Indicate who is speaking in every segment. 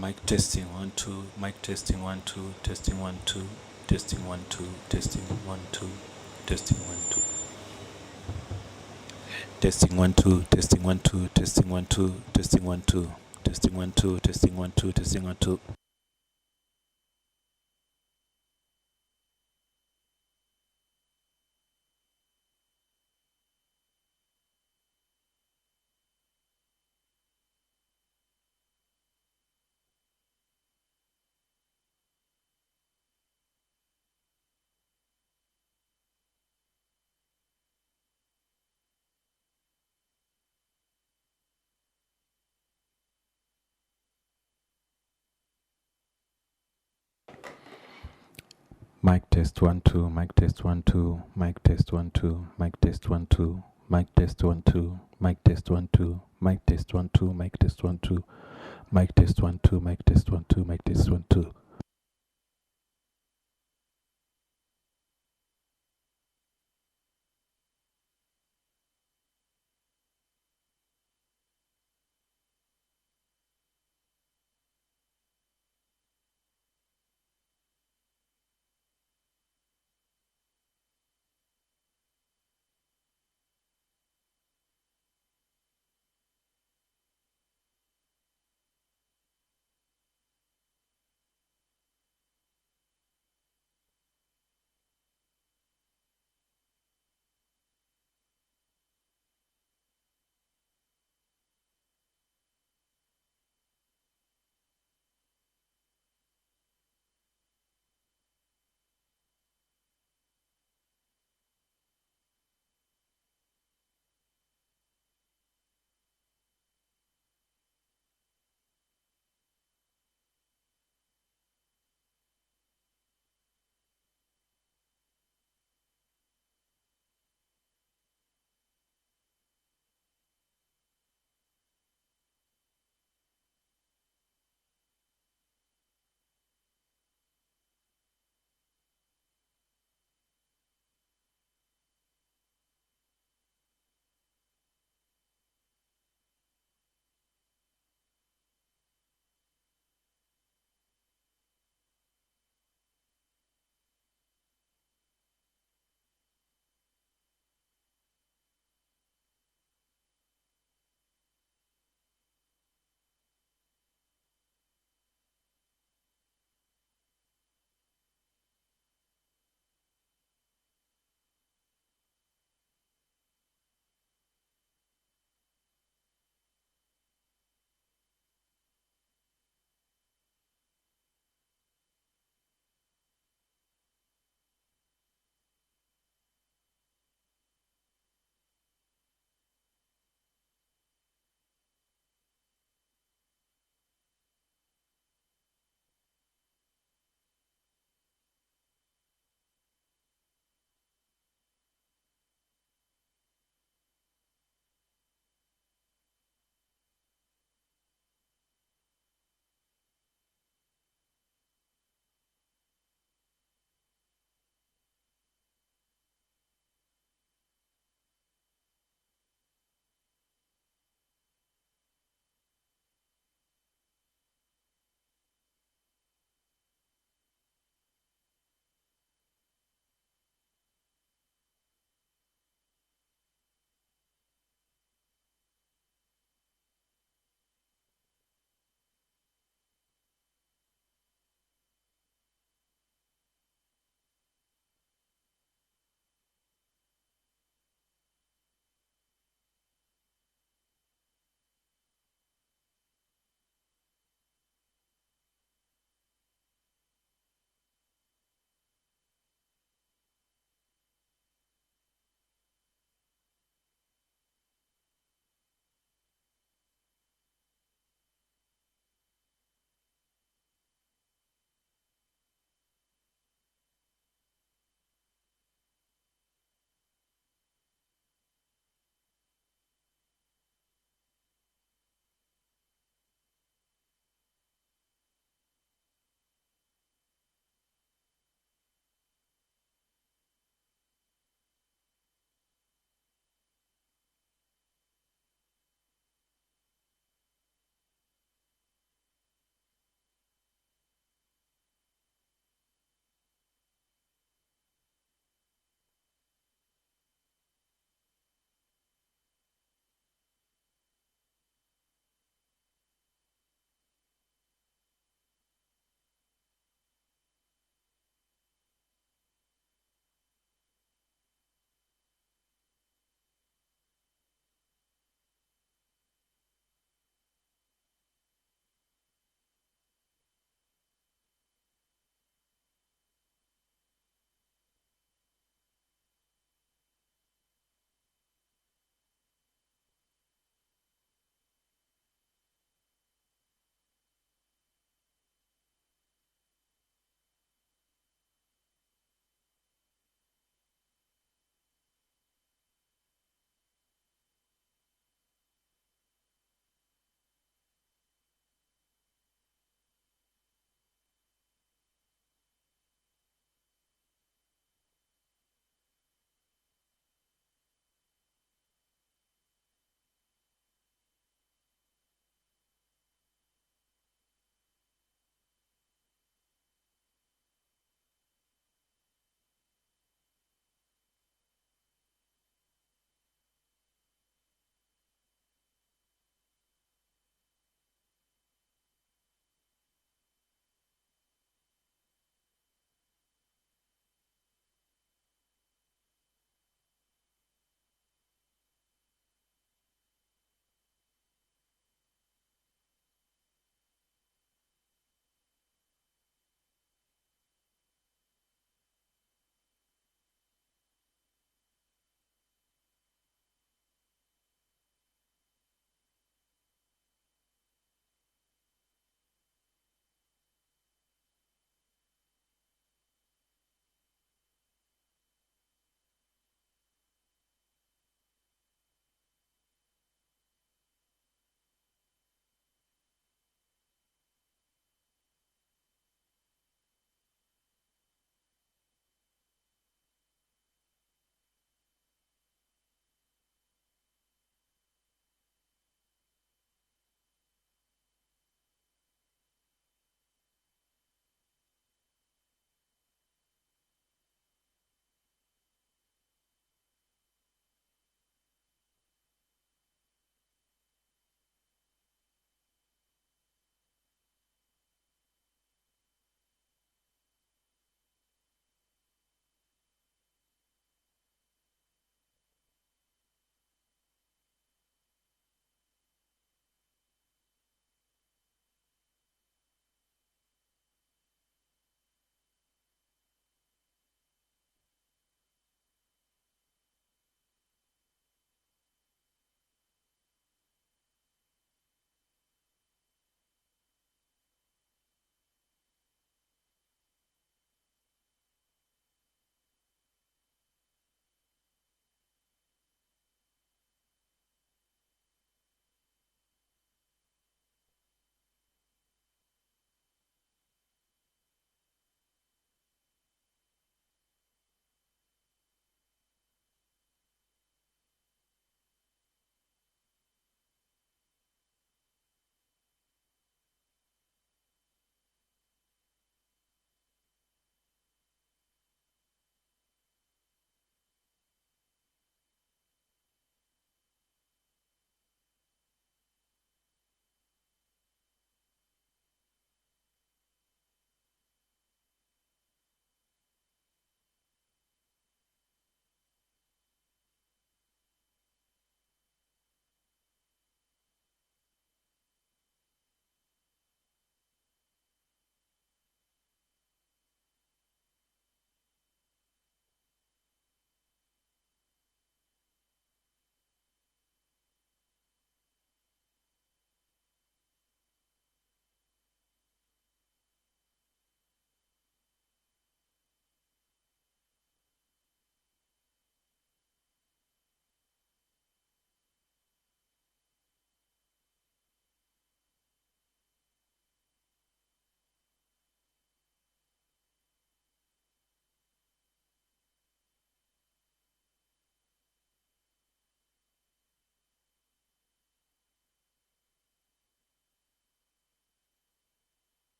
Speaker 1: Mic testing 1 2. Mic testing 1 2. Testing 1 2. Testing 1 2. Testing 1 2. Testing 1 2. Testing 1 2. Testing 1 2. Testing 1 2. Testing 1 2. Testing 1 2. Testing 1 2. Testing 1 2. Mic test 1 2. Mic test 1 2. Mic test 1 2. Mic test 1 2. Mic test 1 2. Mic test 1 2. Mic test 1 2. Mic test 1 2. Mic test 1 2. Mic test 1 2. Mic test 1 2.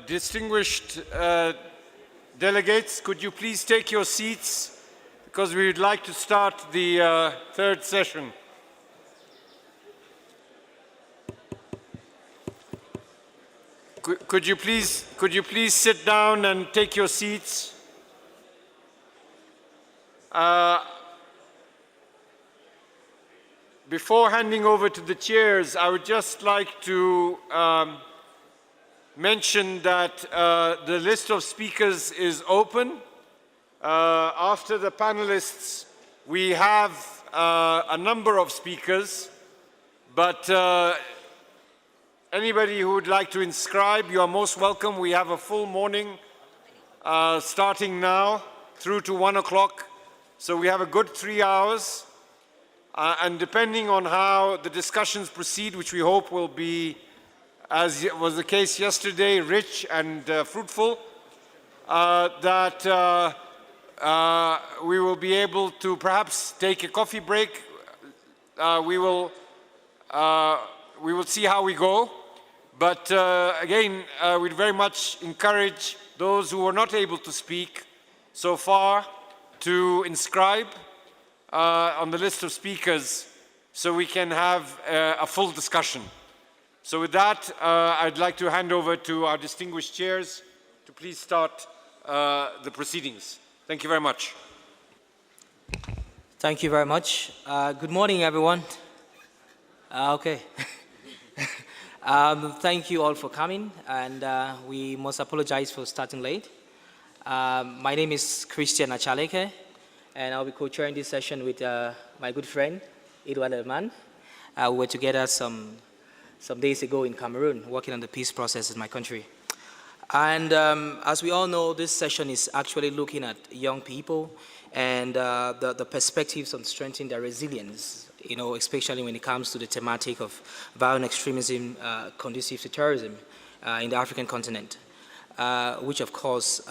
Speaker 2: Distinguished delegates, could you please take your seats because we would like to start the third session. Could you please sit down and take your seats? Before handing over to the chairs, I would just like to mention that the list of speakers is open. After the panelists, we have a number of speakers, but anybody who would like to inscribe, you are most welcome. We have a full morning starting now through to 1 o'clock. So we have a good 3 hours. And depending on how the discussions proceed, which we hope will be, as was the case yesterday, rich and fruitful, that we will be able to perhaps take a coffee break. We will see how we go. But again, we'd very much encourage those who are not able to speak so far to inscribe on the list of speakers so we can have a full discussion. So with that, I'd like to hand over to our distinguished chairs to please start the proceedings. Thank you very much.
Speaker 3: Thank you very much. Good morning, everyone. Okay. Thank you all for coming, and we must apologize for starting late. My name is Christian Achaleke, and I'll be co-chairing this session with my good friend, Edouard Elman. We were together some days ago in Cameroon, working on the peace process in my country. And as we all know, this session is actually looking at young people and the perspectives on strengthening their resilience, you know, especially when it comes to the thematic of violent extremism conducive to terrorism in the African continent, which of course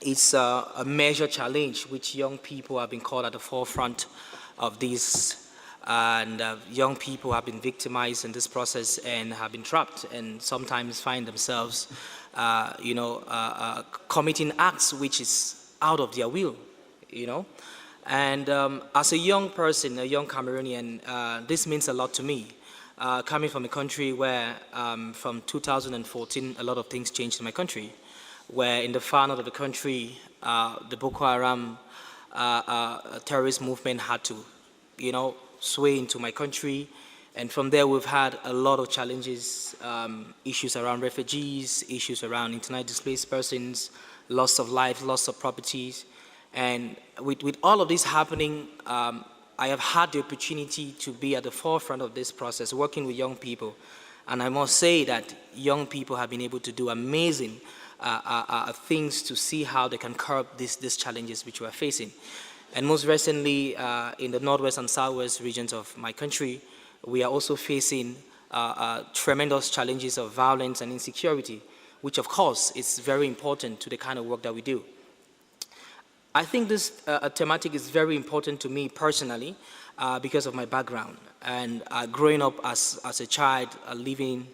Speaker 3: it's a major challenge which young people have been called at the forefront of this, and young people have been victimized in this process and have been trapped and sometimes find themselves, committing acts which is out of their will, you know. And as a young person, a young Cameroonian, this means a lot to me. Coming from a country where from 2014, a lot of things changed in my country, where in the far north of the country, the Boko Haram terrorist movement had to, you know, sway into my country. And from there, we've had a lot of challenges, issues around refugees, issues around internally displaced persons, loss of life, loss of properties. And with all of this happening, I have had the opportunity to be at the forefront of this process, working with young people. And I must say that young people have been able to do amazing things to see how they can curb these challenges which we are facing. And most recently, in the northwest and southwest regions of my country, we are also facing tremendous challenges of violence and insecurity, which of course is very important to the kind of work that we do. I think this thematic is very important to me personally because of my background. And growing up as a child, living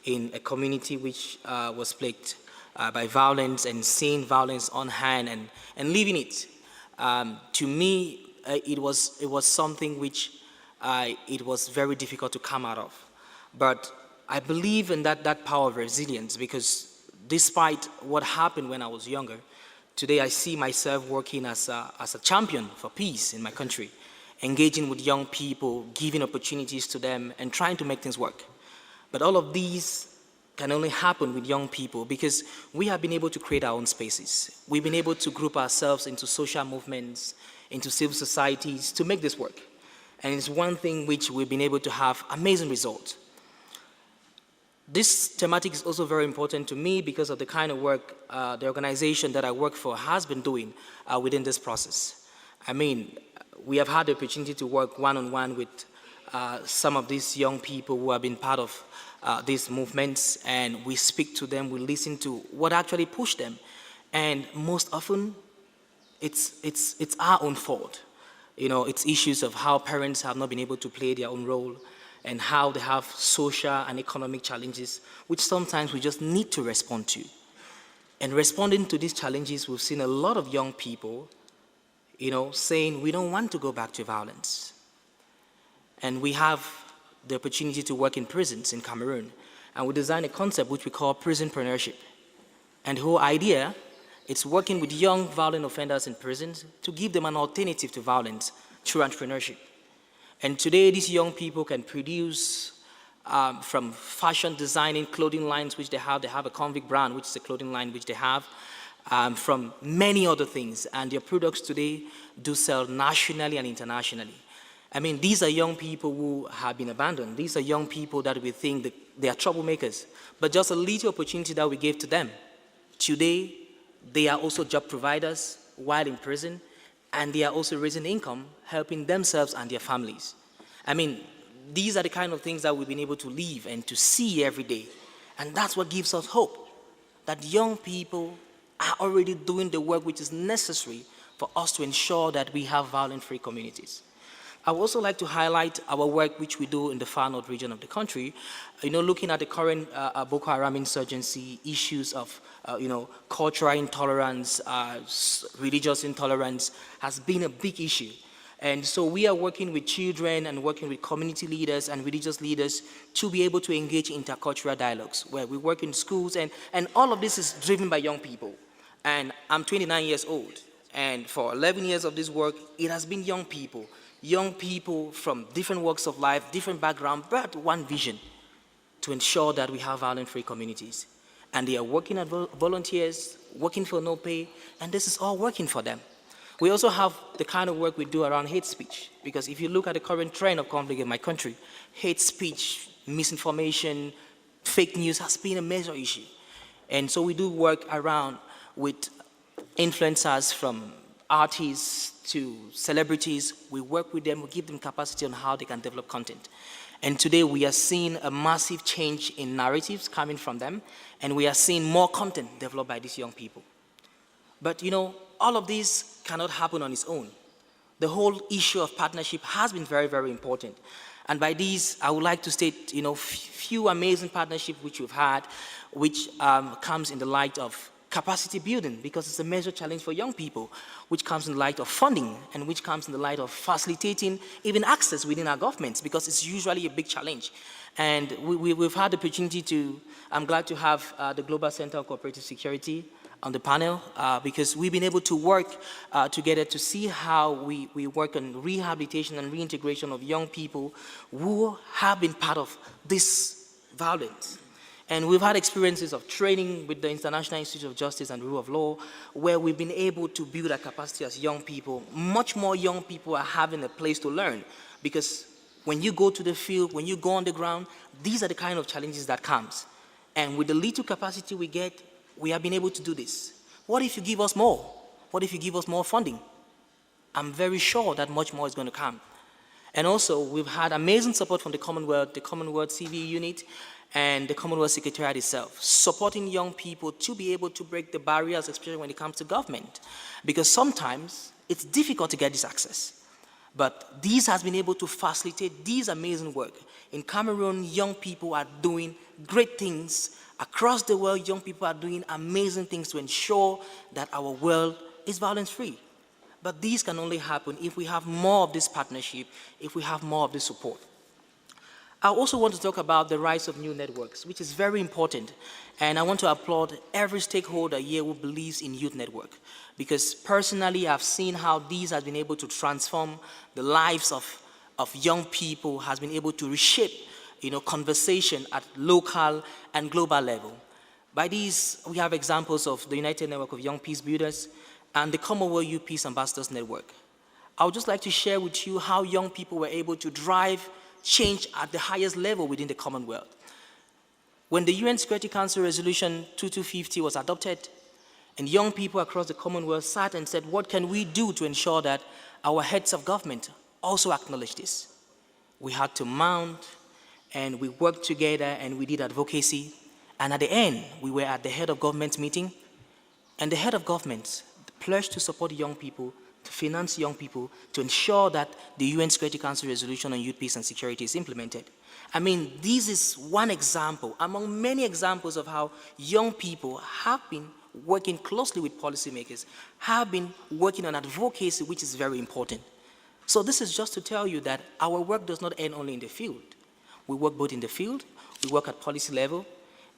Speaker 3: in a community which was plagued by violence and seeing violence on hand and living it. To me, it was something which it was very difficult to come out of. But I believe in that power of resilience, because despite what happened when I was younger, today I see myself working as a champion for peace in my country, engaging with young people, giving opportunities to them, and trying to make things work. But all of these can only happen with young people because we have been able to create our own spaces. We've been able to group ourselves into social movements, into civil societies to make this work. And it's one thing which we've been able to have amazing results. This thematic is also very important to me because of the kind of work the organization that I work for has been doing within this process. I mean, we have had the opportunity to work one-on-one with some of these young people who have been part of these movements, and we speak to them, we listen to what actually pushed them. And most often, it's our own fault. You know, it's issues of how parents have not been able to play their own role, and how they have social and economic challenges, which sometimes we just need to respond to. And responding to these challenges, we've seen a lot of young people, saying we don't want to go back to violence. And we have the opportunity to work in prisons in Cameroon. And we designed a concept which we call prisonpreneurship. And the whole idea, it's working with young violent offenders in prisons to give them an alternative to violence through entrepreneurship. And today, these young people can produce from fashion designing, clothing lines which they have a convict brand, which is a clothing line which they have, from many other things. And their products today do sell nationally and internationally. I mean, these are young people who have been abandoned. These are young people that we think that they are troublemakers. But just a little opportunity that we gave to them. Today, they are also job providers while in prison, and they are also raising income, helping themselves and their families. I mean, these are the kind of things that we've been able to live and to see every day. And that's what gives us hope, that young people are already doing the work which is necessary for us to ensure that we have violent-free communities. I would also like to highlight our work which we do in the far north region of the country, looking at the current Boko Haram insurgency, issues of cultural intolerance, religious intolerance has been a big issue. And so we are working with children and working with community leaders and religious leaders to be able to engage in intercultural dialogues, where we work in schools, and all of this is driven by young people. And I'm 29 years old, and for 11 years of this work, it has been young people from different walks of life, different backgrounds, but one vision: to ensure that we have violent-free communities. And they are working as volunteers, working for no pay, and this is all working for them. We also have the kind of work we do around hate speech, because if you look at the current trend of conflict in my country, hate speech, misinformation, fake news has been a major issue. And so we do work around with influencers, from artists to celebrities. We work with them, we give them capacity on how they can develop content. And today we are seeing a massive change in narratives coming from them, and we are seeing more content developed by these young people. But all of this cannot happen on its own. The whole issue of partnership has been very, very important. And by these, I would like to state, few amazing partnerships which we've had, which comes in the light of capacity building, because it's a major challenge for young people, which comes in the light of funding, and which comes in the light of facilitating even access within our governments, because it's usually a big challenge. And we've had the opportunity to, I'm glad to have the Global Center of Cooperative Security on the panel, because we've been able to work together to see how we work on rehabilitation and reintegration of young people who have been part of this violence. And we've had experiences of training with the International Institute of Justice and Rule of Law, where we've been able to build a capacity as young people. Much more young people are having a place to learn, because when you go to the field, when you go on the ground, these are the kind of challenges that comes. And with the little capacity we get, we have been able to do this. What if you give us more? What if you give us more funding? I'm very sure that much more is going to come. And also, we've had amazing support from the Commonwealth CVE unit, and the Commonwealth Secretariat itself, supporting young people to be able to break the barriers, especially when it comes to government. Because sometimes it's difficult to get this access. But this has been able to facilitate this amazing work. In Cameroon, young people are doing great things. Across the world, young people are doing amazing things to ensure that our world is violence-free. But these can only happen if we have more of this partnership, if we have more of this support. I also want to talk about the rise of new networks, which is very important. And I want to applaud every stakeholder here who believes in youth network, because personally I've seen how these have been able to transform the lives of young people, has been able to reshape conversation at local and global level. By these, we have examples of the United Network of Young Peace Builders and the Commonwealth Youth Peace Ambassadors Network. I would just like to share with you how young people were able to drive change at the highest level within the Commonwealth. When the UN Security Council Resolution 2250 was adopted, and young people across the Commonwealth sat and said, what can we do to ensure that our heads of government also acknowledge this? We had to mount, and we worked together, and we did advocacy. And at the end, we were at the head of government meeting, and the head of government pledged to support young people to finance young people to ensure that the UN Security Council resolution on youth peace and security is implemented. I mean, this is one example among many examples of how young people have been working closely with policymakers, have been working on advocacy, which is very important. So this is just to tell you that our work does not end only in the field. We work both in the field, we work at policy level,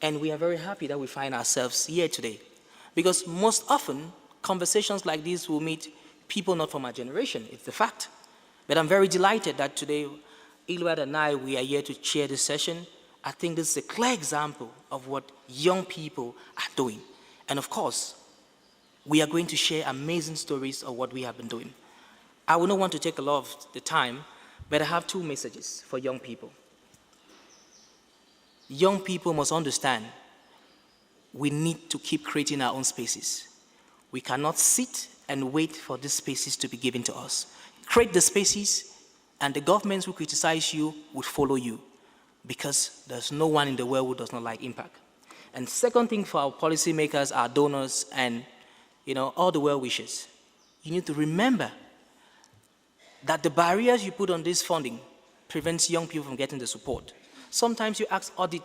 Speaker 3: and we are very happy that we find ourselves here today. Because most often, conversations like these will meet people not from our generation, it's the fact. But I'm very delighted that today, Ilwad and I, we are here to chair this session. I think this is a clear example of what young people are doing. And of course, we are going to share amazing stories of what we have been doing. I will not want to take a lot of the time, but I have two messages for young people. Young people must understand we need to keep creating our own spaces. We cannot sit and wait for these spaces to be given to us. Create the spaces, and the governments who criticize you would follow you, because there's no one in the world who does not like impact. And second thing for our policymakers, our donors, and all the well-wishers, you need to remember that the barriers you put on this funding prevents young people from getting the support. Sometimes you ask audit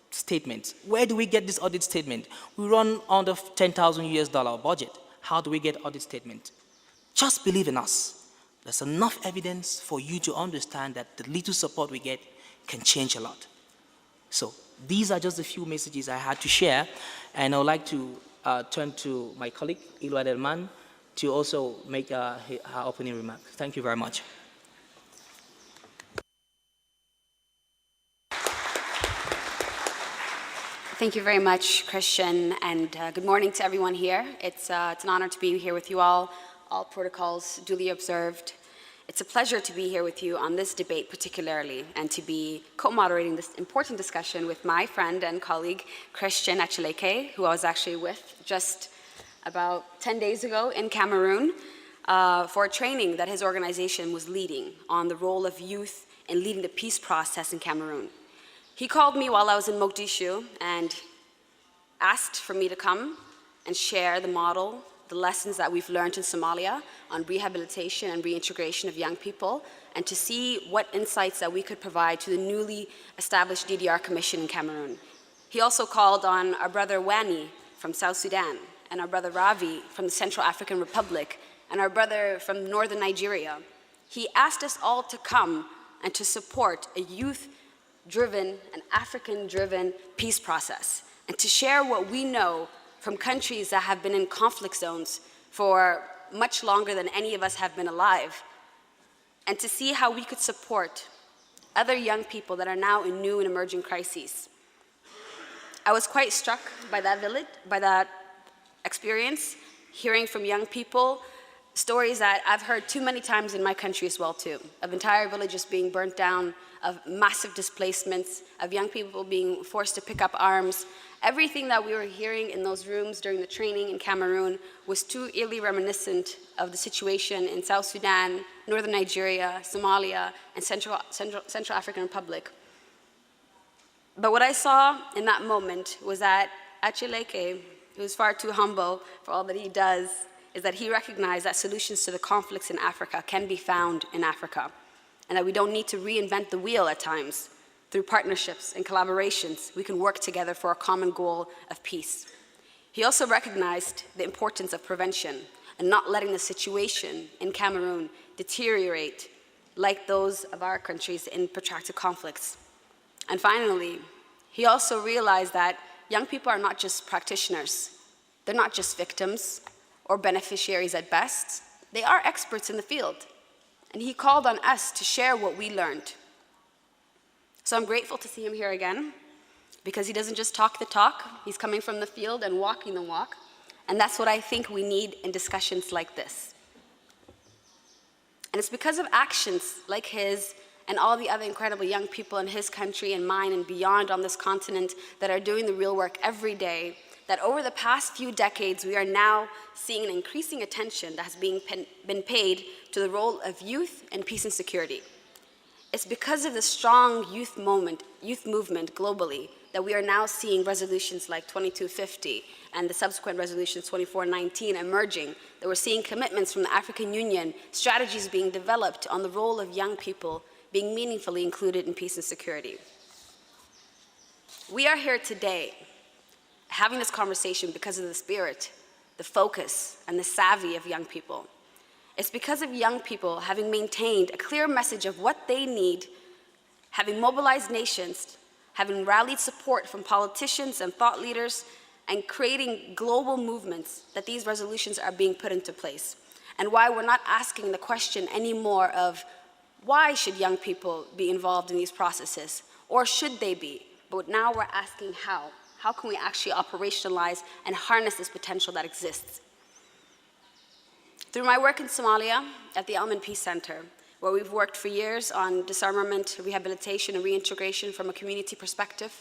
Speaker 3: statements. Where do we get this audit statement? We run under $10,000 budget. How do we get audit statement? Just believe in us. There's enough evidence for you to understand that the little support we get can change a lot. So these are just a few messages I had to share, and I would like to turn to my colleague, Ilwa Delman, to also make her opening remark. Thank you very much.
Speaker 4: Thank you very much, Christian, and good morning to everyone here. It's an honor to be here with you all protocols duly observed. It's a pleasure to be here with you on this debate particularly, and to be co-moderating this important discussion with my friend and colleague, Christian Achileke, who I was actually with just about 10 days ago in Cameroon for a training that his organization was leading on the role of youth in leading the peace process in Cameroon. He called me while I was in Mogadishu and asked for me to come and share the model, the lessons that we've learned in Somalia on rehabilitation and reintegration of young people, and to see what insights that we could provide to the newly established DDR Commission in Cameroon. He also called on our brother Wani from South Sudan, and our brother Ravi from the Central African Republic, and our brother from northern Nigeria. He asked us all to come and to support a youth-driven and African-driven peace process, and to share what we know from countries that have been in conflict zones for much longer than any of us have been alive, and to see how we could support other young people that are now in new and emerging crises. I was quite struck by that experience, hearing from young people stories that I've heard too many times in my country as well too, of entire villages being burnt down, of massive displacements, of young people being forced to pick up arms. Everything that we were hearing in those rooms during the training in Cameroon was too eerily reminiscent of the situation in South Sudan, northern Nigeria, Somalia, and Central African Republic. But what I saw in that moment was that Achileke, who is far too humble for all that he does, is that he recognized that solutions to the conflicts in Africa can be found in Africa, and that we don't need to reinvent the wheel at times. Through partnerships and collaborations, we can work together for a common goal of peace. He also recognized the importance of prevention and not letting the situation in Cameroon deteriorate like those of our countries in protracted conflicts. And finally, he also realized that young people are not just practitioners. They're not just victims or beneficiaries at best. They are experts in the field. And he called on us to share what we learned. So I'm grateful to see him here again, because he doesn't just talk the talk, he's coming from the field and walking the walk. And that's what I think we need in discussions like this. And it's because of actions like his and all the other incredible young people in his country and mine and beyond on this continent that are doing the real work every day, that over the past few decades, we are now seeing an increasing attention that has been paid to the role of youth in peace and security. It's because of the strong youth movement globally that we are now seeing resolutions like 2250 and the subsequent resolutions 2419 emerging, that we're seeing commitments from the African Union, strategies being developed on the role of young people being meaningfully included in peace and security. We are here today having this conversation because of the spirit, the focus, and the savvy of young people. It's because of young people having maintained a clear message of what they need, having mobilized nations, having rallied support from politicians and thought leaders, and creating global movements that these resolutions are being put into place. And why we're not asking the question anymore of why should young people be involved in these processes, or should they be? But now we're asking how. How can we actually operationalize and harness this potential that exists? Through my work in Somalia at the Undp Center, where we've worked for years on disarmament, rehabilitation, and reintegration from a community perspective,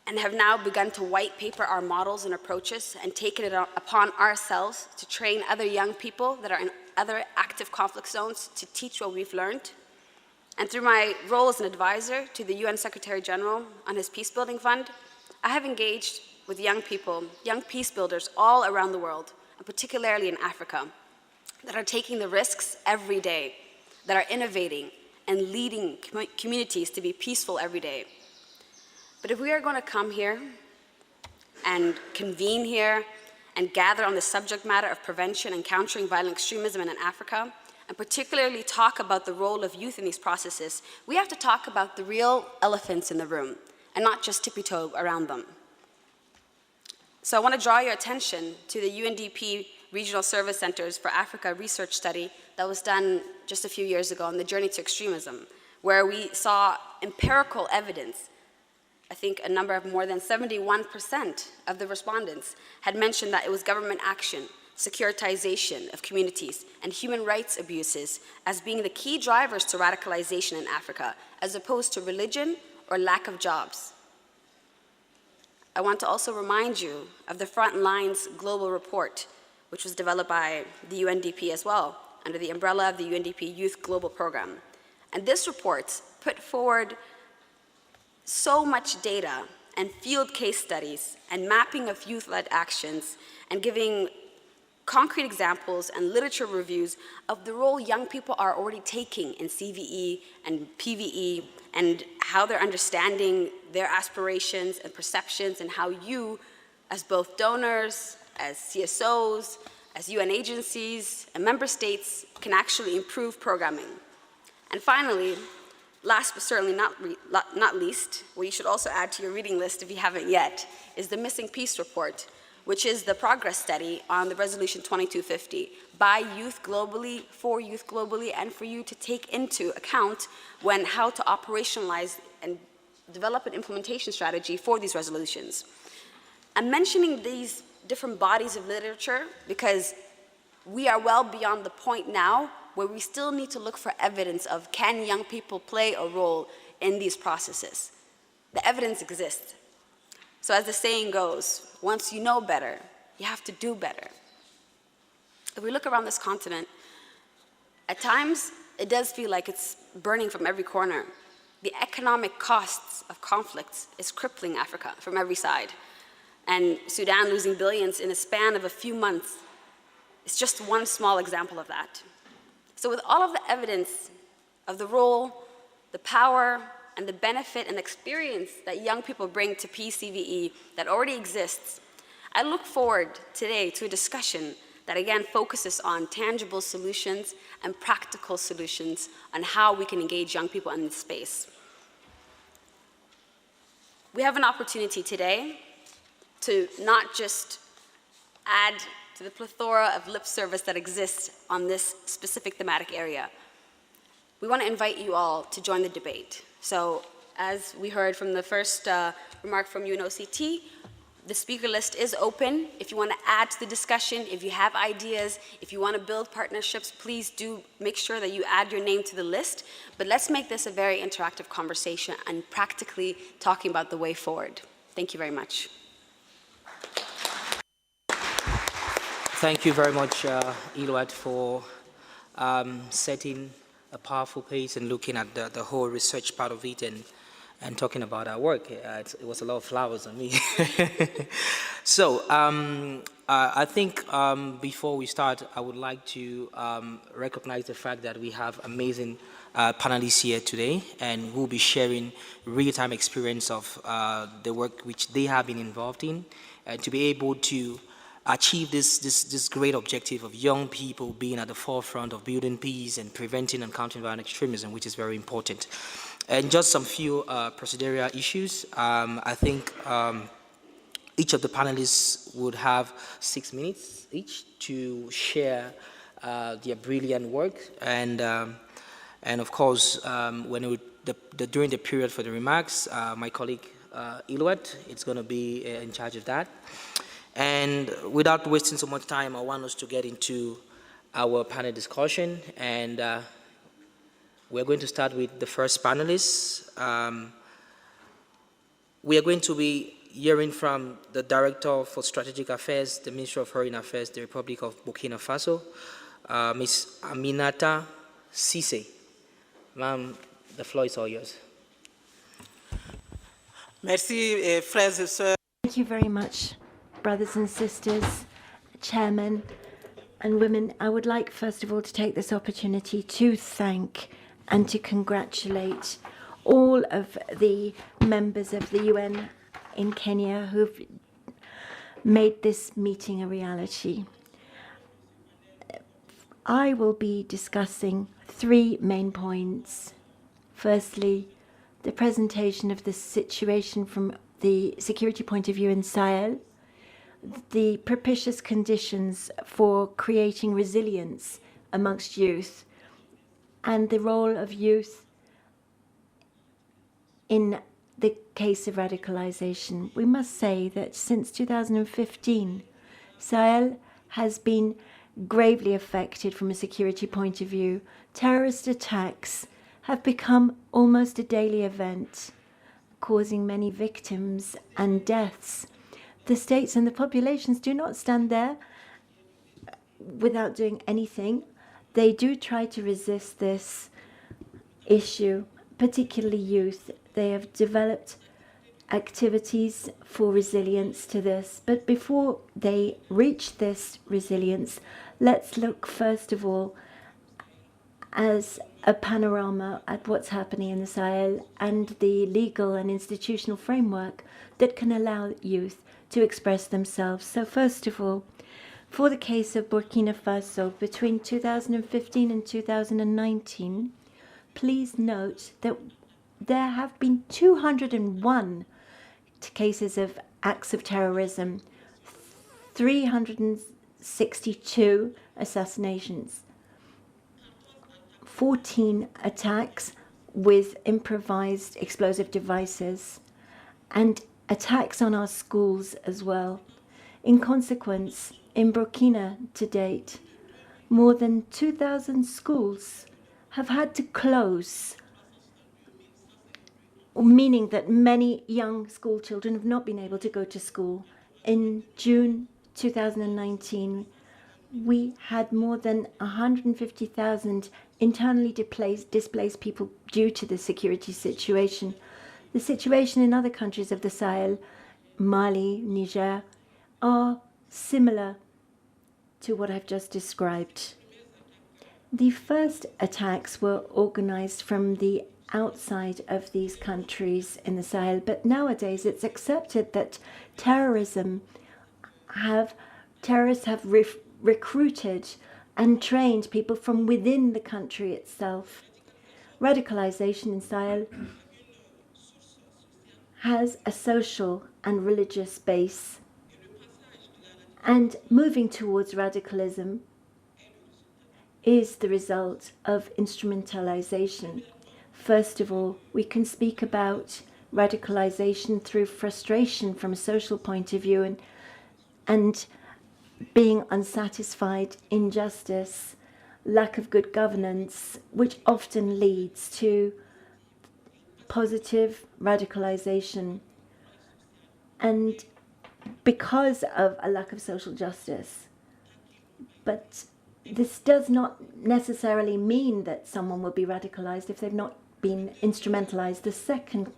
Speaker 4: and have now begun to white paper our models and approaches and taken it upon ourselves to train other young people that are in other active conflict zones to teach what we've learned. And through my role as an advisor to the UN Secretary General on his peacebuilding fund, I have engaged with young people, young peace builders all around the world, and particularly in Africa, that are taking the risks every day, that are innovating and leading communities to be peaceful every day. But if we are going to come here and convene here and gather on the subject matter of prevention and countering violent extremism in Africa, and particularly talk about the role of youth in these processes, we have to talk about the real elephants in the room and not just tippy-toe around them. So I want to draw your attention to the UNDP Regional Service Centers for Africa research study that was done just a few years ago on the journey to extremism, where we saw empirical evidence. I think a number of more than 71% of the respondents had mentioned that it was government action, securitization of communities, and human rights abuses as being the key drivers to radicalization in Africa, as opposed to religion or lack of jobs. I want to also remind you of the Frontlines global report, which was developed by the UNDP as well, under the umbrella of the UNDP Youth Global Program. And this report put forward so much data and field case studies and mapping of youth-led actions and giving concrete examples and literature reviews of the role young people are already taking in CVE and PVE and how they're understanding their aspirations and perceptions, and how you, as both donors, as CSOs, as UN agencies, and member states can actually improve programming. And finally, last but certainly not least, what you should also add to your reading list if you haven't yet, is the Missing Peace Report, which is the progress study on the Resolution 2250 by youth globally, for youth globally, and for you to take into account when how to operationalize and develop an implementation strategy for these resolutions. I'm mentioning these different bodies of literature because we are well beyond the point now where we still need to look for evidence of can young people play a role in these processes. The evidence exists. So as the saying goes, once you know better, you have to do better. If we look around this continent, at times it does feel like it's burning from every corner. The economic costs of conflicts is crippling Africa from every side. And Sudan losing billions in a span of a few months is just one small example of that. So with all of the evidence of the role, the power, and the benefit and experience that young people bring to PCVE that already exists, I look forward today to a discussion that again focuses on tangible solutions and practical solutions on how we can engage young people in this space. We have an opportunity today to not just add to the plethora of lip service that exists on this specific thematic area. We want to invite you all to join the debate. So as we heard from the first remark from UNOCT, the speaker list is open. If you want to add to the discussion, if you have ideas, if you want to build partnerships, please do make sure that you add your name to the list. But let's make this a very interactive conversation and practically talking about the way forward. Thank you very much.
Speaker 3: Thank you very much, Eloat, for setting a powerful pace and looking at the whole research part of it and talking about our work. It was a lot of flowers on me. So I think before we start, I would like to recognize the fact that we have amazing panelists here today, and who will be sharing real-time experience of the work which they have been involved in, to be able to achieve this great objective of young people being at the forefront of building peace and preventing and countering violent extremism, which is very important. And just some few procedural issues. I think each of the panelists would have 6 minutes each to share their brilliant work, and of course, during the period for the remarks, my colleague Iluet is going to be in charge of that. And without wasting so much time, I want us to get into our panel discussion, and we're going to start with the first panelist. We are going to be hearing from the Director for Strategic Affairs, the Minister of Foreign Affairs, the Republic of Burkina Faso, Ms. Aminata Cissé. Ma'am, the floor is all yours.
Speaker 5: Merci, frères et sœurs.
Speaker 6: Thank you very much, brothers and sisters, chairmen and women. I would like, first of all, to take this opportunity to thank and to congratulate all of the members of the UN in Kenya who've made this meeting a reality. I will be discussing 3 main points. Firstly, the presentation of the situation from the security point of view in Sahel, the propitious conditions for creating resilience amongst youth, and the role of youth in the case of radicalization. We must say that since 2015, Sahel has been gravely affected from a security point of view. Terrorist attacks have become almost a daily event, causing many victims and deaths. The states and the populations do not stand there without doing anything. They do try to resist this issue, particularly youth. They have developed activities for resilience to this. But before they reach this resilience, let's look first of all as a panorama at what's happening in the Sahel and the legal and institutional framework that can allow youth to express themselves. So first of all, for the case of Burkina Faso, between 2015 and 2019, please note that there have been 201 cases of acts of terrorism, 362 assassinations, 14 attacks with improvised explosive devices, and attacks on our schools as well. In consequence, in Burkina to date, more than 2,000 schools have had to close, meaning that many young school children have not been able to go to school. In June 2019, we had more than 150,000 internally displaced people due to the security situation. The situation in other countries of the Sahel, Mali, Niger, are similar to what I've just described. The first attacks were organized from the outside of these countries in the Sahel, but nowadays it's accepted that terrorists have recruited and trained people from within the country itself. Radicalization in Sahel has a social and religious base, and moving towards radicalism is the result of instrumentalization. First of all, we can speak about radicalization through frustration from a social point of view and being unsatisfied, injustice, lack of good governance, which often leads to positive radicalization. And because of a lack of social justice, but this does not necessarily mean that someone will be radicalized if they've not been instrumentalized. The second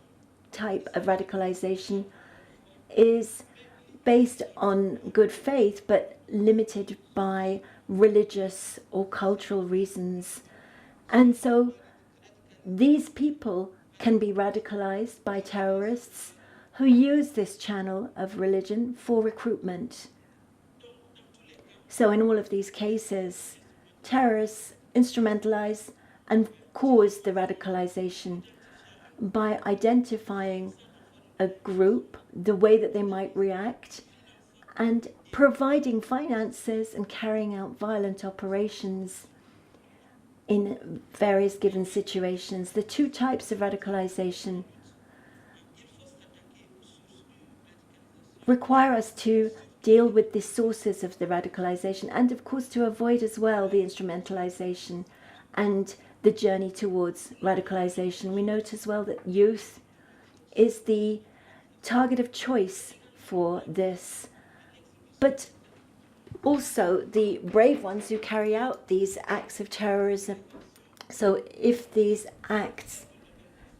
Speaker 6: type of radicalization is based on good faith but limited by religious or cultural reasons. And so these people can be radicalized by terrorists who use this channel of religion for recruitment. So in all of these cases, terrorists instrumentalize and cause the radicalization by identifying a group, the way that they might react, and providing finances and carrying out violent operations in various given situations. The two types of radicalization require us to deal with the sources of the radicalization and, of course, to avoid as well the instrumentalization and the journey towards radicalization. We note as well that youth is the target of choice for this, but also the brave ones who carry out these acts of terrorism. So if these acts,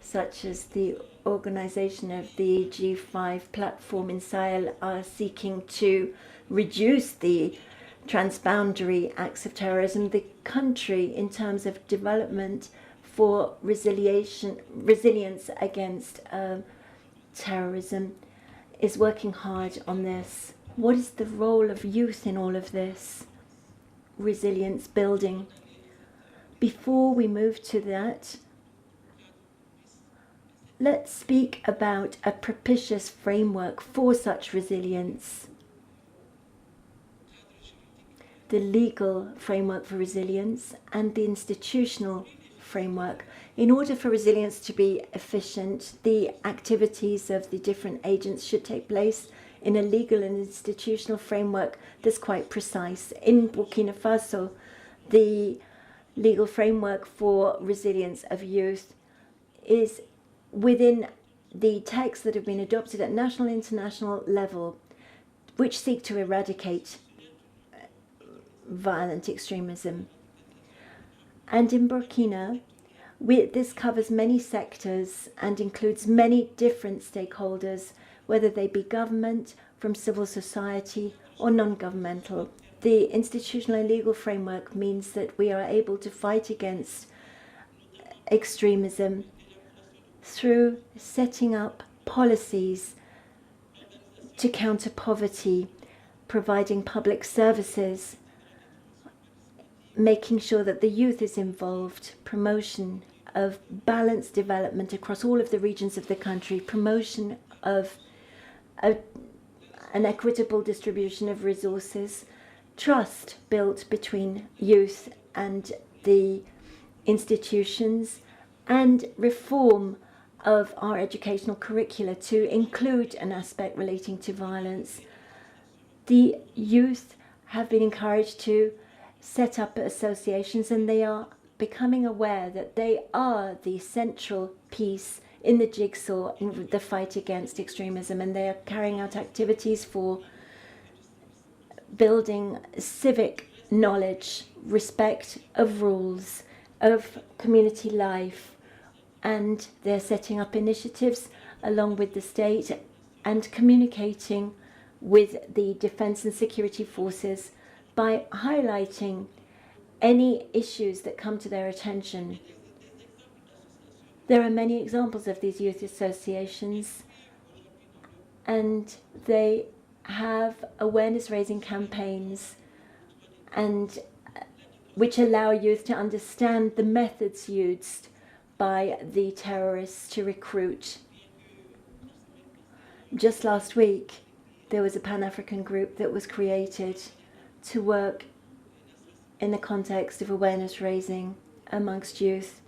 Speaker 6: such as the organization of the G5 platform in Sahel, are seeking to reduce the transboundary acts of terrorism, the country, in terms of development for resilience against terrorism, is working hard on this. What is the role of youth in all of this resilience building? Before we move to that, let's speak about a propitious framework for such resilience. The legal framework for resilience and the institutional framework. In order for resilience to be efficient, the activities of the different agents should take place in a legal and institutional framework that's quite precise. In Burkina Faso, the legal framework for resilience of youth is within the texts that have been adopted at national and international level, which seek to eradicate violent extremism. And in Burkina, this covers many sectors and includes many different stakeholders, whether they be government, from civil society, or non-governmental. The institutional and legal framework means that we are able to fight against extremism through setting up policies to counter poverty, providing public services, making sure that the youth is involved, promotion of balanced development across all of the regions of the country, promotion of an equitable distribution of resources, trust built between youth and the institutions, and reform of our educational curricula to include an aspect relating to violence. The youth have been encouraged to set up associations, and they are becoming aware that they are the central piece in the jigsaw in the fight against extremism, and they are carrying out activities for building civic knowledge, respect of rules, of community life, and they're setting up initiatives along with the state and communicating with the defense and security forces by highlighting any issues that come to their attention. There are many examples of these youth associations, and they have awareness-raising campaigns and which allow youth to understand the methods used by the terrorists to recruit. Just last week, there was a Pan-African group that was created to work in the context of awareness raising amongst youth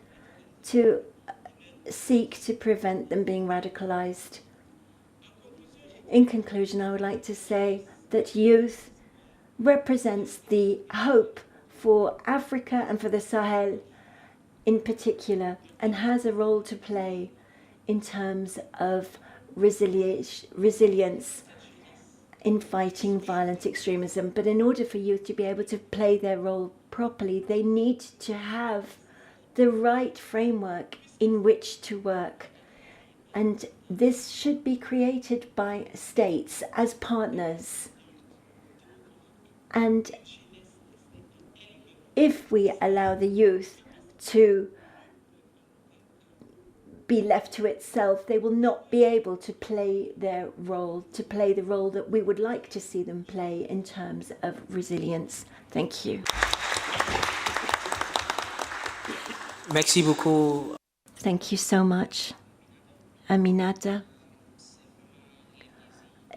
Speaker 6: to seek to prevent them being radicalized. In conclusion, I would like to say that youth represents the hope for Africa and for the Sahel in particular, and has a role to play in terms of resilience in fighting violent extremism. But in order for youth to be able to play their role properly, they need to have the right framework in which to work. And this should be created by states as partners. And if we allow the youth to be left to itself, they will not be able to play their role, to play the role that we would like to see them play in terms of resilience. Thank you.
Speaker 3: Merci beaucoup.
Speaker 6: Thank you so much, Aminata.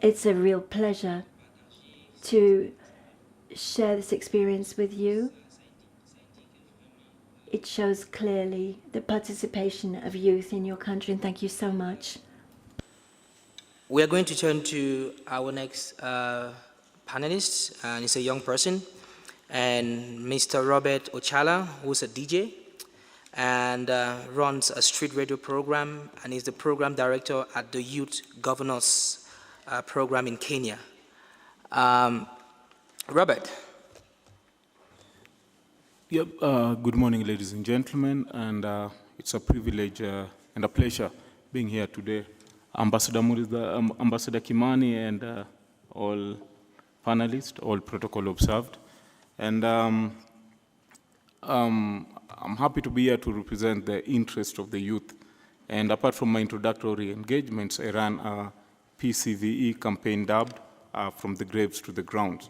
Speaker 6: It's a real pleasure to share this experience with you. It shows clearly the participation of youth in your country, and thank you so much.
Speaker 3: We are going to turn to our next panelist, and he's a young person, and Mr. Robert Ochala, who's a DJ, and runs a street radio program, and is the program director at the Youth Governors program in Kenya. Robert.
Speaker 7: Yep, good morning, ladies and gentlemen, and it's a privilege and a pleasure being here today. Ambassador Kimani and all panelists, all protocol observed. And I'm happy to be here to represent the interest of the youth. And apart from my introductory engagements, I ran a PCVE campaign dubbed From the Graves to the Grounds,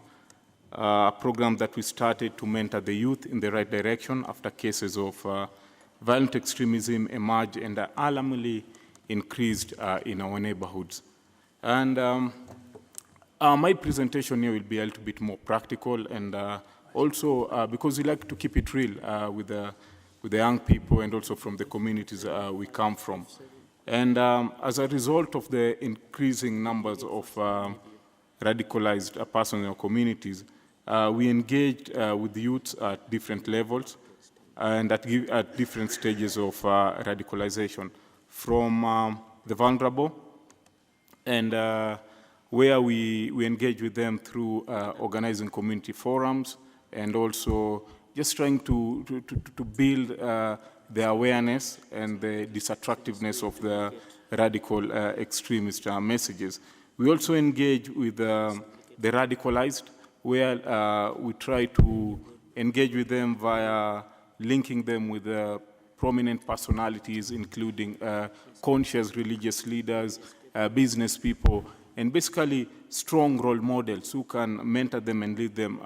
Speaker 7: a program that we started to mentor the youth in the right direction after cases of violent extremism emerged and alarmingly increased in our neighborhoods. And my presentation here will be a little bit more practical, and also because we like to keep it real with the young people and also from the communities we come from. And as a result of the increasing numbers of radicalized persons in our communities, we engaged with youths at different levels and at different stages of radicalization, from the vulnerable, and where we engage with them through organizing community forums and also just trying to build the awareness and the disattractiveness of the radical extremist messages. We also engage with the radicalized, where we try to engage with them via linking them with prominent personalities, including conscious religious leaders, business people, and basically strong role models who can mentor them and lead them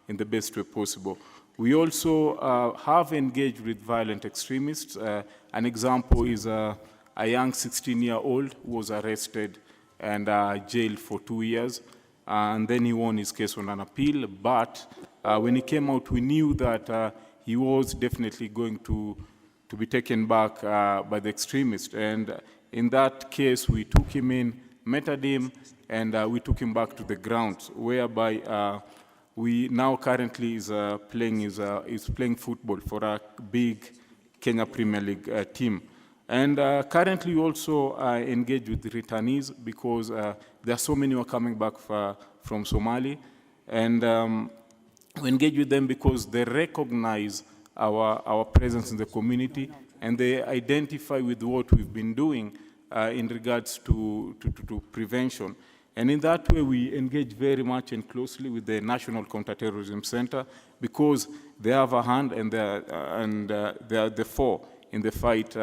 Speaker 7: in the best way possible. We also have engaged with violent extremists. An example is a young 16-year-old who was arrested and jailed for 2 years. And then he won his case on an appeal. But when he came out, we knew that he was definitely going to be taken back by the extremists. And in that case, we took him in, mentored him, and we took him back to the grounds, whereby we now currently is playing football for a big Kenya Premier League team. And currently we also engage with the returnees, because there are so many who are coming back from Somali. And we engage with them because they recognize our presence in the community, and they identify with what we've been doing in regards to prevention. And in that way, we engage very much and closely with the National Counter-Terrorism Center, because they have a hand and they are the four in the fight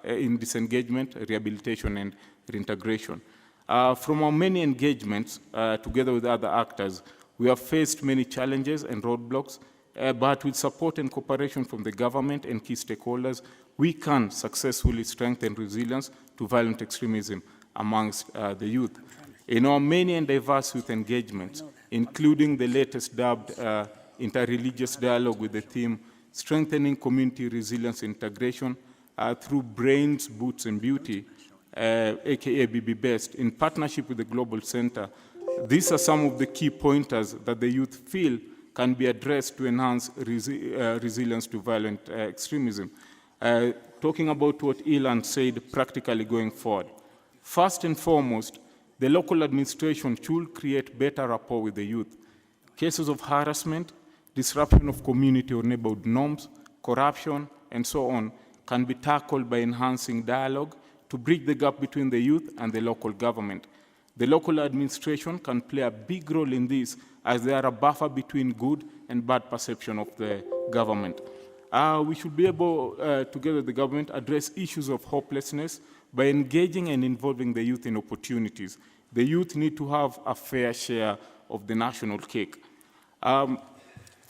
Speaker 7: in disengagement, rehabilitation, and reintegration. From our many engagements, together with other actors, we have faced many challenges and roadblocks, but with support and cooperation from the government and key stakeholders, we can successfully strengthen resilience to violent extremism amongst the youth. In our many and diverse youth engagements, including the latest dubbed interreligious dialogue with the theme Strengthening Community Resilience Integration through Brains, Boots, and Beauty, aka BB Best, in partnership with the Global Center, these are some of the key pointers that the youth feel can be addressed to enhance resilience to violent extremism. Talking about what Ilan said practically going forward. First and foremost, the local administration should create better rapport with the youth. Cases of harassment, disruption of community or neighborhood norms, corruption, and so on can be tackled by enhancing dialogue to bridge the gap between the youth and the local government. The local administration can play a big role in this, as they are a buffer between good and bad perception of the government. We should be able, together with the government, address issues of hopelessness by engaging and involving the youth in opportunities. The youth need to have a fair share of the national cake.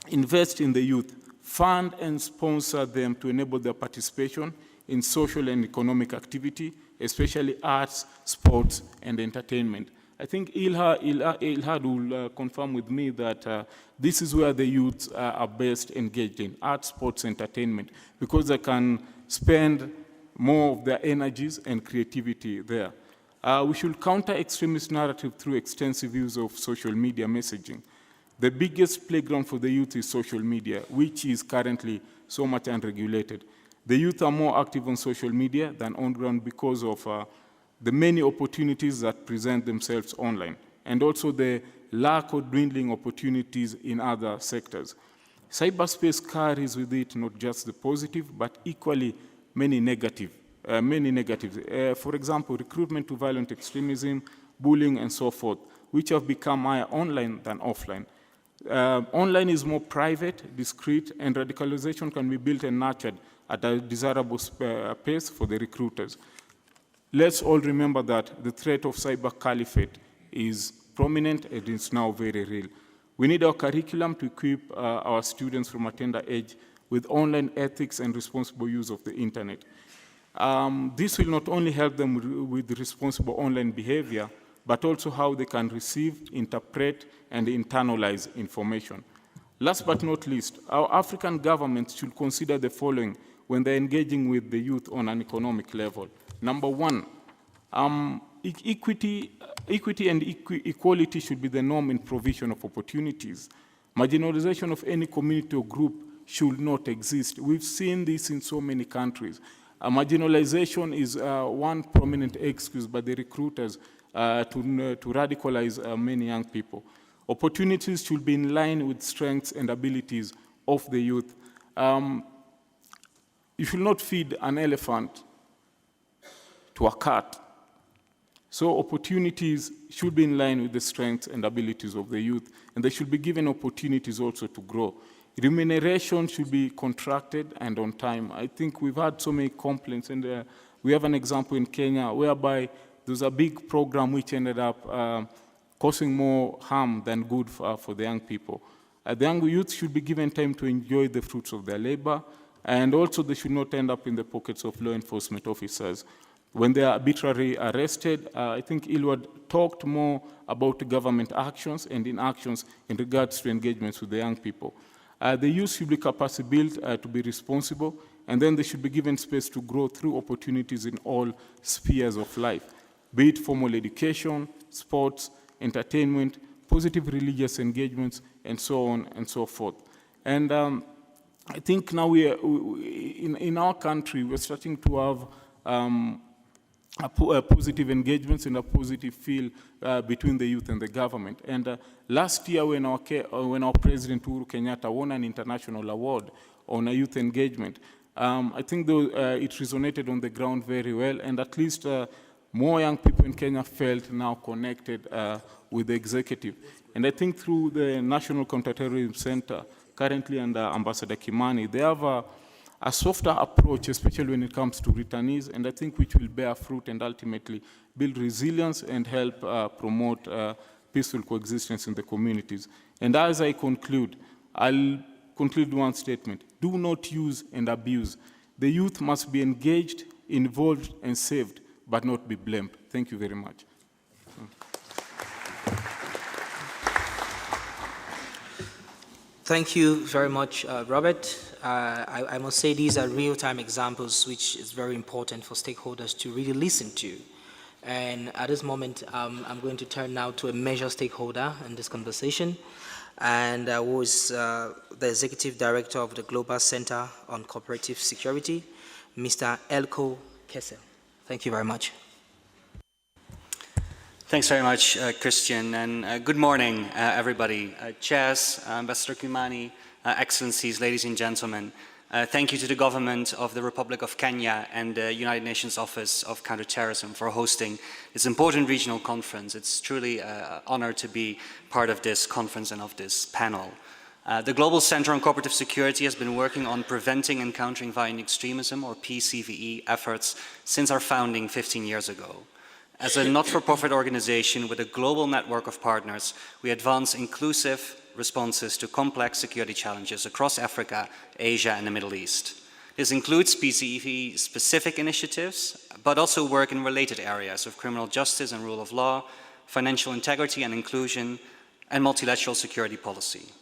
Speaker 7: Invest in the youth, fund and sponsor them to enable their participation in social and economic activity, especially arts, sports, and entertainment. I think Ilhad will confirm with me that this is where the youths are best engaged in, arts, sports, entertainment, because they can spend more of their energies and creativity there. We should counter extremist narrative through extensive use of social media messaging. The biggest playground for the youth is social media, which is currently so much unregulated. The youth are more active on social media than on ground because of the many opportunities that present themselves online, and also the lack of dwindling opportunities in other sectors. Cyberspace carries with it not just the positive, but equally many negatives. For example, recruitment to violent extremism, bullying, and so forth, which have become higher online than offline. Online is more private, discreet, and radicalization can be built and nurtured at a desirable pace for the recruiters. Let's all remember that the threat of cyber caliphate is prominent and is now very real. We need our curriculum to equip our students from a tender age with online ethics and responsible use of the internet. This will not only help them with responsible online behavior, but also how they can receive, interpret, and internalize information. Last but not least, our African governments should consider the following when they're engaging with the youth on an economic level. Number one, equity and equality should be the norm in provision of opportunities. Marginalization of any community or group should not exist. We've seen this in so many countries. Marginalization is one prominent excuse by the recruiters to radicalize many young people. Opportunities should be in line with strengths and abilities of the youth. You should not feed an elephant to a cat. So opportunities should be in line with the strengths and abilities of the youth, and they should be given opportunities also to grow. Remuneration should be contracted and on time. I think we've had so many complaints, and we have an example in Kenya whereby there's a big program which ended up causing more harm than good for the young people. The young youth should be given time to enjoy the fruits of their labor, and also they should not end up in the pockets of law enforcement officers. When they are arbitrarily arrested, I think Ilwad talked more about government actions and inactions in regards to engagements with the young people. The youth should be capacity built to be responsible, and then they should be given space to grow through opportunities in all spheres of life, be it formal education, sports, entertainment, positive religious engagements, and so on and so forth. And I think now in our country, we're starting to have positive engagements and a positive feel between the youth and the government. And last year, when our President Uhuru Kenyatta won an international award on a youth engagement, I think it resonated on the ground very well, and at least more young people in Kenya felt now connected with the executive. And I think through the National Counter-Terrorism Center, currently under Ambassador Kimani, they have a softer approach, especially when it comes to returnees, and I think which will bear fruit and ultimately build resilience and help promote peaceful coexistence in the communities. And as I conclude, I'll conclude one statement. Do not use and abuse. The youth must be engaged, involved, and saved, but not be blamed. Thank you very much.
Speaker 3: Thank you very much, Robert. I must say these are real-time examples, which is very important for stakeholders to really listen to. And at this moment, I'm going to turn now to a major stakeholder in this conversation, and who is the Executive Director of the Global Center on Cooperative Security, Mr. Elko Kessel. Thank you very much.
Speaker 8: Thanks very much, Christian, and good morning, everybody. Chairs, Ambassador Kimani, Excellencies, ladies and gentlemen. Thank you to the government of the Republic of Kenya and the United Nations Office of Counter-Terrorism for hosting this important regional conference. It's truly an honor to be part of this conference and of this panel. The Global Center on Cooperative Security has been working on preventing and countering violent extremism, or PCVE, efforts since our founding 15 years ago. As a not-for-profit organization with a global network of partners, we advance inclusive responses to complex security challenges across Africa, Asia, and the Middle East. This includes PCV-specific initiatives, but also work in related areas of criminal justice and rule of law, financial integrity and inclusion, and multilateral security policy.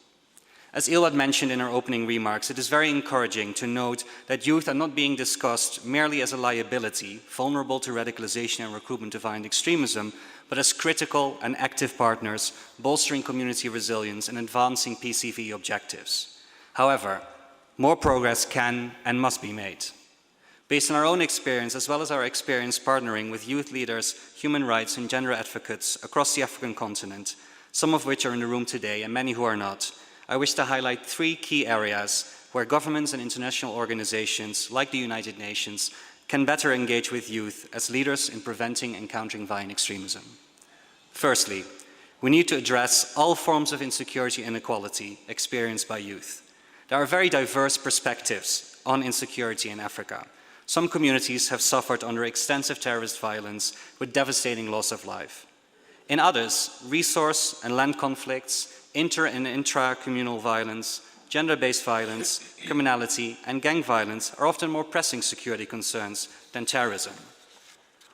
Speaker 8: As Ilwat mentioned in her opening remarks, it is very encouraging to note that youth are not being discussed merely as a liability, vulnerable to radicalization and recruitment to violent extremism, but as critical and active partners, bolstering community resilience and advancing PCV objectives. However, more progress can and must be made. Based on our own experience, as well as our experience partnering with youth leaders, human rights and gender advocates across the African continent, some of which are in the room today and many who are not, I wish to highlight 3 key areas where governments and international organizations like the United Nations can better engage with youth as leaders in preventing and countering violent extremism. Firstly, we need to address all forms of insecurity and inequality experienced by youth. There are very diverse perspectives on insecurity in Africa. Some communities have suffered under extensive terrorist violence with devastating loss of life. In others, resource and land conflicts, inter and intra-communal violence, gender-based violence, criminality, and gang violence are often more pressing security concerns than terrorism.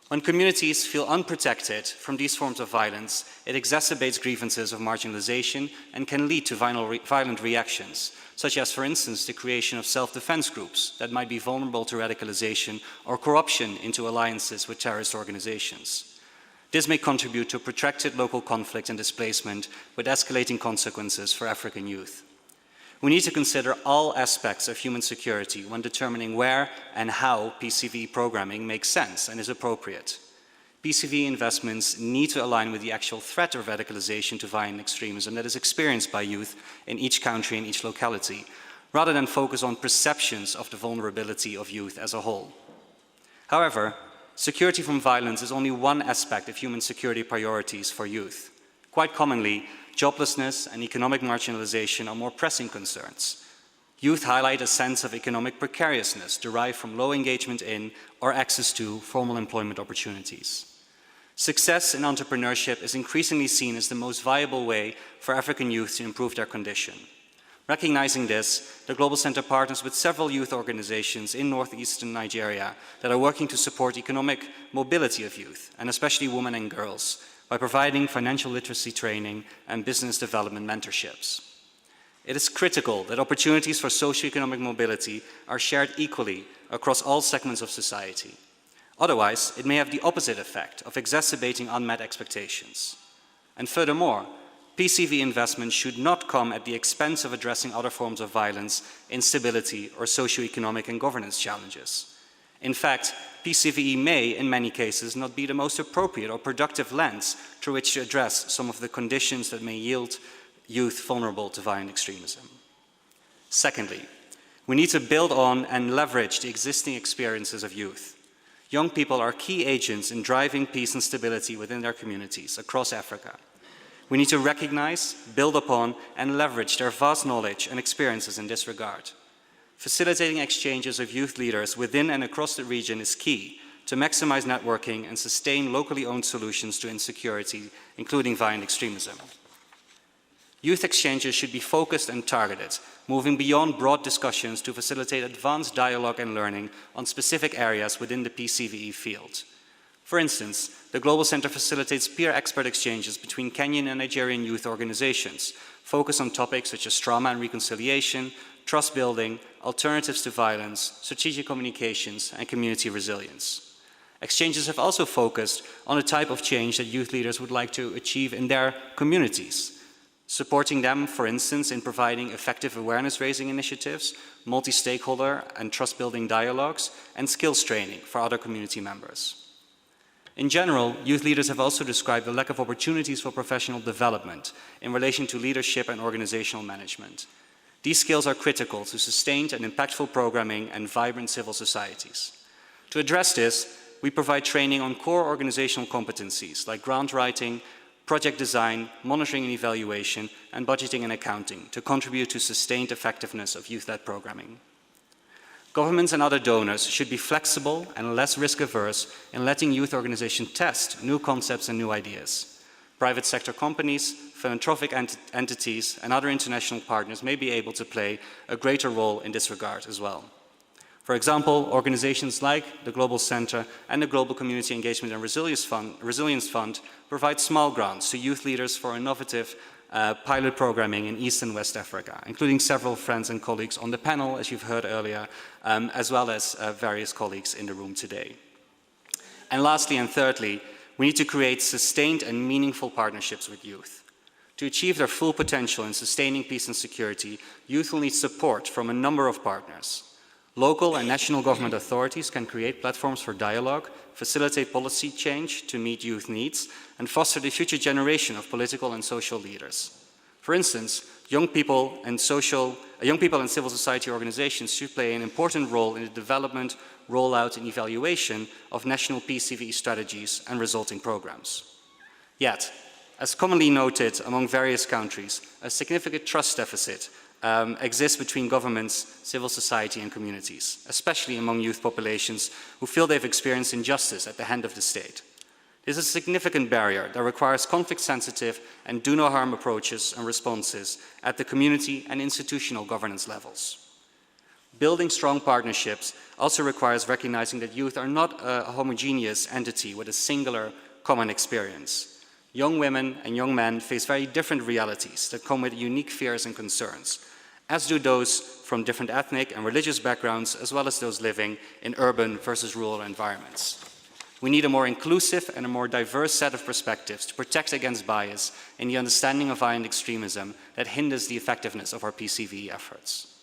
Speaker 8: When communities feel unprotected from these forms of violence, it exacerbates grievances of marginalization and can lead to violent reactions, such as, for instance, the creation of self-defense groups that might be vulnerable to radicalization or corruption into alliances with terrorist organizations. This may contribute to protracted local conflict and displacement with escalating consequences for African youth. We need to consider all aspects of human security when determining where and how PCV programming makes sense and is appropriate. PCV investments need to align with the actual threat of radicalization to violent extremism that is experienced by youth in each country and each locality, rather than focus on perceptions of the vulnerability of youth as a whole. However, security from violence is only one aspect of human security priorities for youth. Quite commonly, joblessness and economic marginalization are more pressing concerns. Youth highlight a sense of economic precariousness derived from low engagement in or access to formal employment opportunities. Success in entrepreneurship is increasingly seen as the most viable way for African youth to improve their condition. Recognizing this, the Global Center partners with several youth organizations in northeastern Nigeria that are working to support economic mobility of youth, and especially women and girls, by providing financial literacy training and business development mentorships. It is critical that opportunities for socio-economic mobility are shared equally across all segments of society. Otherwise, it may have the opposite effect of exacerbating unmet expectations. And furthermore, PCV investment should not come at the expense of addressing other forms of violence, instability, or socio-economic and governance challenges. In fact, PCVE may, in many cases, not be the most appropriate or productive lens through which to address some of the conditions that may yield youth vulnerable to violent extremism. Secondly, we need to build on and leverage the existing experiences of youth. Young people are key agents in driving peace and stability within their communities across Africa. We need to recognize, build upon, and leverage their vast knowledge and experiences in this regard. Facilitating exchanges of youth leaders within and across the region is key to maximize networking and sustain locally owned solutions to insecurity, including violent extremism. Youth exchanges should be focused and targeted, moving beyond broad discussions to facilitate advanced dialogue and learning on specific areas within the PCVE field. For instance, the Global Center facilitates peer expert exchanges between Kenyan and Nigerian youth organizations, focused on topics such as trauma and reconciliation, trust building, alternatives to violence, strategic communications, and community resilience. Exchanges have also focused on the type of change that youth leaders would like to achieve in their communities, supporting them, for instance, in providing effective awareness-raising initiatives, multi-stakeholder and trust-building dialogues, and skills training for other community members. In general, youth leaders have also described the lack of opportunities for professional development in relation to leadership and organizational management. These skills are critical to sustained and impactful programming and vibrant civil societies. To address this, we provide training on core organizational competencies like grant writing, project design, monitoring and evaluation, and budgeting and accounting to contribute to sustained effectiveness of youth-led programming. Governments and other donors should be flexible and less risk-averse in letting youth organizations test new concepts and new ideas. Private sector companies, philanthropic entities, and other international partners may be able to play a greater role in this regard as well. For example, organizations like the Global Center and the Global Community Engagement and Resilience Fund provide small grants to youth leaders for innovative pilot programming in East and West Africa, including several friends and colleagues on the panel, as you've heard earlier, as well as various colleagues in the room today. And lastly and thirdly, we need to create sustained and meaningful partnerships with youth. To achieve their full potential in sustaining peace and security, youth will need support from a number of partners. Local and national government authorities can create platforms for dialogue, facilitate policy change to meet youth needs, and foster the future generation of political and social leaders. For instance, young people and civil society organizations should play an important role in the development, rollout, and evaluation of national PCVE strategies and resulting programs. Yet, as commonly noted among various countries, a significant trust deficit exists between governments, civil society and communities, especially among youth populations who feel they've experienced injustice at the hand of the state. This is a significant barrier that requires conflict-sensitive and do-no-harm approaches and responses at the community and institutional governance levels. Building strong partnerships also requires recognizing that youth are not a homogeneous entity with a singular common experience. Young women and young men face very different realities that come with unique fears and concerns, as do those from different ethnic and religious backgrounds, as well as those living in urban versus rural environments. We need a more inclusive and a more diverse set of perspectives to protect against bias in the understanding of violent extremism that hinders the effectiveness of our PCVE efforts.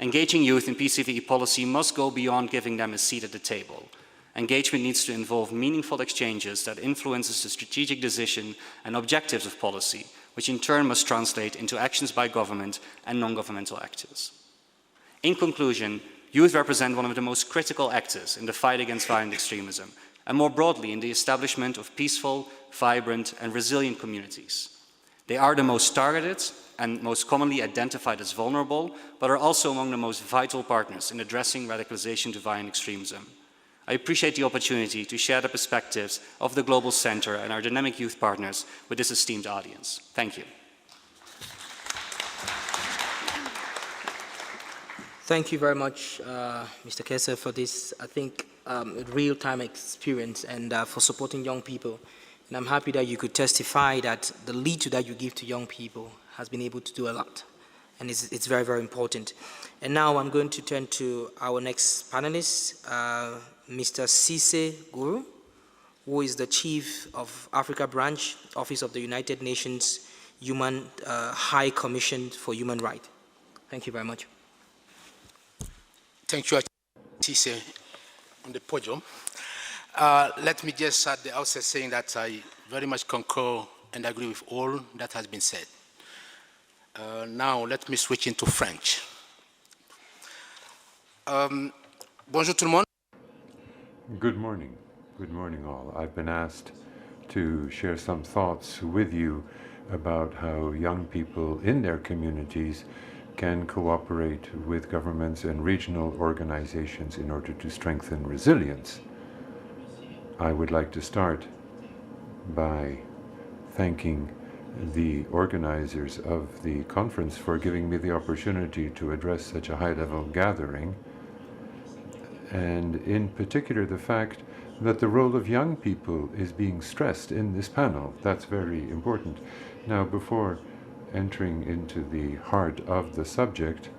Speaker 8: Engaging youth in PCVE policy must go beyond giving them a seat at the table. Engagement needs to involve meaningful exchanges that influences the strategic decision and objectives of policy, which in turn must translate into actions by government and non-governmental actors. In conclusion, youth represent one of the most critical actors in the fight against violent extremism, and more broadly in the establishment of peaceful, vibrant, and resilient communities. They are the most targeted and most commonly identified as vulnerable, but are also among the most vital partners in addressing radicalization to violent extremism. I appreciate the opportunity to share the perspectives of the Global Center and our dynamic youth partners with this esteemed audience. Thank you.
Speaker 3: Thank you very much, Mr. Kessa, for this, I think, real-time experience and for supporting young people. And I'm happy that you could testify that the lead that you give to young people has been able to do a lot. And it's very, very important. And now I'm going to turn to our next panelist, Mr. Cisse Guru, who is the Chief of Africa Branch, Office of the United Nations High Commission for Human Rights. Thank you very much.
Speaker 9: Thank you, Cisse, on the podium. Let me just at the outset saying that I very much concur and agree with all that has been said. Now, let me switch into French. Bonjour tout le monde.
Speaker 10: Good morning all. I've been asked to share some thoughts with you about how young people in their communities can cooperate with governments and regional organizations in order to strengthen resilience. I would like to start by thanking the organizers of the conference for giving me the opportunity to address such a high-level gathering, and in particular the fact that the role of young people is being stressed in this panel. That's very important. Now, before entering into the heart of the subject,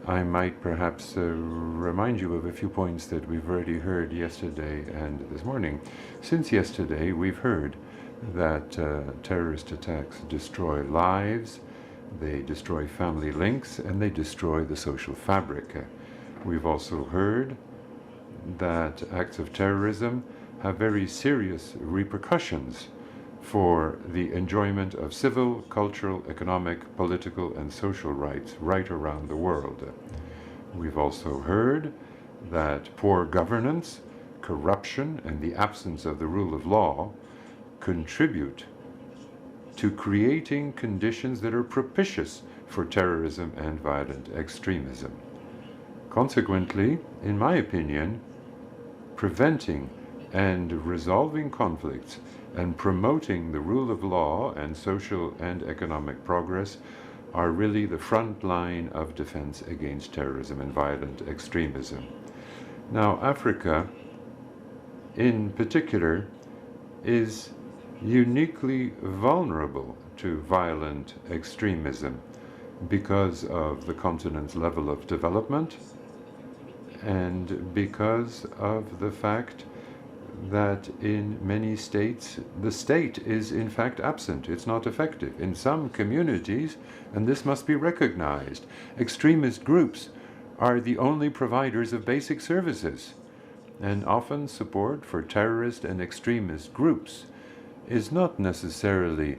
Speaker 10: I might perhaps remind you of a few points that we've already heard yesterday and this morning. Since yesterday, we've heard that terrorist attacks destroy lives, they destroy family links, and they destroy the social fabric. We've also heard that acts of terrorism have very serious repercussions for the enjoyment of civil, cultural, economic, political, and social rights right around the world. We've also heard that poor governance, corruption, and the absence of the rule of law contribute to creating conditions that are propitious for terrorism and violent extremism. Consequently, in my opinion, preventing and resolving conflicts and promoting the rule of law and social and economic progress are really the front line of defense against terrorism and violent extremism. Now, Africa, in particular, is uniquely vulnerable to violent extremism because of the continent's level of development and because of the fact that in many states the state is in fact absent. It's not effective. In some communities, and this must be recognized, extremist groups are the only providers of basic services, and often support for terrorist and extremist groups is not necessarily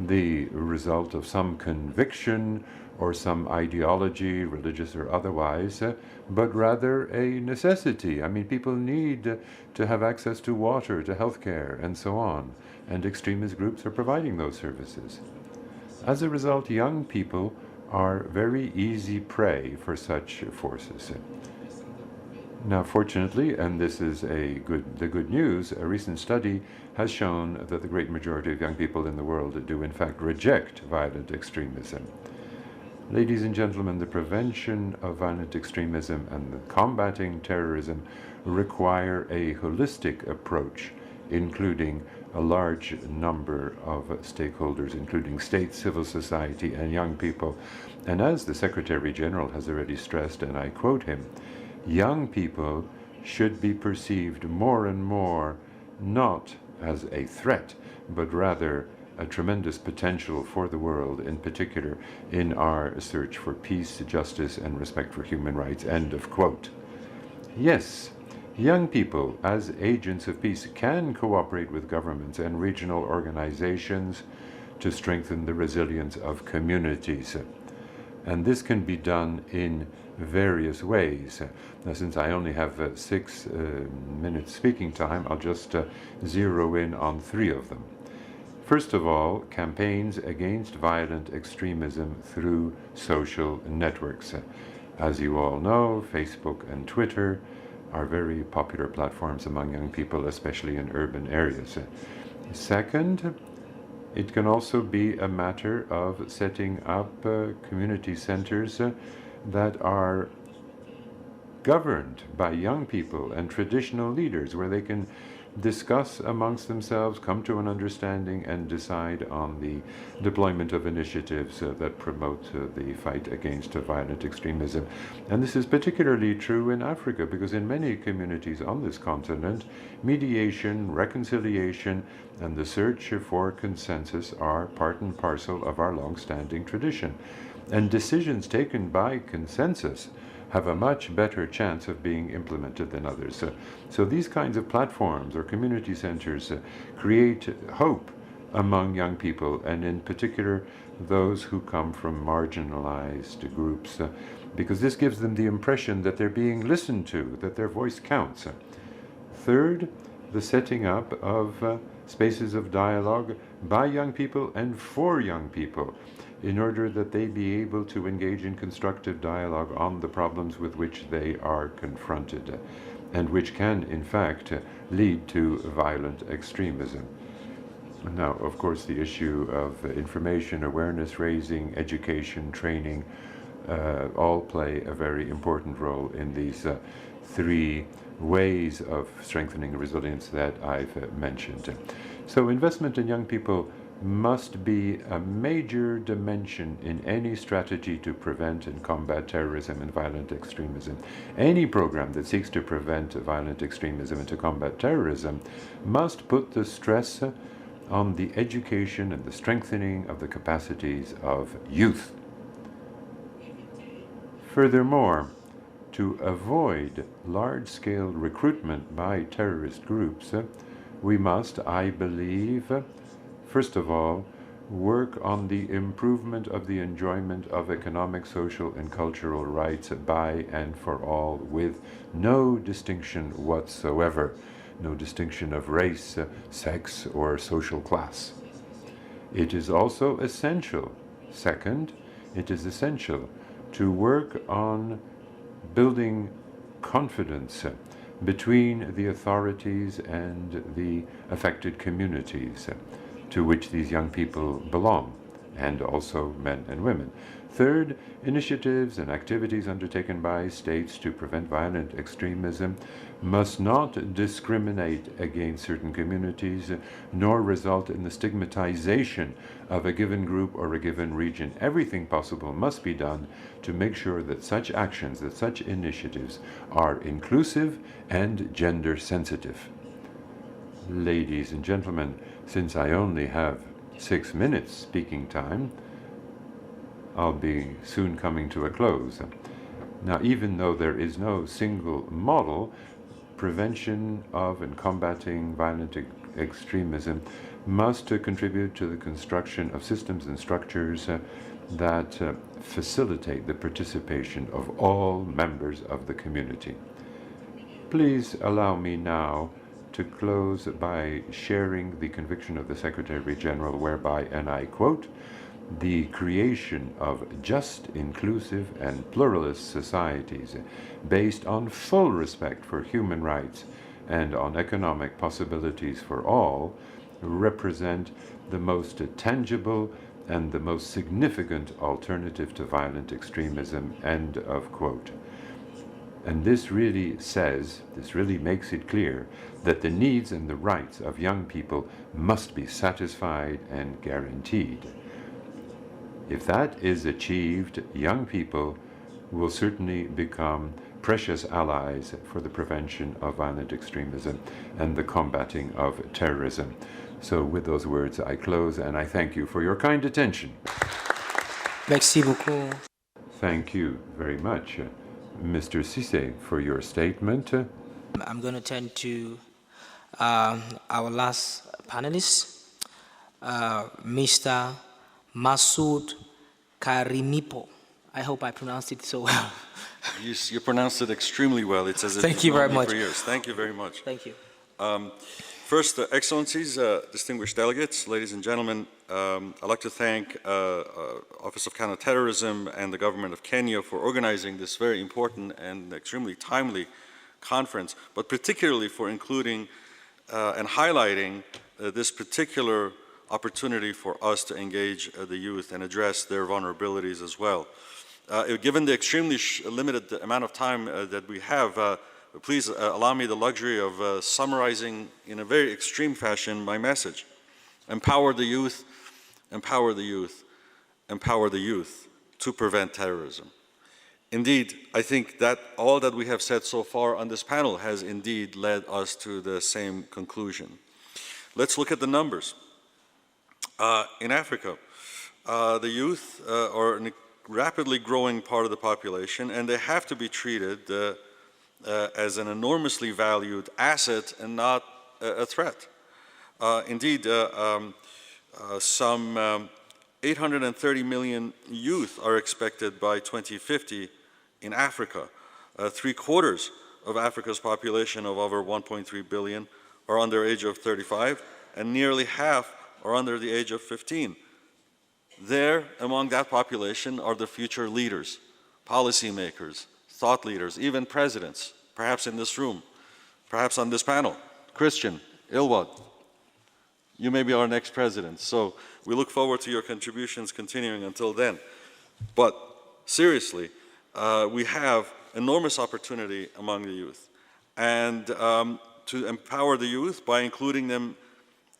Speaker 10: the result of some conviction or some ideology, religious or otherwise, but rather a necessity. I mean, people need to have access to water, to healthcare, and so on, and extremist groups are providing those services. As a result, young people are very easy prey for such forces. Now, fortunately, and this is the good news, a recent study has shown that the great majority of young people in the world do in fact reject violent extremism. Ladies and gentlemen, the prevention of violent extremism and the combating terrorism require a holistic approach, including a large number of stakeholders, including state, civil society, and young people. And as the Secretary General has already stressed, and I quote him, young people should be perceived more and more not as a threat, but rather a tremendous potential for the world, in particular in our search for peace, justice, and respect for human rights. End of quote. Yes, young people, as agents of peace, can cooperate with governments and regional organizations to strengthen the resilience of communities. And this can be done in various ways. Now, since I only have 6 minutes speaking time, I'll just zero in on 3 of them. First of all, campaigns against violent extremism through social networks. As you all know, Facebook and Twitter are very popular platforms among young people, especially in urban areas. Second, it can also be a matter of setting up community centers that are governed by young people and traditional leaders, where they can discuss amongst themselves, come to an understanding, and decide on the deployment of initiatives that promote the fight against violent extremism. And this is particularly true in Africa, because in many communities on this continent, mediation, reconciliation, and the search for consensus are part and parcel of our long-standing tradition. And decisions taken by consensus have a much better chance of being implemented than others. So these kinds of platforms or community centers create hope among young people, and in particular those who come from marginalized groups, because this gives them the impression that they're being listened to, that their voice counts. Third, the setting up of spaces of dialogue by young people and for young people, in order that they be able to engage in constructive dialogue on the problems with which they are confronted, and which can, in fact, lead to violent extremism. Now, of course, the issue of information, awareness raising, education, training, all play a very important role in these 3 ways of strengthening resilience that I've mentioned. So investment in young people must be a major dimension in any strategy to prevent and combat terrorism and violent extremism. Any program that seeks to prevent violent extremism and to combat terrorism must put the stress on the education and the strengthening of the capacities of youth. Furthermore, to avoid large-scale recruitment by terrorist groups, we must, I believe, first of all, work on the improvement of the enjoyment of economic, social, and cultural rights by and for all, with no distinction whatsoever, no distinction of race, sex, or social class. It is also essential, second, it is essential to work on building confidence between the authorities and the affected communities to which these young people belong, and also men and women. Third, initiatives and activities undertaken by states to prevent violent extremism must not discriminate against certain communities, nor result in the stigmatization of a given group or a given region. Everything possible must be done to make sure that such actions, that such initiatives are inclusive and gender sensitive. Ladies and gentlemen, since I only have 6 minutes speaking time, I'll be soon coming to a close. Now, even though there is no single model, prevention of and combating violent extremism must contribute to the construction of systems and structures that facilitate the participation of all members of the community. Please allow me now to close by sharing the conviction of the Secretary General, whereby, and I quote, "The creation of just, inclusive, and pluralist societies based on full respect for human rights and on economic possibilities for all represent the most tangible and the most significant alternative to violent extremism," end of quote. And this really says, this really makes it clear that the needs and the rights of young people must be satisfied and guaranteed. If that is achieved, young people will certainly become precious allies for the prevention of violent extremism and the combating of terrorism. So with those words, I close, and I thank you for your kind attention.
Speaker 3: Merci beaucoup.
Speaker 10: Thank you very much, Mr. Cisse, for your statement.
Speaker 3: I'm going to turn to our last panelist, Mr. Masoud Karimipo. I hope I pronounced it so well.
Speaker 11: You pronounced it extremely well. It's as if
Speaker 3: Thank you very much.
Speaker 11: For years. Thank you very much.
Speaker 3: Thank you.
Speaker 11: First, Excellencies, distinguished delegates, ladies and gentlemen, I'd like to thank Office of Counter-Terrorism and the Government of Kenya for organizing this very important and extremely timely conference, but particularly for including and highlighting this particular opportunity for us to engage the youth and address their vulnerabilities as well. Given the extremely limited amount of time that we have, please allow me the luxury of summarizing in a very extreme fashion my message. Empower the youth, empower the youth, empower the youth to prevent terrorism. Indeed, I think that all that we have said so far on this panel has indeed led us to the same conclusion. Let's look at the numbers. In Africa, the youth are a rapidly growing part of the population, and they have to be treated as an enormously valued asset and not a threat. Indeed, some 830 million youth are expected by 2050 in Africa. 3/4 of Africa's population of over 1.3 billion are under the age of 35, and nearly half are under the age of 15. There, among that population, are the future leaders, policymakers, thought leaders, even presidents, perhaps in this room, perhaps on this panel. Christian, Ilwad, you may be our next president. So we look forward to your contributions continuing until then. But seriously, we have enormous opportunity among the youth. And to empower the youth by including them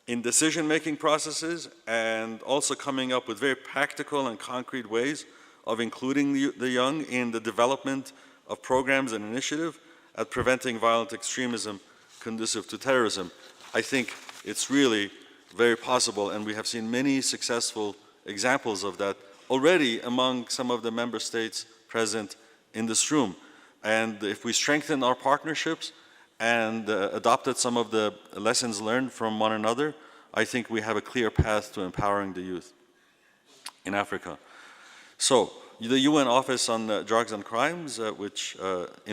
Speaker 11: in decision-making processes and also coming up with very practical and concrete ways of including the young in the development of programs and initiatives at preventing violent extremism conducive to terrorism. I think it's really very possible, and we have seen many successful examples of that already among some of the member states present in this room. And if we strengthen our partnerships and adopted some of the lessons learned from one another, I think we have a clear path to empowering the youth in Africa. So, the UN Office on Drugs and Crimes, in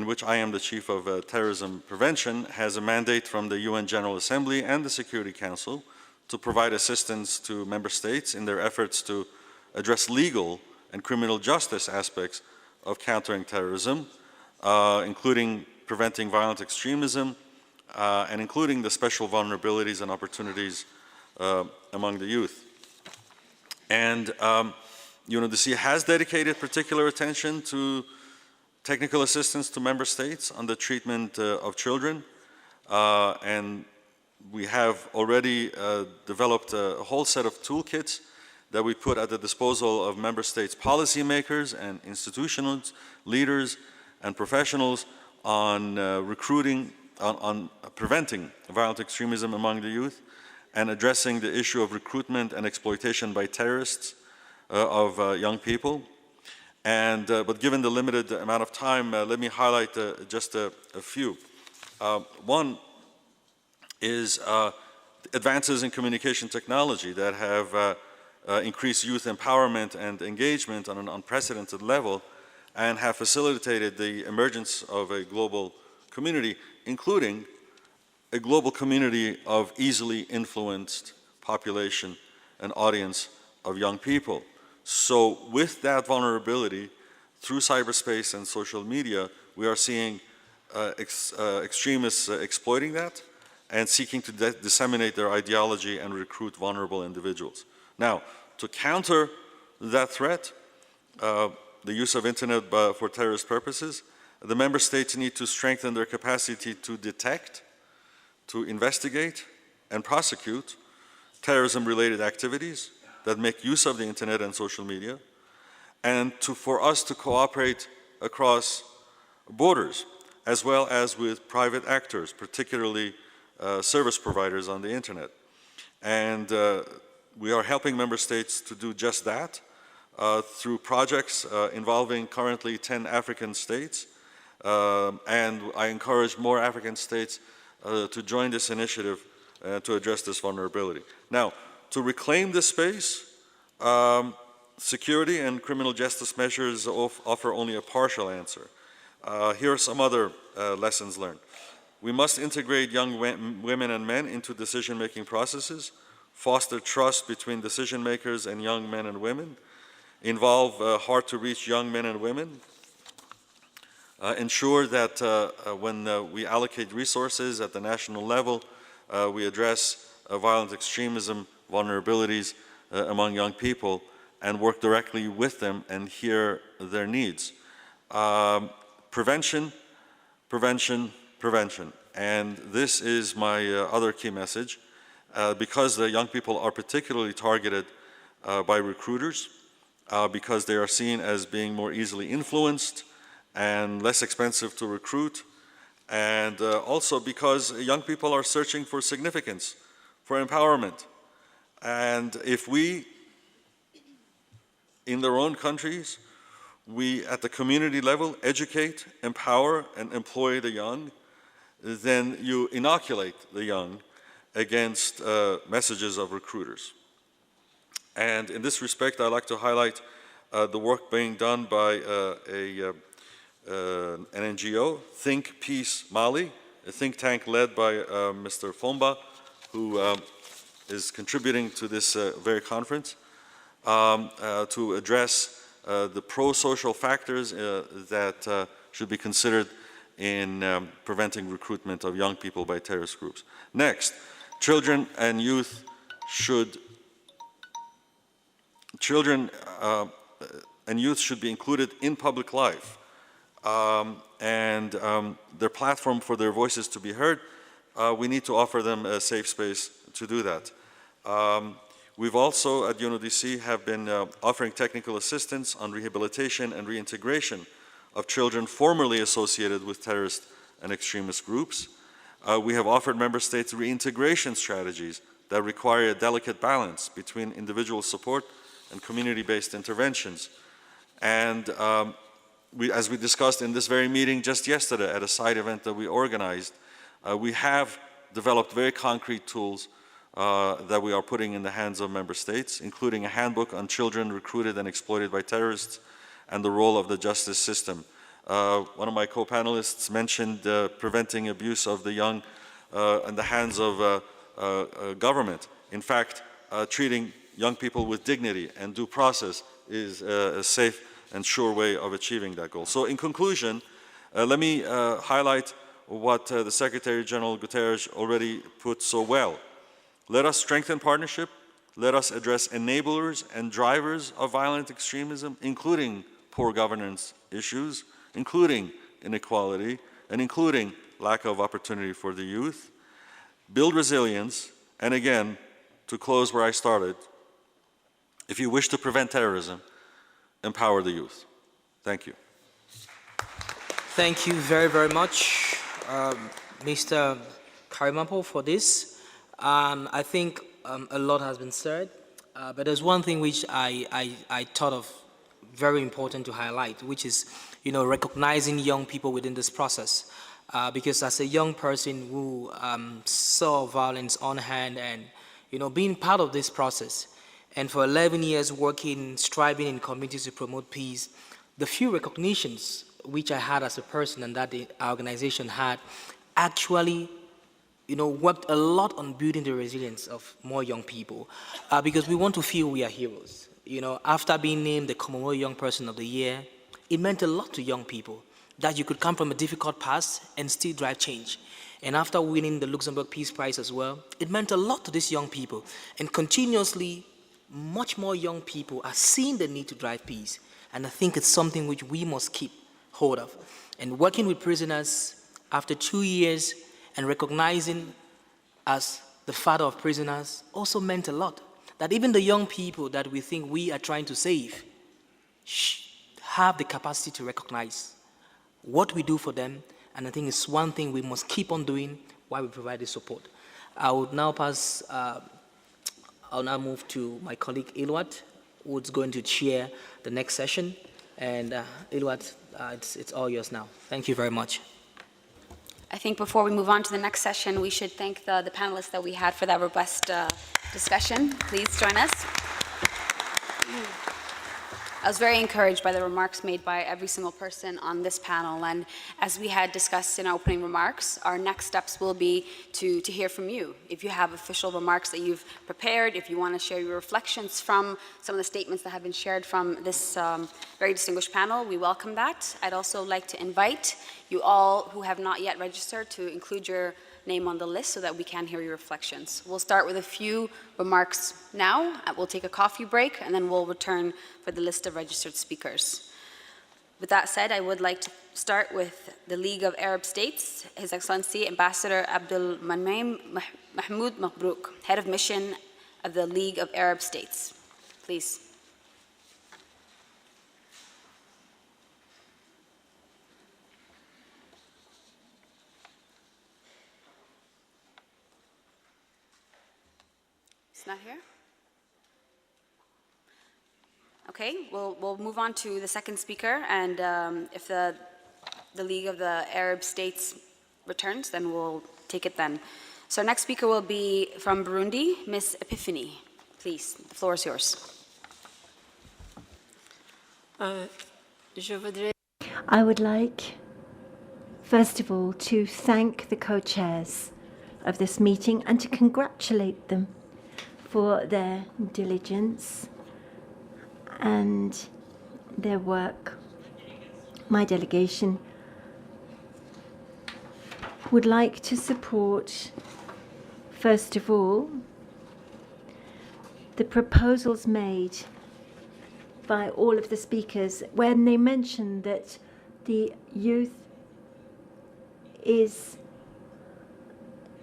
Speaker 11: which I am the Chief of Terrorism Prevention, has a mandate from the UN General Assembly and the Security Council to provide assistance to member states in their efforts to address legal and criminal justice aspects of countering terrorism, including preventing violent extremism, and including the special vulnerabilities and opportunities among the youth. And UNODC has dedicated particular attention to technical assistance to member states on the treatment of children, and we have already developed a whole set of toolkits that we put at the disposal of member states' policymakers and institutions, leaders, and professionals on recruiting, on preventing violent extremism among the youth, and addressing the issue of recruitment and exploitation by terrorists of young people. And, but given the limited amount of time, let me highlight just a few. One is advances in communication technology that have increased youth empowerment and engagement on an unprecedented level and have facilitated the emergence of a global community, including a global community of easily influenced population and audience of young people. So with that vulnerability, through cyberspace and social media, we are seeing extremists exploiting that and seeking to disseminate their ideology and recruit vulnerable individuals. Now, to counter that threat, the use of internet for terrorist purposes, the member states need to strengthen their capacity to detect, to investigate, and prosecute terrorism-related activities that make use of the internet and social media, and for us to cooperate across borders, as well as with private actors, particularly service providers on the internet. And we are helping member states to do just that through projects involving currently 10 African states, and I encourage more African states to join this initiative to address this vulnerability. Now, to reclaim this space, security and criminal justice measures offer only a partial answer. Here are some other lessons learned. We must integrate young women and men into decision-making processes, foster trust between decision makers and young men and women, involve hard-to-reach young men and women, ensure that when we allocate resources at the national level, we address violent extremism vulnerabilities among young people and work directly with them and hear their needs. Prevention, prevention, prevention. And this is my other key message. Because the young people are particularly targeted by recruiters, because they are seen as being more easily influenced and less expensive to recruit, and also because young people are searching for significance, for empowerment. And if we, in their own countries, we at the community level educate, empower, and employ the young, then you inoculate the young against messages of recruiters. And in this respect, I'd like to highlight the work being done by an NGO, Think Peace Mali, a think tank led by Mr. Fomba, who is contributing to this very conference, to address the pro-social factors that should be considered in preventing recruitment of young people by terrorist groups. Next, children and youth should be included in public life, and their platform for their voices to be heard. We need to offer them a safe space to do that. We've also at UNODC have been offering technical assistance on rehabilitation and reintegration of children formerly associated with terrorist and extremist groups. We have offered member states reintegration strategies that require a delicate balance between individual support and community-based interventions. And as we discussed in this very meeting just yesterday at a side event that we organized, we have developed very concrete tools that we are putting in the hands of member states, including a handbook on children recruited and exploited by terrorists and the role of the justice system. One of my co-panelists mentioned preventing abuse of the young in the hands of government. In fact, treating young people with dignity and due process is a safe and sure way of achieving that goal. So in conclusion, let me highlight what the Secretary General Guterres already put so well. Let us strengthen partnership. Let us address enablers and drivers of violent extremism, including poor governance issues, including inequality, and including lack of opportunity for the youth. Build resilience, and again, to close where I started, if you wish to prevent terrorism, empower the youth. Thank you.
Speaker 3: Thank you very, very much, Mr. Karimapo, for this. I think a lot has been said, but there's one thing which I thought of very important to highlight, which is, recognizing young people within this process. Because as a young person who saw violence on hand and, being part of this process, and for 11 years working, striving in communities to promote peace, the few recognitions which I had as a person and that the organization had actually, worked a lot on building the resilience of more young people, because we want to feel we are heroes. After being named the Commonwealth Young Person of the Year, it meant a lot to young people that you could come from a difficult past and still drive change. And after winning the Luxembourg Peace Prize as well, it meant a lot to these young people. And continuously, much more young people are seeing the need to drive peace. And I think it's something which we must keep hold of. And working with prisoners after 2 years and recognizing as the father of prisoners also meant a lot. That even the young people that we think we are trying to save have the capacity to recognize what we do for them. And I think it's one thing we must keep on doing while we provide this support. I would now pass, I'll now move to my colleague Ilwat, who's going to chair the next session. And Ilwat, it's all yours now. Thank you very much.
Speaker 4: I think before we move on to the next session, we should thank the panelists that we had for that robust discussion. Please join us. I was very encouraged by the remarks made by every single person on this panel, and as we had discussed in our opening remarks, our next steps will be to hear from you. If you have official remarks that you've prepared, if you want to share your reflections from some of the statements that have been shared from this very distinguished panel, we welcome that. I'd also like to invite you all who have not yet registered to include your name on the list so that we can hear your reflections. We'll start with a few remarks now. We'll take a coffee break, and then we'll return for the list of registered speakers. With that said, I would like to start with the League of Arab States, His Excellency Ambassador Abdul Manaim Mahmoud Mabrouk, Head of Mission of the League of Arab States. Please. Not here? Okay, we'll move on to the second speaker, and if the League of the Arab States returns, then we'll take it then. So our next speaker will be from Burundi, Ms. Epiphany. Please, the floor is yours.
Speaker 6: I would like, first of all, to thank the co-chairs of this meeting and to congratulate them for their diligence and their work. My delegation would like to support, first of all, the proposals made by all of the speakers when they mentioned that the youth is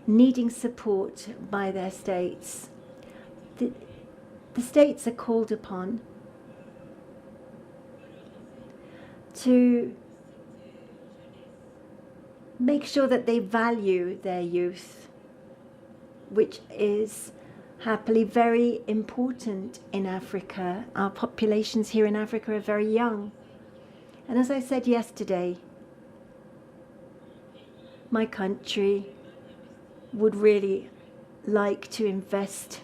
Speaker 6: needing support by their states. The states are called upon to make sure that they value their youth, which is happily very important in Africa. Our populations here in Africa are very young, And as I said yesterday, my country would really like to invest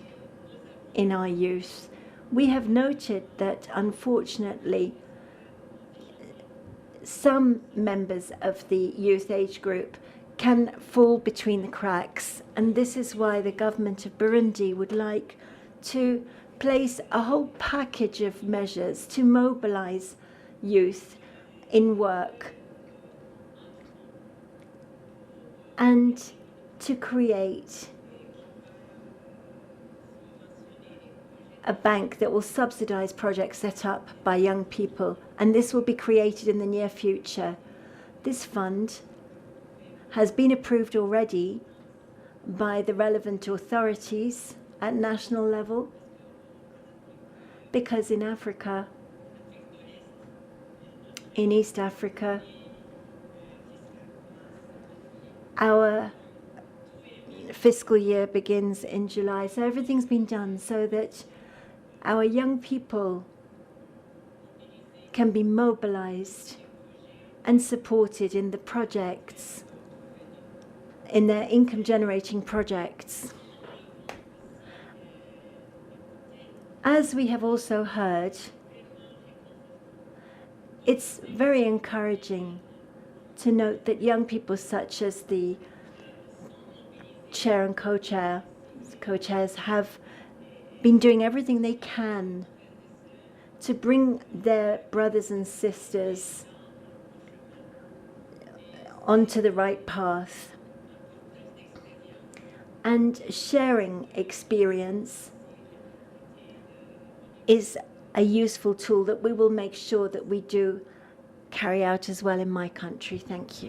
Speaker 6: in our youth. We have noted that, unfortunately, some members of the youth age group can fall between the cracks, and this is why the government of Burundi would like to place a whole package of measures to mobilize youth in work and to create a bank that will subsidize projects set up by young people, and this will be created in the near future. This fund has been approved already by the relevant authorities at national level, because in Africa, in East Africa, our fiscal year begins in July, so everything's been done so that our young people can be mobilized and supported in the projects, in their income-generating projects. As we have also heard, it's very encouraging to note that young people such as the chair and co-chairs have been doing everything they can to bring their brothers and sisters onto the right path. And sharing experience is a useful tool that we will make sure that we do carry out as well in my country. Thank you.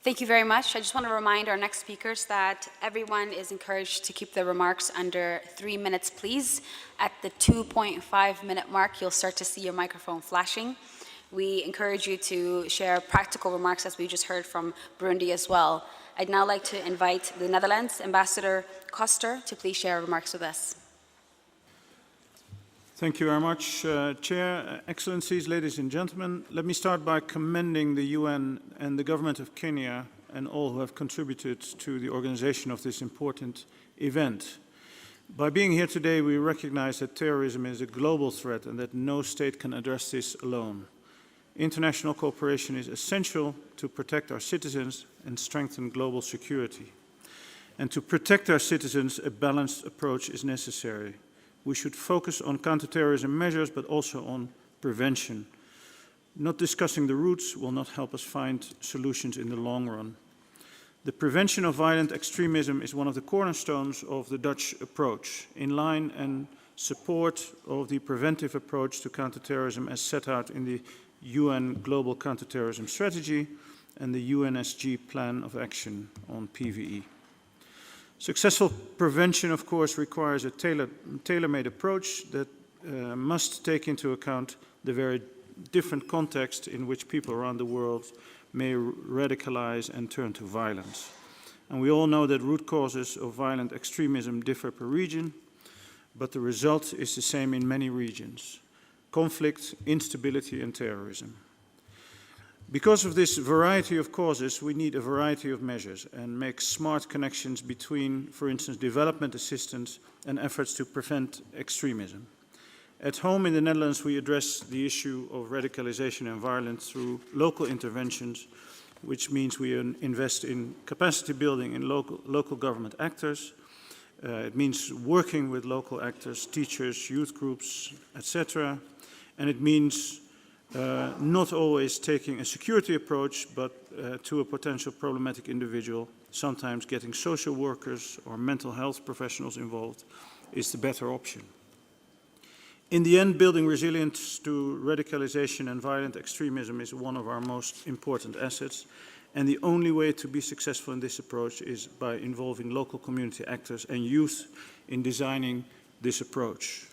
Speaker 4: Thank you very much. I just want to remind our next speakers that everyone is encouraged to keep their remarks under 3 minutes, please. At the 2.5-minute mark, you'll start to see your microphone flashing. We encourage you to share practical remarks, as we just heard from Burundi as well. I'd now like to invite the Netherlands, Ambassador Costa, to please share remarks with us.
Speaker 12: Thank you very much, Chair, Excellencies, ladies and gentlemen. Let me start by commending the UN and the government of Kenya and all who have contributed to the organization of this important event. By being here today, we recognize that terrorism is a global threat and that no state can address this alone. International cooperation is essential to protect our citizens and strengthen global security. And to protect our citizens, a balanced approach is necessary. We should focus on counter-terrorism measures, but also on prevention. Not discussing the roots will not help us find solutions in the long run. The prevention of violent extremism is one of the cornerstones of the Dutch approach, in line and support of the preventive approach to counter-terrorism as set out in the UN Global Counter-Terrorism Strategy and the UNSG Plan of Action on PVE. Successful prevention, of course, requires a tailor-made approach that must take into account the very different context in which people around the world may radicalize and turn to violence. And we all know that root causes of violent extremism differ per region, but the result is the same in many regions: conflict, instability, and terrorism. Because of this variety of causes, we need a variety of measures and make smart connections between, for instance, development assistance and efforts to prevent extremism. At home in the Netherlands, we address the issue of radicalization and violence through local interventions, which means we invest in capacity building in local government actors. It means working with local actors, teachers, youth groups, etc. And it means not always taking a security approach, but to a potential problematic individual, sometimes getting social workers or mental health professionals involved is the better option. In the end, building resilience to radicalization and violent extremism is one of our most important assets, and the only way to be successful in this approach is by involving local community actors and youth in designing this approach.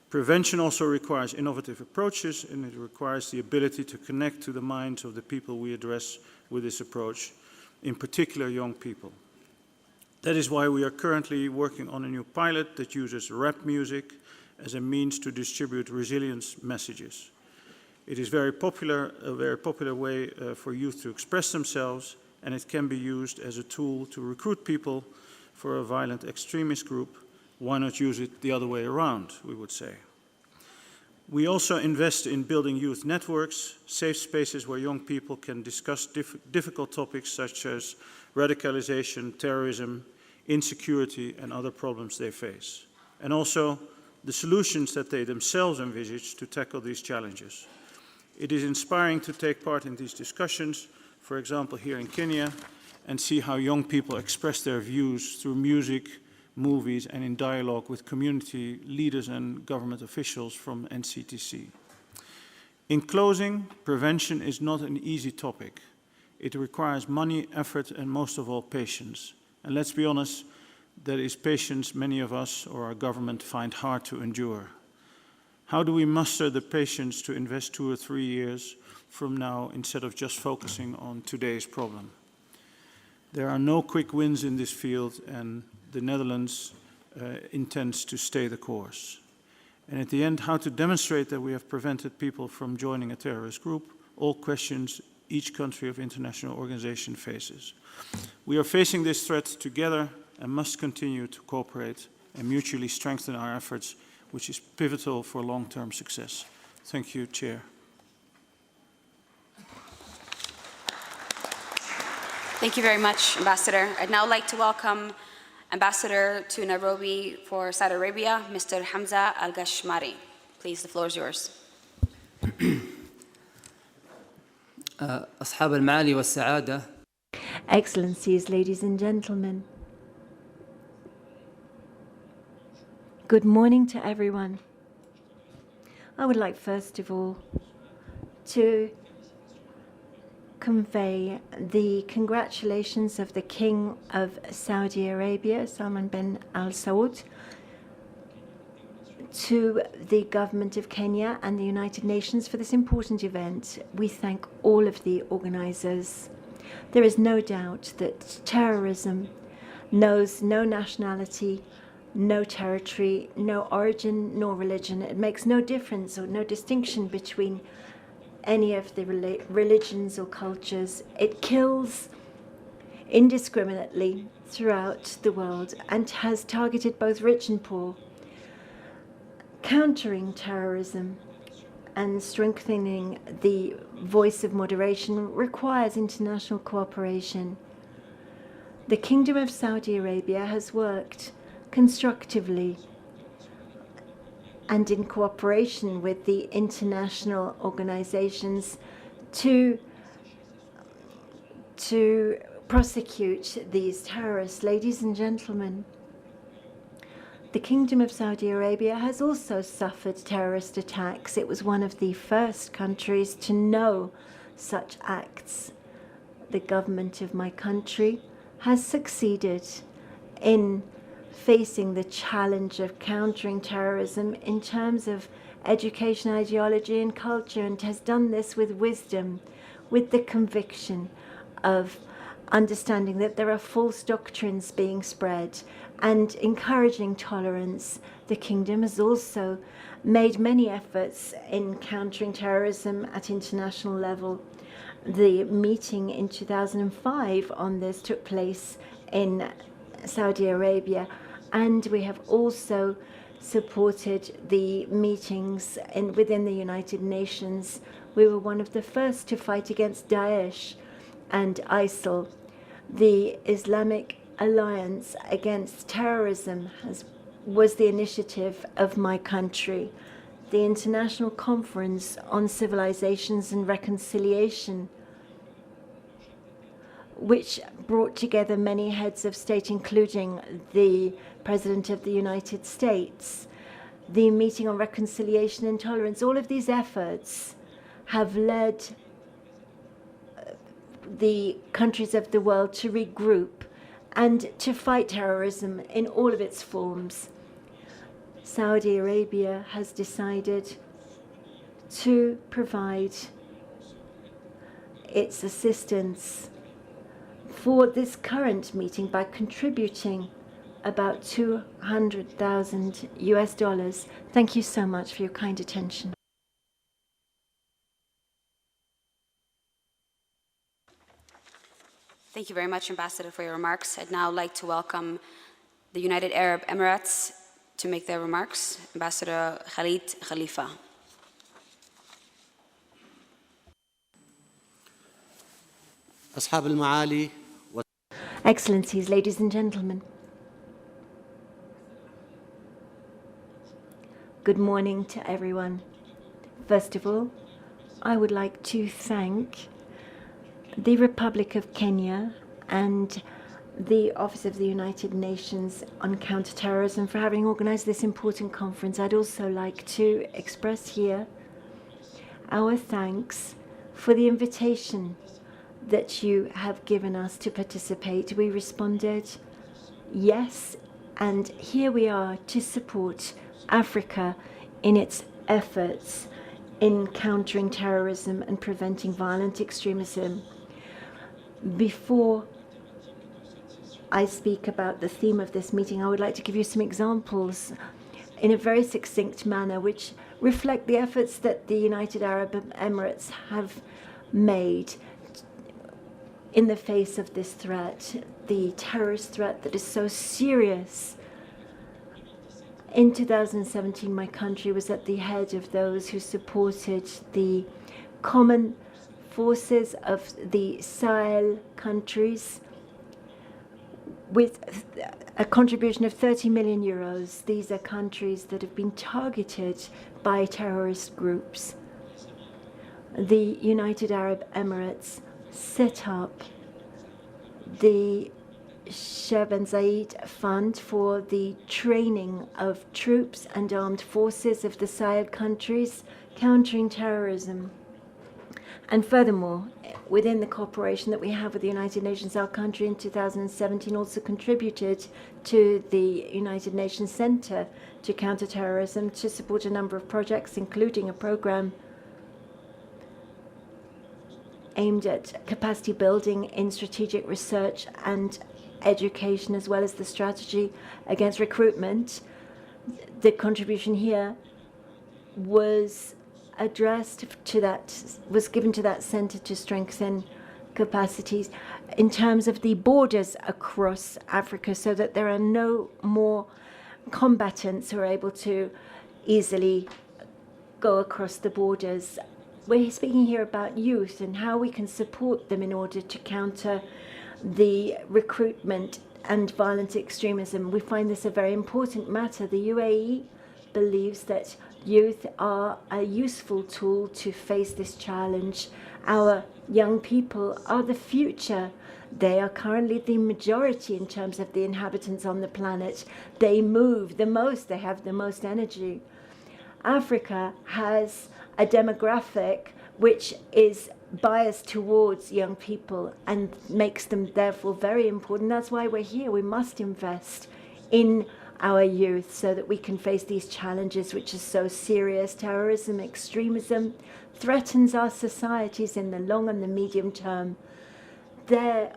Speaker 12: Prevention also requires innovative approaches, and it requires the ability to connect to the minds of the people we address with this approach, in particular young people. That is why we are currently working on a new pilot that uses rap music as a means to distribute resilience messages. It is a very popular way for youth to express themselves, and it can be used as a tool to recruit people for a violent extremist group. Why not use it the other way around, we would say. We also invest in building youth networks, safe spaces where young people can discuss difficult topics such as radicalization, terrorism, insecurity, and other problems they face, and also the solutions that they themselves envisage to tackle these challenges. It is inspiring to take part in these discussions, for example, here in Kenya, and see how young people express their views through music, movies, and in dialogue with community leaders and government officials from NCTC. In closing, prevention is not an easy topic. It requires money, effort, and most of all, patience. And let's be honest, that is patience many of us or our government find hard to endure. How do we muster the patience to invest 2 or 3 years from now instead of just focusing on today's problem? There are no quick wins in this field, and the Netherlands intends to stay the course. And at the end, how to demonstrate that we have prevented people from joining a terrorist group, all questions each country of international organization faces. We are facing this threat together and must continue to cooperate and mutually strengthen our efforts, which is pivotal for long-term success. Thank you, Chair.
Speaker 4: Thank you very much, Ambassador. I'd now like to welcome Ambassador to Nairobi for Saudi Arabia, Mr. Hamza Al-Gashmari. Please, the floor is yours.
Speaker 13: أصحاب المعالي والسعادة.
Speaker 6: Excellencies, ladies and gentlemen. Good morning to everyone. I would like first of all to convey the congratulations of the King of Saudi Arabia, Salman bin Al Saud, to the government of Kenya and the United Nations for this important event. We thank all of the organizers. There is no doubt that terrorism knows no nationality, no territory, no origin, nor religion. It makes no difference or no distinction between any of the religions or cultures. It kills indiscriminately throughout the world and has targeted both rich and poor. Countering terrorism and strengthening the voice of moderation requires international cooperation. The Kingdom of Saudi Arabia has worked constructively and in cooperation with the international organizations to prosecute these terrorists. Ladies and gentlemen, the Kingdom of Saudi Arabia has also suffered terrorist attacks. It was one of the first countries to know such acts. The government of my country has succeeded in facing the challenge of countering terrorism in terms of education, ideology, and culture, and has done this with wisdom, with the conviction of understanding that there are false doctrines being spread and encouraging tolerance. The Kingdom has also made many efforts in countering terrorism at international level. The meeting in 2005 on this took place in Saudi Arabia, and we have also supported the meetings within the United Nations. We were one of the first to fight against Daesh and ISIL. The Islamic Alliance Against Terrorism was the initiative of my country. The International Conference on Civilizations and Reconciliation, which brought together many heads of state, including the President of the United States, the Meeting on Reconciliation and Tolerance. All of these efforts have led the countries of the world to regroup and to fight terrorism in all of its forms. Saudi Arabia has decided to provide its assistance for this current meeting by contributing about $200,000 US. Thank you so much for your kind attention.
Speaker 4: Thank you very much, Ambassador, for your remarks. I'd now like to welcome the United Arab Emirates to make their remarks. Ambassador Khalid Khalifa.
Speaker 6: Excellencies, ladies and gentlemen. Good morning to everyone. First of all, I would like to thank the Republic of Kenya and the Office of the United Nations on Counter-Terrorism for having organized this important conference. I'd also like to express here our thanks for the invitation that you have given us to participate. We responded yes, and here we are to support Africa in its efforts in countering terrorism and preventing violent extremism. Before I speak about the theme of this meeting, I would like to give you some examples in a very succinct manner which reflect the efforts that the United Arab Emirates have made in the face of this threat, the terrorist threat that is so serious. In 2017, my country was at the head of those who supported the common forces of the Sahel countries with a contribution of 30 million euros. These are countries that have been targeted by terrorist groups. The United Arab Emirates set up the Sheikh bin Zayed Fund for the training of troops and armed forces of the Sahel countries countering terrorism. And furthermore, within the cooperation that we have with the United Nations, our country in 2017 also contributed to the United Nations Center to Counter-Terrorism to support a number of projects, including a program aimed at capacity building in strategic research and education, as well as the strategy against recruitment. The contribution here was addressed to that, was given to that center to strengthen capacities in terms of the borders across Africa, so that there are no more combatants who are able to easily go across the borders. We're speaking here about youth and how we can support them in order to counter the recruitment and violent extremism. We find this a very important matter. The UAE believes that youth are a useful tool to face this challenge. Our young people are the future. They are currently the majority in terms of the inhabitants on the planet. They move the most, they have the most energy. Africa has a demographic which is biased towards young people and makes them therefore very important. That's why we're here. We must invest in our youth so that we can face these challenges which are so serious. Terrorism, extremism threatens our societies in the long and the medium term. There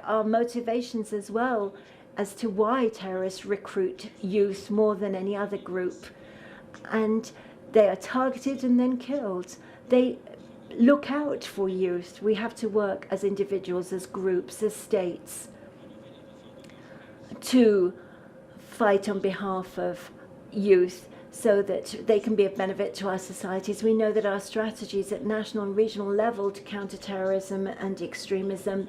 Speaker 6: are motivations as well as to why terrorists recruit youth more than any other group. And they are targeted and then killed. They look out for youth. We have to work as individuals, as groups, as states to fight on behalf of youth so that they can be of benefit to our societies. We know that our strategies at national and regional level to counter terrorism and extremism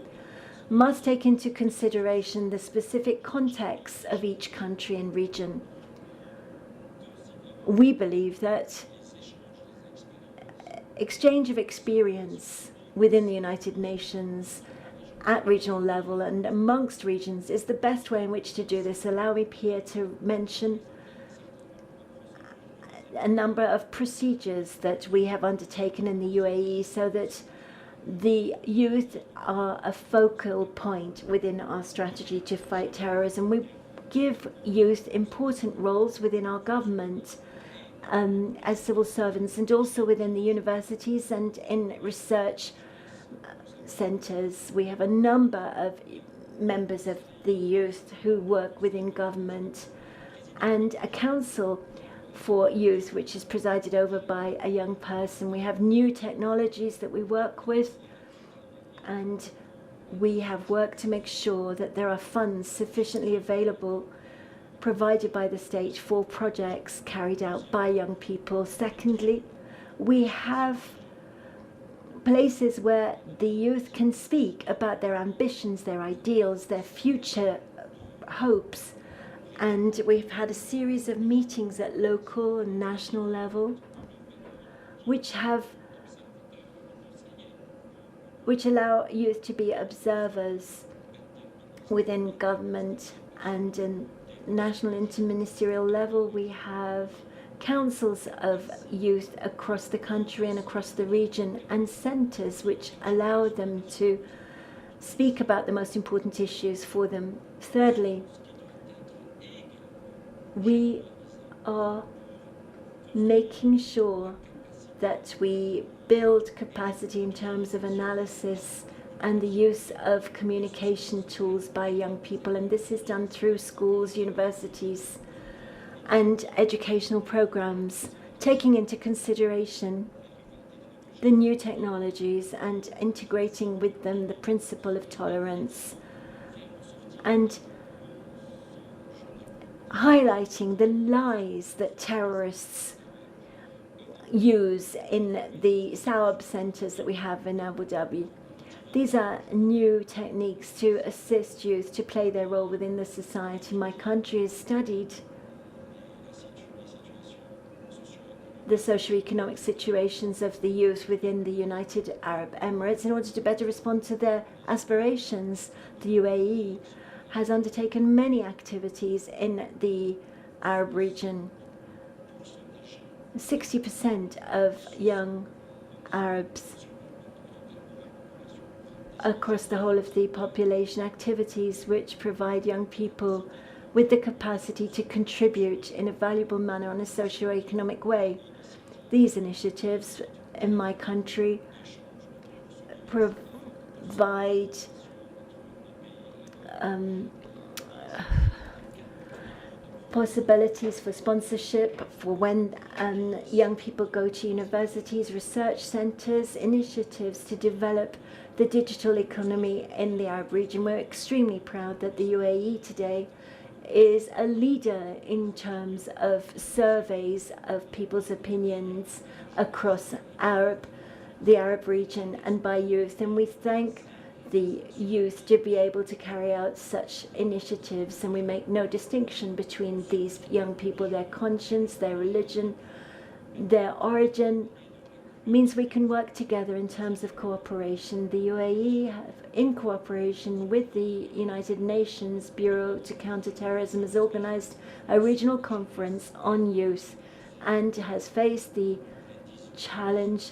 Speaker 6: must take into consideration the specific contexts of each country and region. We believe that exchange of experience within the United Nations at regional level and amongst regions is the best way in which to do this. Allow me here to mention a number of procedures that we have undertaken in the UAE so that the youth are a focal point within our strategy to fight terrorism. We give youth important roles within our government as civil servants, and also within the universities and in research centers. We have a number of members of the youth who work within government, and a council for youth which is presided over by a young person. We have new technologies that we work with, and we have worked to make sure that there are funds sufficiently available provided by the state for projects carried out by young people. Secondly, we have places where the youth can speak about their ambitions, their ideals, their future hopes. And we've had a series of meetings at local and national level which allow youth to be observers within government, and in national interministerial level we have councils of youth across the country and across the region, and centres which allow them to speak about the most important issues for them. Thirdly, we are making sure that we build capacity in terms of analysis and the use of communication tools by young people, and this is done through schools, universities, and educational programs, taking into consideration the new technologies and integrating with them the principle of tolerance, and highlighting the lies that terrorists use in the Sawab centers that we have in Abu Dhabi. These are new techniques to assist youth to play their role within the society. My country has studied the socio-economic situations of the youth within the United Arab Emirates in order to better respond to their aspirations. The UAE has undertaken many activities in the Arab region. 60% of young Arabs across the whole of the population, activities which provide young people with the capacity to contribute in a valuable manner on a socio-economic way. These initiatives in my country provide possibilities for sponsorship for when young people go to universities, research centers, initiatives to develop the digital economy in the Arab region. We're extremely proud that the UAE today is a leader in terms of surveys of people's opinions across the Arab region and by youth, and we thank the youth to be able to carry out such initiatives, and we make no distinction between these young people. Their conscience, their religion, their origin means we can work together in terms of cooperation. The UAE, in cooperation with the United Nations Bureau to Counter-Terrorism, has organized a regional conference on youth and has faced the challenge,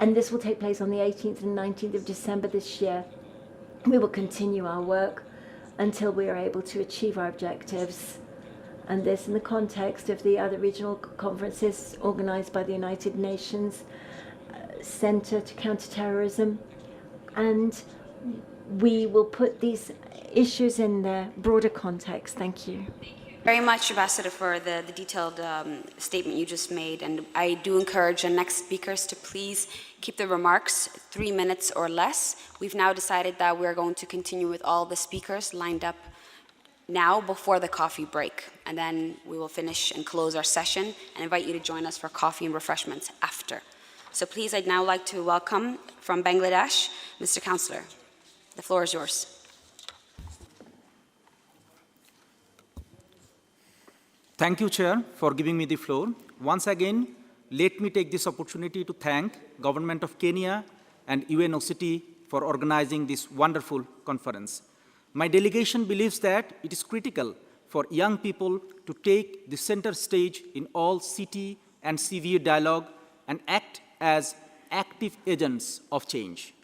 Speaker 6: and this will take place on the 18th and 19th of December this year. We will continue our work until we are able to achieve our objectives, and this in the context of the other regional conferences organized by the United Nations Center to Counter-Terrorism, and we will put these issues in their broader context. Thank you.
Speaker 4: Very much, Ambassador, for the detailed statement you just made, and I do encourage the next speakers to please keep the remarks 3 minutes or less. We've now decided that we're going to continue with all the speakers lined up now before the coffee break, and then we will finish and close our session and invite you to join us for coffee and refreshments after. So please, I'd now like to welcome from Bangladesh, Mr. Councillor. The floor is yours.
Speaker 13: Thank you, Chair, for giving me the floor. Once again, let me take this opportunity to thank Government of Kenya and UNOCT for organizing this wonderful conference. My delegation believes that it is critical for young people to take the center stage in all city and CVA dialogue and act as active agents of change.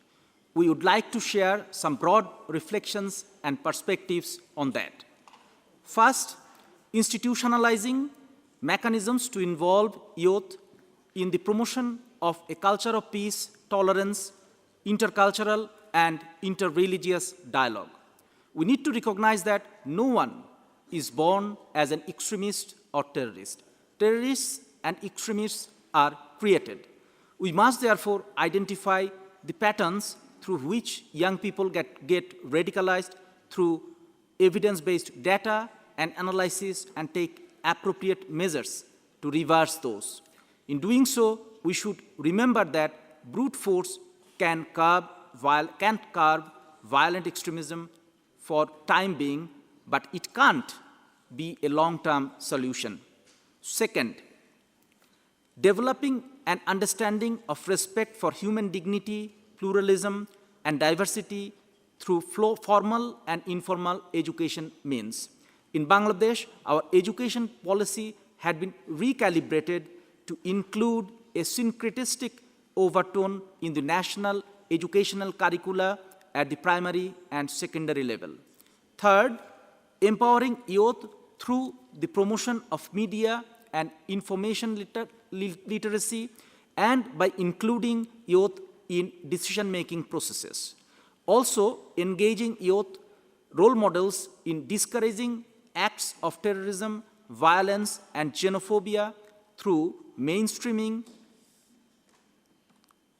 Speaker 13: We would like to share some broad reflections and perspectives on that. First, institutionalizing mechanisms to involve youth in the promotion of a culture of peace, tolerance, intercultural and interreligious dialogue. We need to recognize that no one is born as an extremist or terrorist. Terrorists and extremists are created. We must therefore identify the patterns through which young people get radicalized through evidence-based data and analysis and take appropriate measures to reverse those. In doing so, we should remember that brute force can curb violent extremism for time being, but it can't be a long-term solution. Second, developing an understanding of respect for human dignity, pluralism, and diversity through formal and informal education means. In Bangladesh, our education policy had been recalibrated to include a syncretistic overtone in the national educational curricula at the primary and secondary level. Third, empowering youth through the promotion of media and information literacy and by including youth in decision-making processes. Also, engaging youth role models in discouraging acts of terrorism, violence, and xenophobia through mainstreaming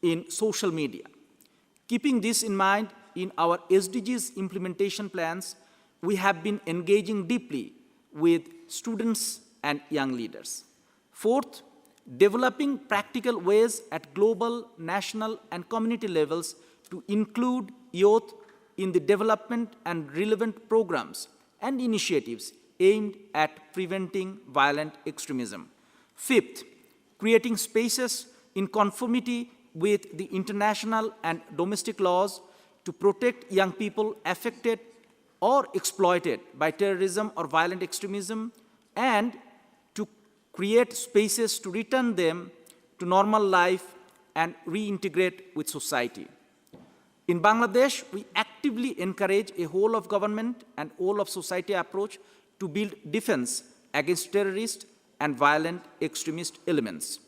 Speaker 13: in social media. Keeping this in mind, in our SDGs implementation plans, we have been engaging deeply with students and young leaders. Fourth, developing practical ways at global, national, and community levels to include youth in the development and relevant programs and initiatives aimed at preventing violent extremism. Fifth, creating spaces in conformity with the international and domestic laws to protect young people affected or exploited by terrorism or violent extremism, and to create spaces to return them to normal life and reintegrate with society. In Bangladesh, we actively encourage a whole of government and whole of society approach to build defense against terrorist and violent extremist elements.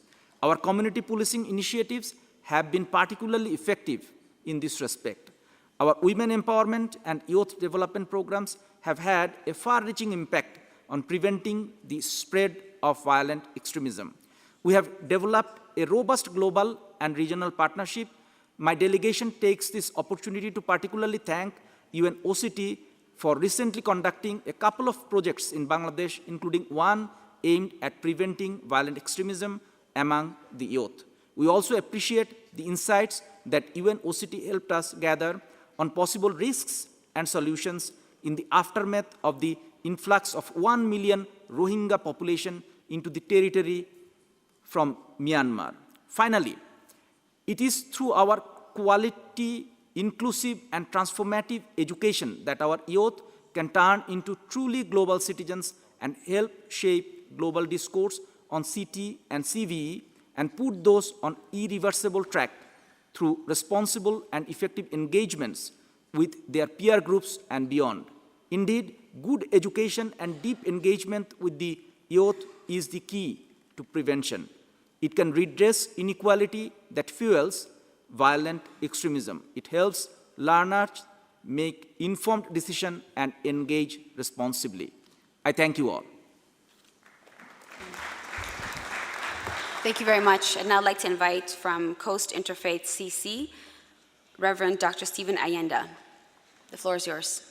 Speaker 13: Our community policing initiatives have been particularly effective in this respect. Our women empowerment and youth development programs have had a far-reaching impact on preventing the spread of violent extremism. We have developed a robust global and regional partnership. My delegation takes this opportunity to particularly thank UNOCT for recently conducting a couple of projects in Bangladesh, including one aimed at preventing violent extremism among the youth. We also appreciate the insights that UNOCT helped us gather on possible risks and solutions in the aftermath of the influx of 1 million Rohingya population into the territory from Myanmar. Finally, it is through our quality, inclusive, and transformative education that our youth can turn into truly global citizens and help shape global discourse on CT and CVE and put those on irreversible track through responsible and effective engagements with their peer groups and beyond. Indeed, good education and deep engagement with the youth is the key to prevention. It can redress inequality that fuels violent extremism. It helps learners make informed decisions and engage responsibly. I thank you all.
Speaker 4: Thank you very much. I'd now like to invite from Coast Interfaith CC, Reverend Dr. Stephen Ayenda. The floor is yours.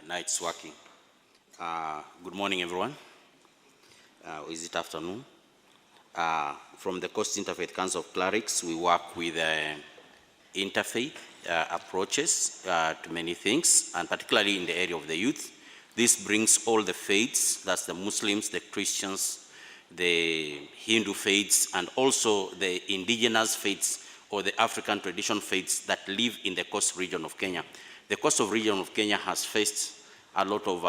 Speaker 14: Night's working. Good morning, everyone. Is it afternoon? From the Coast Interfaith Council of Clerics, we work with interfaith approaches to many things, and particularly in the area of the youth. This brings all the faiths, that's the Muslims, the Christians, the Hindu faiths, and also the indigenous faiths or the African tradition faiths that live in the coast region of Kenya. The coastal region of Kenya has faced a lot of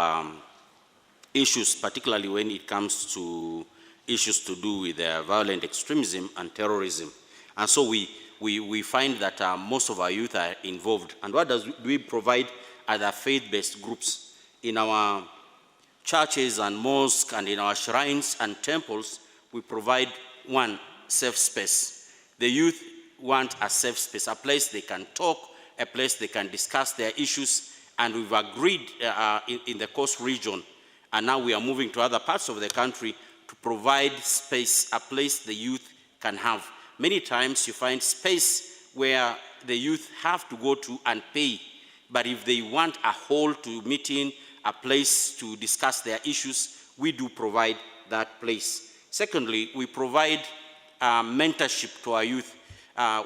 Speaker 14: issues, particularly when it comes to issues to do with violent extremism and terrorism. And so we find that most of our youth are involved. And what do we provide other faith-based groups? In our churches and mosques and in our shrines and temples, we provide one safe space. The youth want a safe space, a place they can talk, a place they can discuss their issues, and we've agreed in the coast region And now we are moving to other parts of the country to provide space, a place the youth can have. Many times you find space where the youth have to go to and pay. But if they want a hall to meet in, a place to discuss their issues, we do provide that place. Secondly, we provide mentorship to our youth.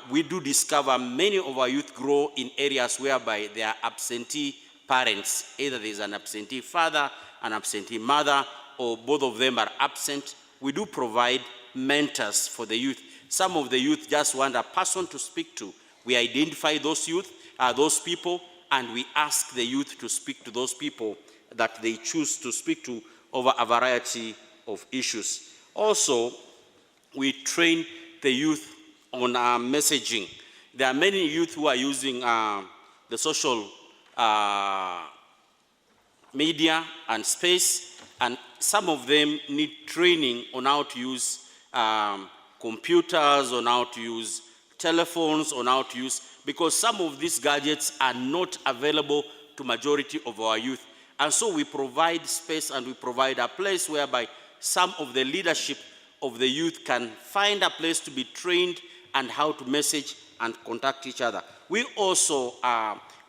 Speaker 14: We do discover many of our youth grow in areas whereby they are absentee parents. Either there is an absentee father, an absentee mother, or both of them are absent. We do provide mentors for the youth. Some of the youth just want a person to speak to. We identify those youth, those people, and we ask the youth to speak to those people that they choose to speak to over a variety of issues. Also, we train the youth on messaging. There are many youth who are using the social media and space, and some of them need training on how to use computers, on how to use telephones, on how to use, because some of these gadgets are not available to majority of our youth. And so we provide space and we provide a place whereby some of the leadership of the youth can find a place to be trained and how to message and contact each other. We also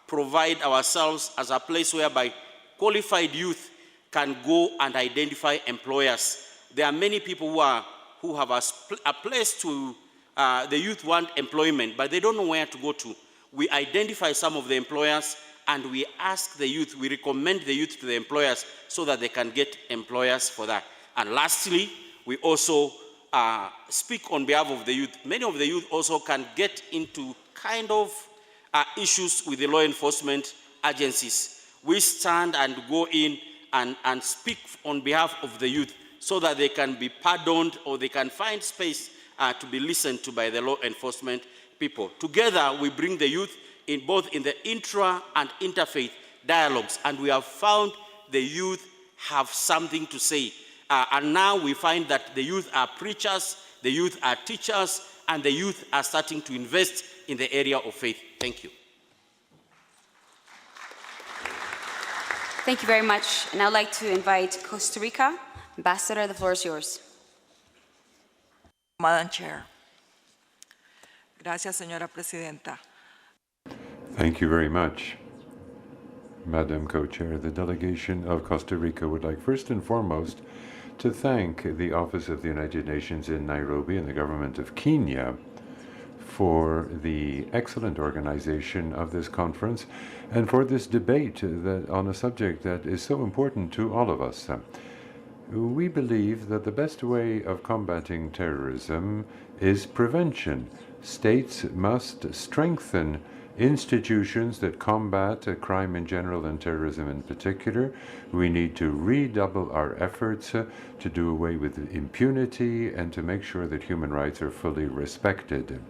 Speaker 14: provide ourselves as a place whereby qualified youth can go and identify employers. There are many people who have a place to, the youth want employment, but they don't know where to go to. We identify some of the employers and we ask the youth, we recommend the youth to the employers so that they can get employers for that. And lastly, we also speak on behalf of the youth. Many of the youth also can get into kind of issues with the law enforcement agencies. We stand and go in and speak on behalf of the youth so that they can be pardoned or they can find space to be listened to by the law enforcement people. Together, we bring the youth in both in the intra and interfaith dialogues, and we have found the youth have something to say. And now we find that the youth are preachers, the youth are teachers, and the youth are starting to invest in the area of faith. Thank you.
Speaker 4: Thank you very much. And I'd like to invite Costa Rica. Ambassador, the floor is yours.
Speaker 15: Madam Chair. Gracias, señora presidenta.
Speaker 10: Thank you very much, Madam Co-Chair. The delegation of Costa Rica would like first and foremost to thank the Office of the United Nations in Nairobi and the government of Kenya for the excellent organization of this conference and for this debate on a subject that is so important to all of us. We believe that the best way of combating terrorism is prevention. States must strengthen institutions that combat crime in general and terrorism in particular. We need to redouble our efforts to do away with impunity and to make sure that human rights are fully respected.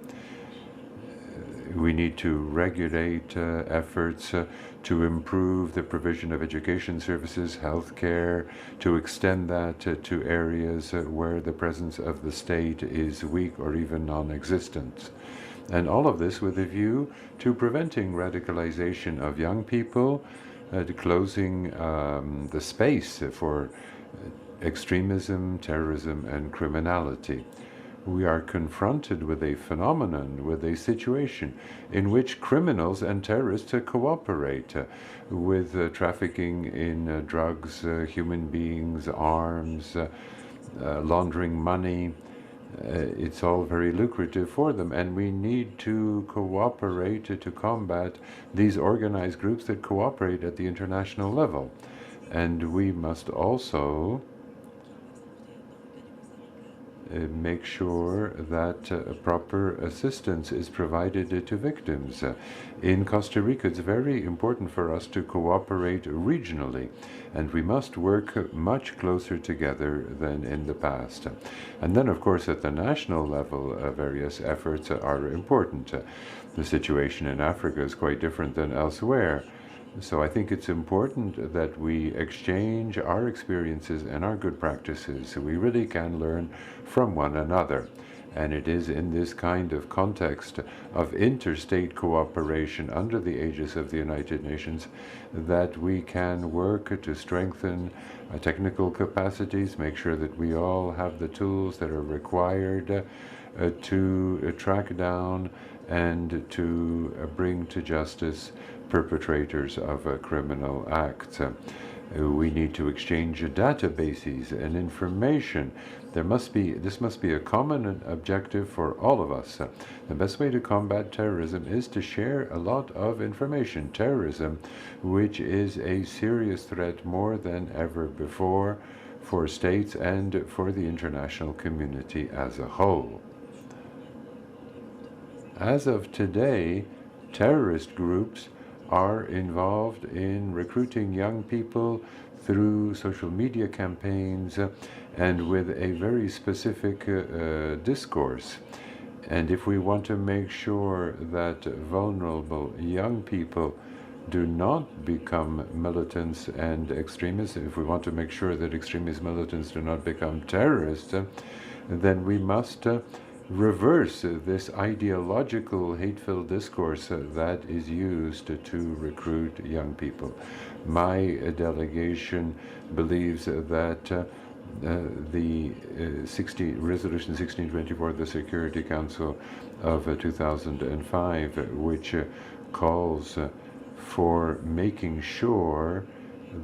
Speaker 10: We need to regulate efforts to improve the provision of education services, healthcare, to extend that to areas where the presence of the state is weak or even non-existent. And all of this with a view to preventing radicalization of young people, to closing the space for extremism, terrorism, and criminality. We are confronted with a phenomenon, with a situation in which criminals and terrorists cooperate with trafficking in drugs, human beings, arms, laundering money. It's all very lucrative for them, and we need to cooperate to combat these organized groups that cooperate at the international level. And we must also make sure that proper assistance is provided to victims. In Costa Rica, it's very important for us to cooperate regionally, and we must work much closer together than in the past. And then, of course, at the national level, various efforts are important. The situation in Africa is quite different than elsewhere. So I think it's important that we exchange our experiences and our good practices so we really can learn from one another. And it is in this kind of context of interstate cooperation under the aegis of the United Nations that we can work to strengthen technical capacities, make sure that we all have the tools that are required to track down and to bring to justice perpetrators of criminal acts. We need to exchange databases and information. This must be a common objective for all of us. The best way to combat terrorism is to share a lot of information. Terrorism, which is a serious threat more than ever before for states and for the international community as a whole. As of today, terrorist groups are involved in recruiting young people through social media campaigns and with a very specific discourse. And if we want to make sure that vulnerable young people do not become militants and extremists, if we want to make sure that extremist militants do not become terrorists, then we must reverse this ideological, hateful discourse that is used to recruit young people. My delegation believes that the Resolution 1624 of the Security Council of 2005, which calls for making sure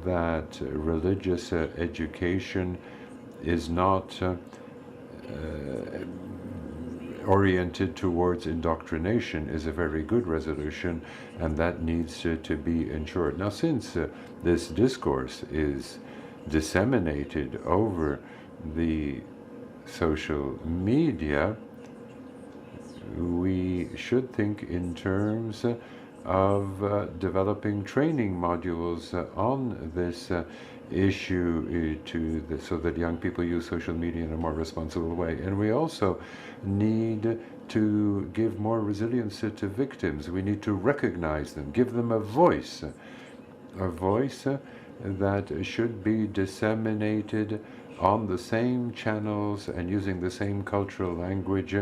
Speaker 10: that religious education is not oriented towards indoctrination, is a very good resolution, and that needs to be ensured. Now, since this discourse is disseminated over the social media, we should think in terms of developing training modules on this issue so that young people use social media in a more responsible way. And we also need to give more resilience to victims. We need to recognize them, give them a voice that should be disseminated on the same channels and using the same cultural language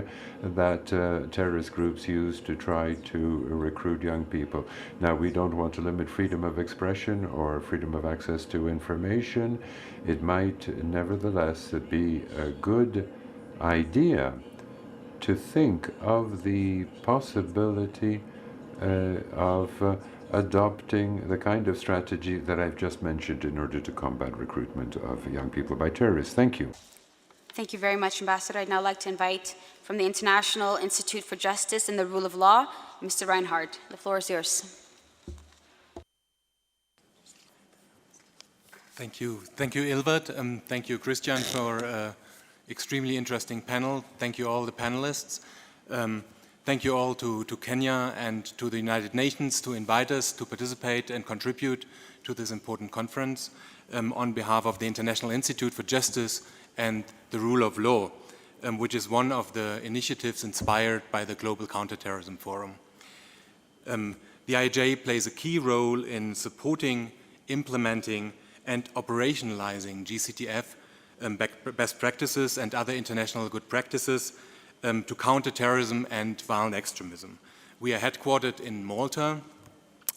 Speaker 10: that terrorist groups use to try to recruit young people. Now, we don't want to limit freedom of expression or freedom of access to information. It might nevertheless be a good idea to think of the possibility of adopting the kind of strategy that I've just mentioned in order to combat recruitment of young people by terrorists. Thank you.
Speaker 4: Thank you very much, Ambassador. I'd now like to invite from the International Institute for Justice and the Rule of Law, Mr. Reinhardt. The floor is yours.
Speaker 15: Thank you. Thank you, Ilbert. Thank you, Christian, for extremely interesting panel. Thank you all the panelists. Thank you all to Kenya and to the United Nations to invite us to participate and contribute to this important conference on behalf of the International Institute for Justice and the Rule of Law, which is one of the initiatives inspired by the Global Counter-Terrorism Forum. The IJ plays a key role in supporting, implementing and operationalizing GCTF best practices and other international good practices to counter terrorism and violent extremism. We are headquartered in Malta,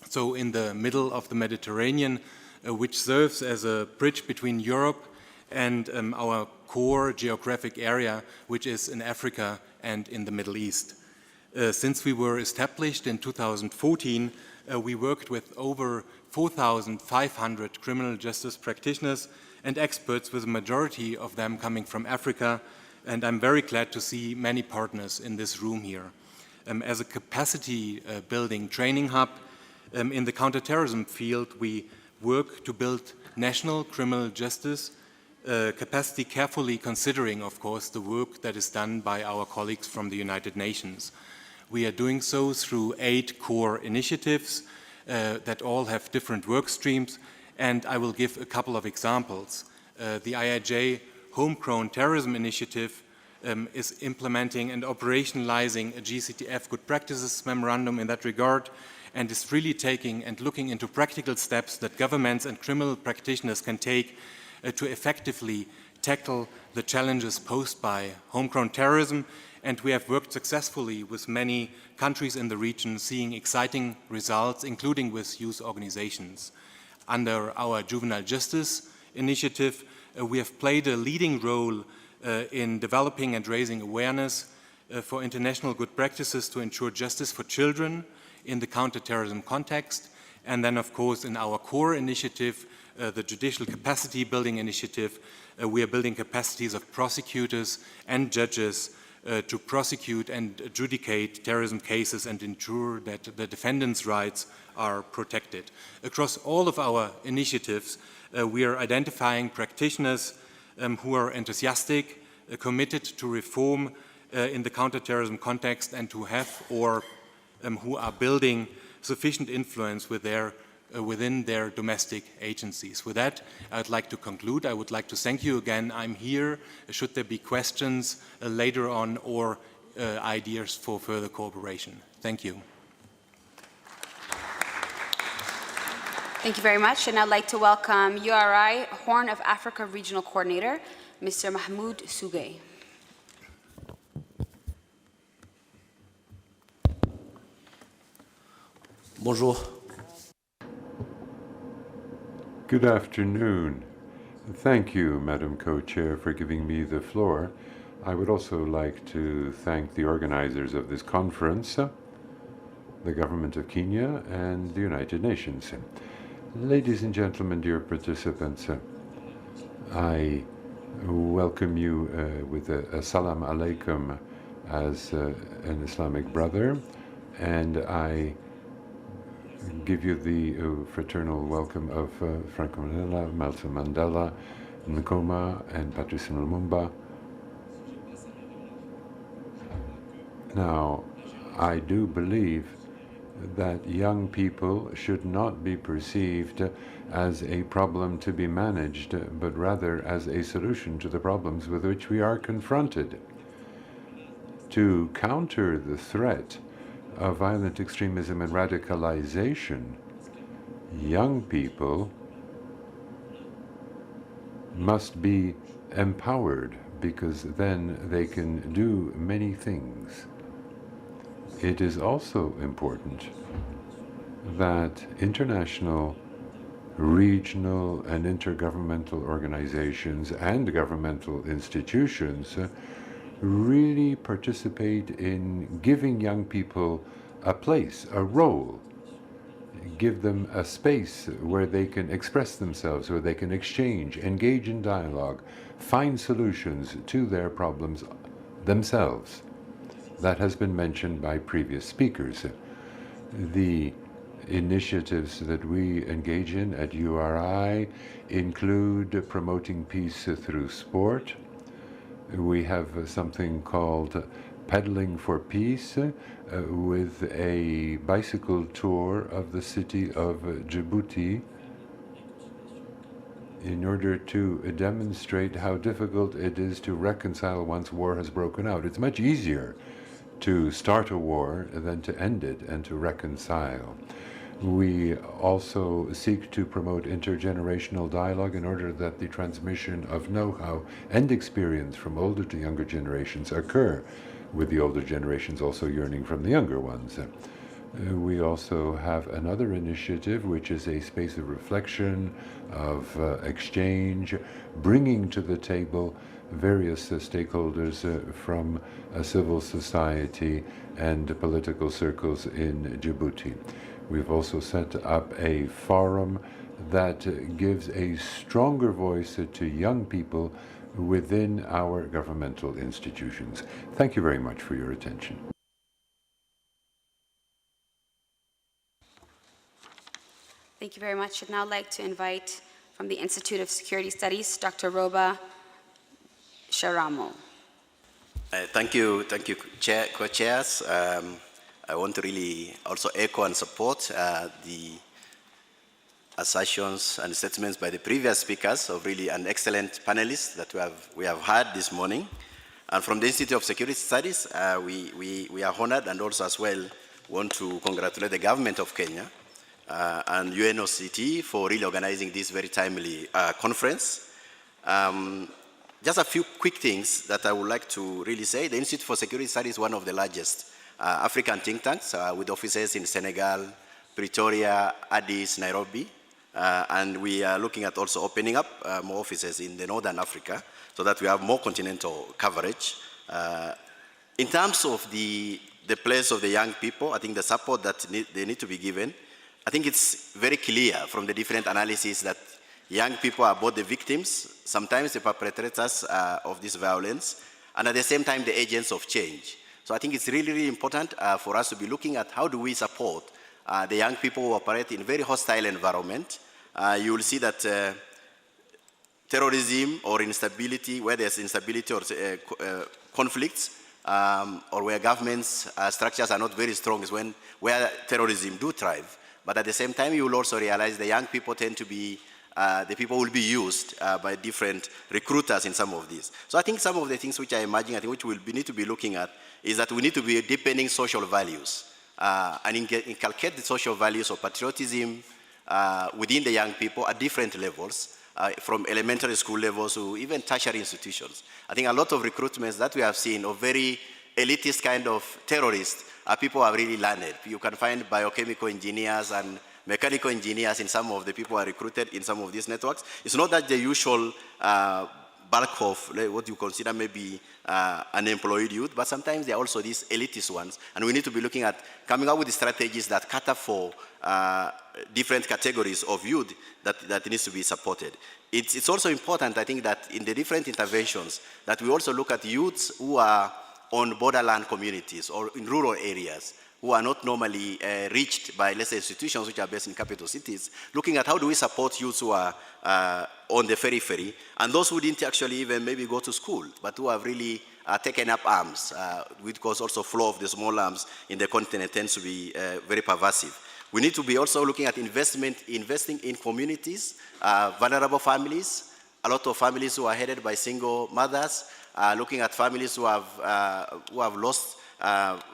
Speaker 15: so in the middle of the Mediterranean, which serves as a bridge between Europe and our core geographic area, which is in Africa and in the Middle East. Since we were established in 2014, we worked with over 4,500 criminal justice practitioners and experts, with a majority of them coming from Africa, and I'm very glad to see many partners in this room here. As a capacity building training hub in the counterterrorism field, we work to build national criminal justice capacity, carefully considering, of course, the work that is done by our colleagues from the United Nations. We are doing so through 8 core initiatives that all have different work streams, and I will give a couple of examples. The IIJ Homegrown Terrorism Initiative is implementing and operationalizing a GCTF Good Practices Memorandum in that regard, and is really taking and looking into practical steps that governments and criminal practitioners can take to effectively tackle the challenges posed by homegrown terrorism and we have worked successfully with many countries in the region, seeing exciting results, including with youth organizations. Under our juvenile justice initiative, we have played a leading role in developing and raising awareness for international good practices to ensure justice for children in the counter-terrorism context. And then, of course, in our core initiative, the Judicial Capacity Building Initiative, we are building capacities of prosecutors and judges to prosecute and adjudicate terrorism cases and ensure that the defendants' rights are protected. Across all of our initiatives, we are identifying practitioners who are enthusiastic, committed to reform in the counterterrorism context, and who have or who are building sufficient influence within their domestic agencies. With that, I would like to conclude. I would like to thank you again. I'm here should there be questions later on or ideas for further cooperation. Thank you.
Speaker 4: Thank you very much. And I'd like to welcome URI Horn of Africa Regional Coordinator, Mr. Mahmoud Sougay.
Speaker 16: Bonjour.
Speaker 10: Good afternoon. Thank you, Madam Co-Chair, for giving me the floor. I would also like to thank the organizers of this conference, the Government of Kenya and the United Nations. Ladies and gentlemen, dear participants, I welcome you with a salam alaikum as an Islamic brother, and I give you the fraternal welcome of Franco Mandela, Nelson Mandela, Nkrumah, and Patrice Lumumba. Now, I do believe that young people should not be perceived as a problem to be managed, but rather as a solution to the problems with which we are confronted. To counter the threat of violent extremism and radicalization, young people must be empowered, because then they can do many things. It is also important that international, regional, and intergovernmental organizations and governmental institutions really participate in giving young people a place, a role, give them a space where they can express themselves, where they can exchange, engage in dialogue, find solutions to their problems themselves. That has been mentioned by previous speakers. The initiatives that we engage in at URI include promoting peace through sport. We have something called Pedaling for Peace with a bicycle tour of the city of Djibouti in order to demonstrate how difficult it is to reconcile once war has broken out. It's much easier to start a war than to end it and to reconcile. We also seek to promote intergenerational dialogue in order that the transmission of know-how and experience from older to younger generations occur, with the older generations also yearning from the younger ones. We also have another initiative, which is a space of reflection, of exchange, bringing to the table various stakeholders from civil society and political circles in Djibouti. We've also set up a forum that gives a stronger voice to young people within our governmental institutions. Thank you very much for your attention.
Speaker 4: Thank you very much. I'd now like to invite from the Institute of Security Studies, Dr. Roba Sharamo.
Speaker 14: Thank you, co-chairs. I want to really also echo and support the assertions and statements by the previous speakers of really an excellent panelists that we have had this morning. And from the Institute of Security Studies, we are honored and also as well want to congratulate the government of Kenya and UNOCT for really organizing this very timely conference.
Speaker 16: just a few quick things that I would like to really say. The Institute for Security Studies is one of the largest African think tanks with offices in Senegal, Pretoria, Addis, Nairobi. And we are looking at also opening up more offices in the Northern Africa so that we have more continental coverage. In terms of the place of the young people, I think the support that they need to be given, I think it's very clear from the different analyses that young people are both the victims, sometimes the perpetrators of this violence, and at the same time the agents of change. So I think it's really, really important for us to be looking at how do we support the young people who operate in very hostile environment. You will see that terrorism or instability, where there's instability or conflicts, or where governments structures are not very strong is where terrorism do thrive. But at the same time, you will also realize the young people tend to be the people will be used by different recruiters in some of these. So I think some of the things which I imagine, I think which we need to be looking at is that we need to be deepening social values and inculcate the social values of patriotism within the young people at different levels, from elementary school levels to even tertiary institutions. I think a lot of recruitments that we have seen of very elitist kind of terrorists, people are really learned. You can find biochemical engineers and mechanical engineers in some of the people are recruited in some of these networks. It's not that the usual bulk of what you consider maybe unemployed youth, but sometimes there are also these elitist ones. And we need to be looking at coming up with strategies that cater for different categories of youth that needs to be supported. It's also important, I think, that in the different interventions, that we also look at youths who are on borderland communities or in rural areas, who are not normally reached by, let's say, institutions which are based in capital cities, looking at how do we support youths who are on the periphery, and those who didn't actually even maybe go to school, but who have really taken up arms, because also flow of the small arms in the continent tends to be very pervasive. We need to be also looking at investing in communities, vulnerable families, a lot of families who are headed by single mothers, looking at families who have lost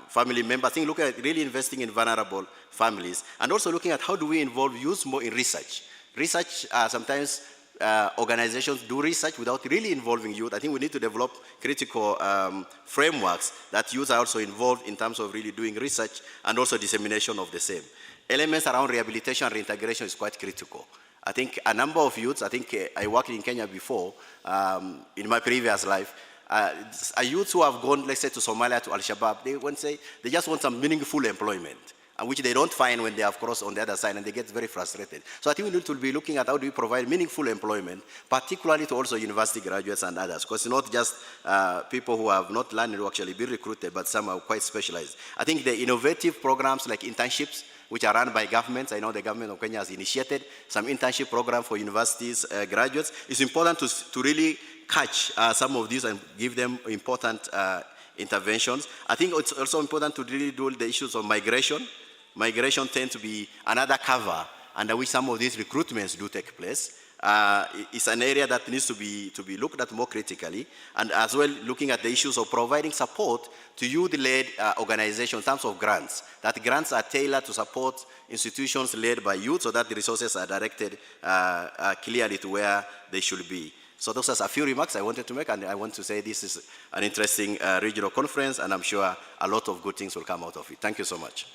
Speaker 16: family members. I think looking at really investing in vulnerable families, and also looking at how do we involve youth more in research. Research, sometimes organizations do research without really involving youth. I think we need to develop critical frameworks that youth are also involved in terms of really doing research and also dissemination of the same. Elements around rehabilitation and reintegration is quite critical. I think a number of youths, I think I worked in Kenya before, in my previous life, youths who have gone, let's say, to Somalia, to Al-Shabaab, they just want some meaningful employment, which they don't find when they have crossed on the other side, and they get very frustrated. So I think we need to be looking at how do we provide meaningful employment, particularly to also university graduates and others, because it's not just people who have not learned to actually be recruited, but some are quite specialized. I think the innovative programs like internships, which are run by governments. I know the government of Kenya has initiated some internship program for universities graduates. It's important to really catch some of these and give them important interventions. I think it's also important to really do the issues of migration. Migration tends to be another cover under which some of these recruitments do take place. It's an area that needs to be looked at more critically, and as well looking at the issues of providing support to youth-led organizations in terms of grants. That grants are tailored to support institutions led by youth so that the resources are directed clearly to where they should be. So those are a few remarks I wanted to make, and I want to say this is an interesting regional conference, and I'm sure a lot of good things will come out of it. Thank you so much.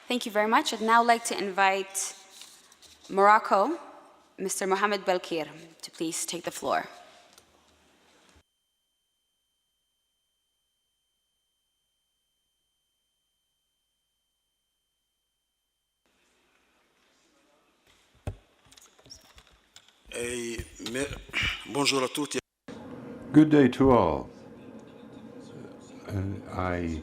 Speaker 4: Thank you very much. I'd now like to invite Morocco, Mr. Mohamed Belkaid, to please take the floor.
Speaker 10: Good day to all. I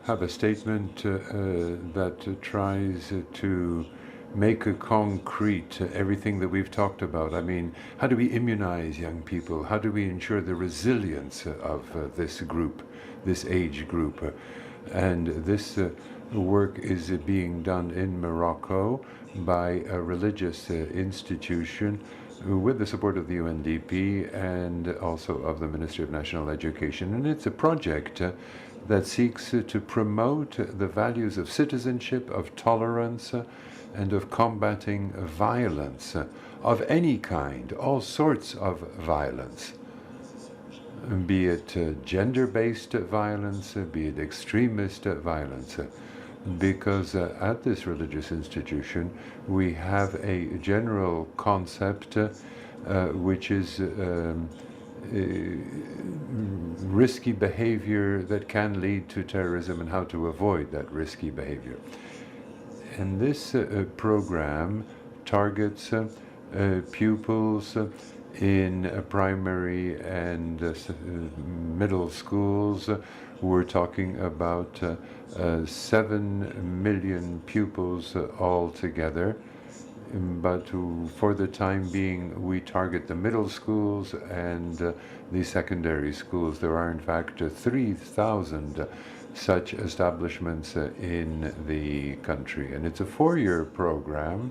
Speaker 10: have a statement that tries to make concrete everything that we've talked about. I mean, how do we immunize young people? How do we ensure the resilience of this group, this age group? And this work is being done in Morocco by a religious institution with the support of the Undp and also of the Ministry of National Education. And it's a project that seeks to promote the values of citizenship, of tolerance, and of combating violence of any kind, all sorts of violence, be it gender-based violence, be it extremist violence. Because at this religious institution we have a general concept which is risky behavior that can lead to terrorism and how to avoid that risky behavior. And this program targets pupils in primary and middle schools. We're talking about 7 million pupils altogether. But for the time being, we target the middle schools and the secondary schools. There are, in fact, 3,000 such establishments in the country. And it's a 4-year program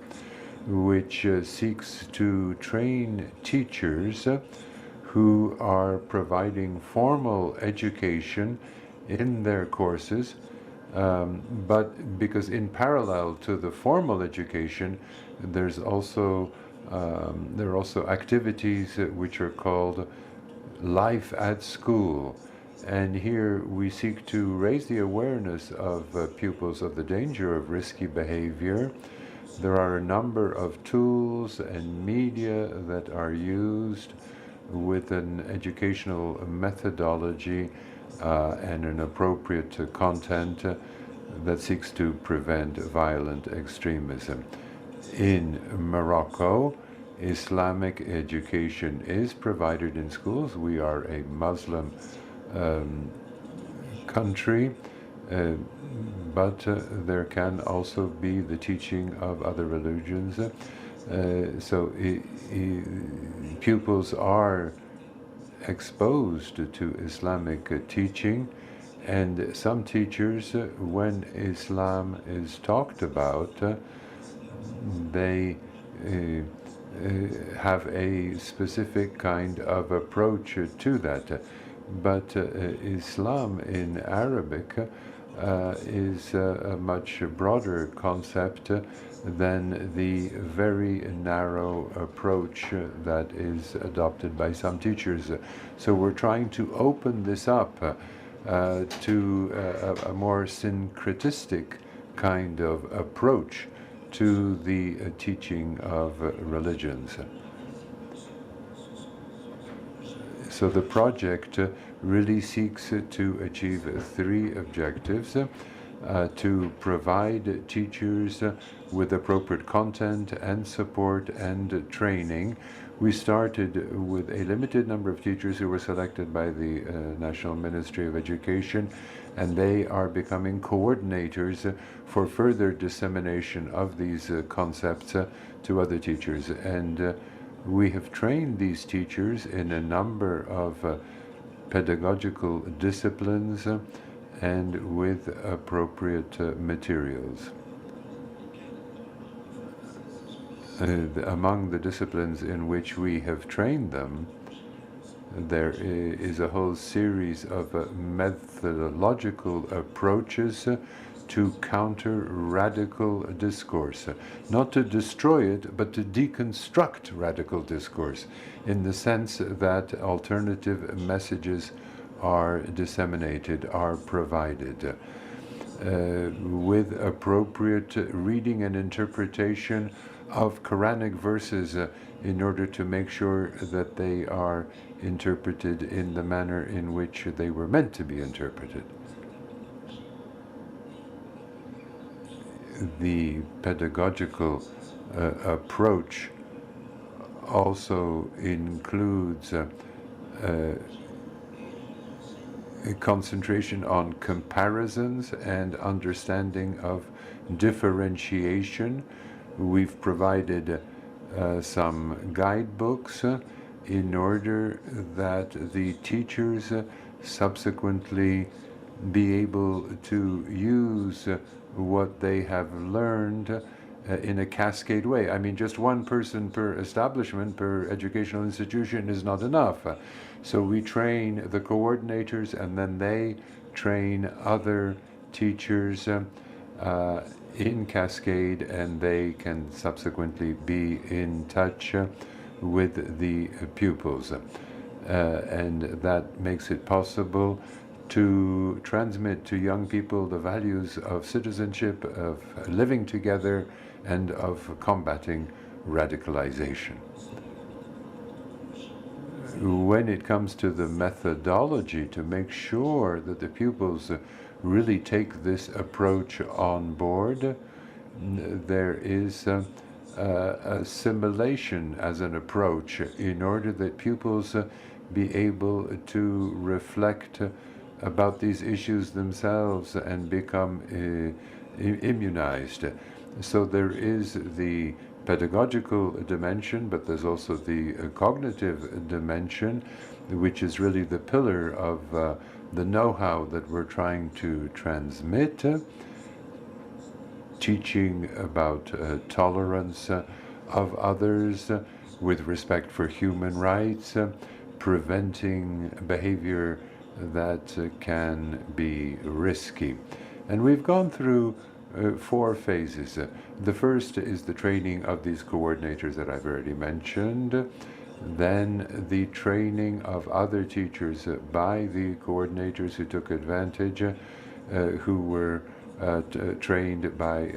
Speaker 10: which seeks to train teachers who are providing formal education in their courses, but because in parallel to the formal education, there are also activities which are called Life at School. And here we seek to raise the awareness of pupils of the danger of risky behavior. There are a number of tools and media that are used with an educational methodology and an appropriate content that seeks to prevent violent extremism. In Morocco, Islamic education is provided in schools. We are a Muslim country, but there can also be the teaching of other religions. So pupils are exposed to Islamic teaching, and some teachers, when Islam is talked about, they have a specific kind of approach to that. But Islam in Arabic is a much broader concept than the very narrow approach that is adopted by some teachers. So we're trying to open this up to a more syncretistic kind of approach to the teaching of religions. So the project really seeks to achieve 3 objectives: to provide teachers with appropriate content and support and training. We started with a limited number of teachers who were selected by the National Ministry of Education, and they are becoming coordinators for further dissemination of these concepts to other teachers. And we have trained these teachers in a number of pedagogical disciplines and with appropriate materials. Among the disciplines in which we have trained them, there is a whole series of methodological approaches to counter radical discourse, not to destroy it, but to deconstruct radical discourse, in the sense that alternative messages are disseminated, are provided, with appropriate reading and interpretation of Quranic verses in order to make sure that they are interpreted in the manner in which they were meant to be interpreted. The pedagogical approach also includes a concentration on comparisons and understanding of differentiation. We've provided some guidebooks in order that the teachers subsequently be able to use what they have learned in a cascade way. I mean, just one person per establishment, per educational institution is not enough. So we train the coordinators, and then they train other teachers in cascade, and they can subsequently be in touch with the pupils. And that makes it possible to transmit to young people the values of citizenship, of living together, and of combating radicalization. When it comes to the methodology to make sure that the pupils really take this approach on board, there is assimilation as an approach in order that pupils be able to reflect about these issues themselves and become immunized. So there is the pedagogical dimension, but there's also the cognitive dimension, which is really the pillar of the know-how that we're trying to transmit. Teaching about tolerance of others with respect for human rights, preventing behavior that can be risky. And we've gone through 4 phases. The first is the training of these coordinators that I've already mentioned, then the training of other teachers by the coordinators who took advantage, who were trained by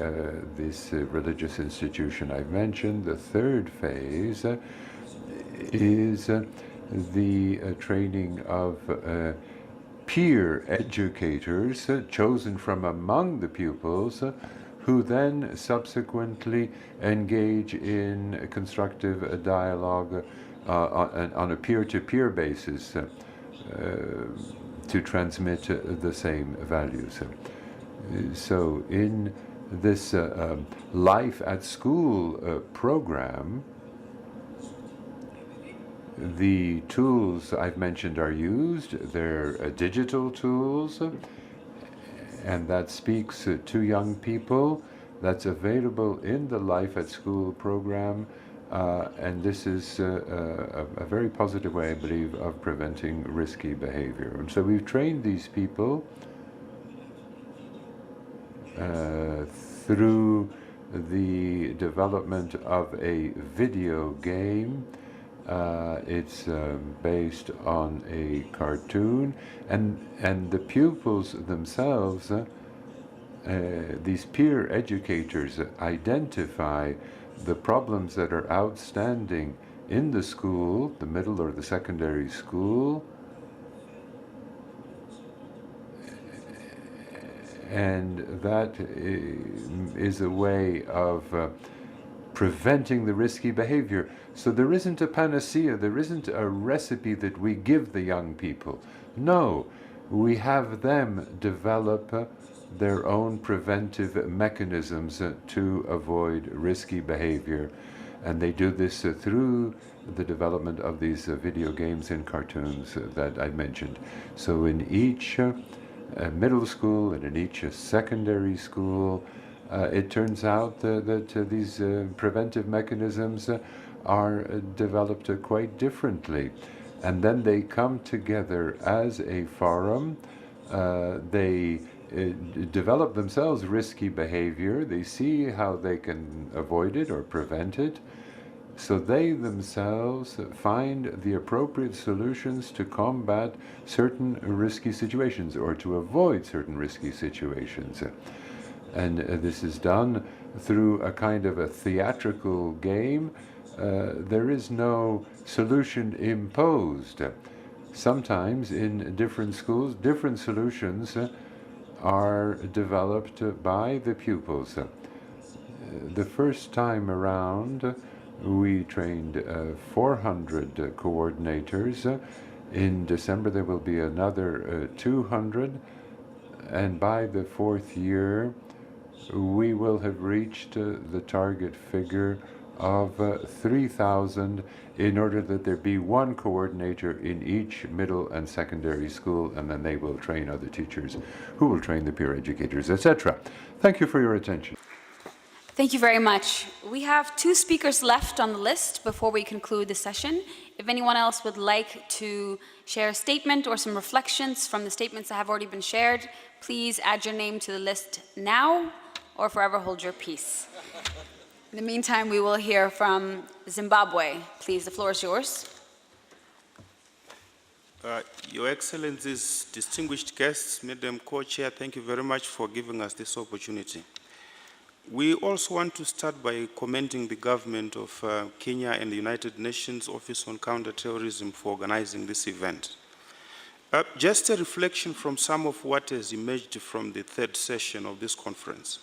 Speaker 10: this religious institution I've mentioned. The third phase is the training of peer educators chosen from among the pupils, who then subsequently engage in constructive dialogue on a peer-to-peer basis to transmit the same values. So in this Life at School program, the tools I've mentioned are used. They're digital tools, and that speaks to young people. That's available in the Life at School program, and this is a very positive way, I believe, of preventing risky behavior. And so we've trained these people through the development of a video game. It's based on a cartoon, and the pupils themselves, these peer educators, identify the problems that are outstanding in the school, the middle or the secondary school, and that is a way of preventing the risky behavior. So there isn't a panacea, there isn't a recipe that we give the young people. No, we have them develop their own preventive mechanisms to avoid risky behavior. And they do this through the development of these video games and cartoons that I mentioned. So in each middle school and in each secondary school, it turns out that these preventive mechanisms are developed quite differently. And then they come together as a forum. They develop themselves risky behavior. They see how they can avoid it or prevent it. So they themselves find the appropriate solutions to combat certain risky situations or to avoid certain risky situations. And this is done through a kind of a theatrical game. There is no solution imposed. Sometimes in different schools, different solutions are developed by the pupils. The first time around, we trained 400 coordinators. In December, there will be another 200. And by the 4th year, we will have reached the target figure of 3,000 in order that there be one coordinator in each middle and secondary school, and then they will train other teachers who will train the peer educators, etc. Thank you for your attention.
Speaker 4: Thank you very much. We have 2 speakers left on the list before we conclude the session. If anyone else would like to share a statement or some reflections from the statements that have already been shared, please add your name to the list now or forever hold your peace. In the meantime, we will hear from Zimbabwe. Please, the floor is yours.
Speaker 17: Your Excellencies, distinguished guests, Madam Co-Chair, thank you very much for giving us this opportunity. We also want to start by commending the government of Kenya and the United Nations Office on Counter-Terrorism for organizing this event. Just a reflection from some of what has emerged from the third session of this conference.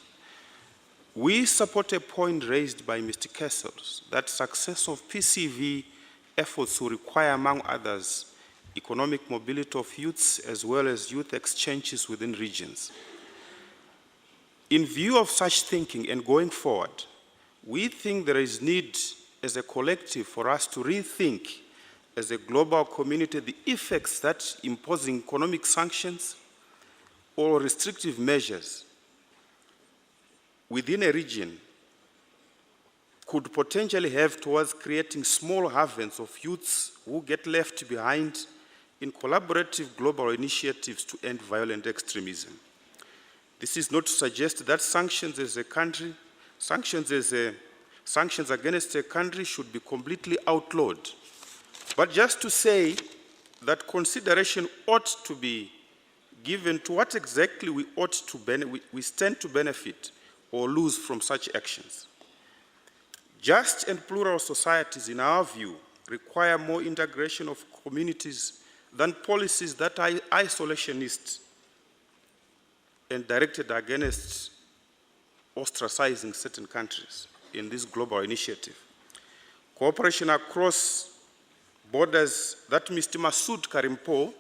Speaker 17: We support a point raised by Mr. Kessels that success of PCV efforts will require, among others, economic mobility of youths as well as youth exchanges within regions. In view of such thinking and going forward, we think there is need as a collective for us to rethink as a global community the effects that imposing economic sanctions or restrictive measures within a region could potentially have towards creating small havens of youths who get left behind in collaborative global initiatives to end violent extremism. This is not to suggest that sanctions against a country should be completely outlawed, but just to say that consideration ought to be given to what exactly we stand to benefit or lose from such actions. Just and plural societies, in our view, require more integration of communities than policies that are isolationist and directed against ostracizing certain countries in this global initiative. Cooperation across borders that Mr. Masood Karimpo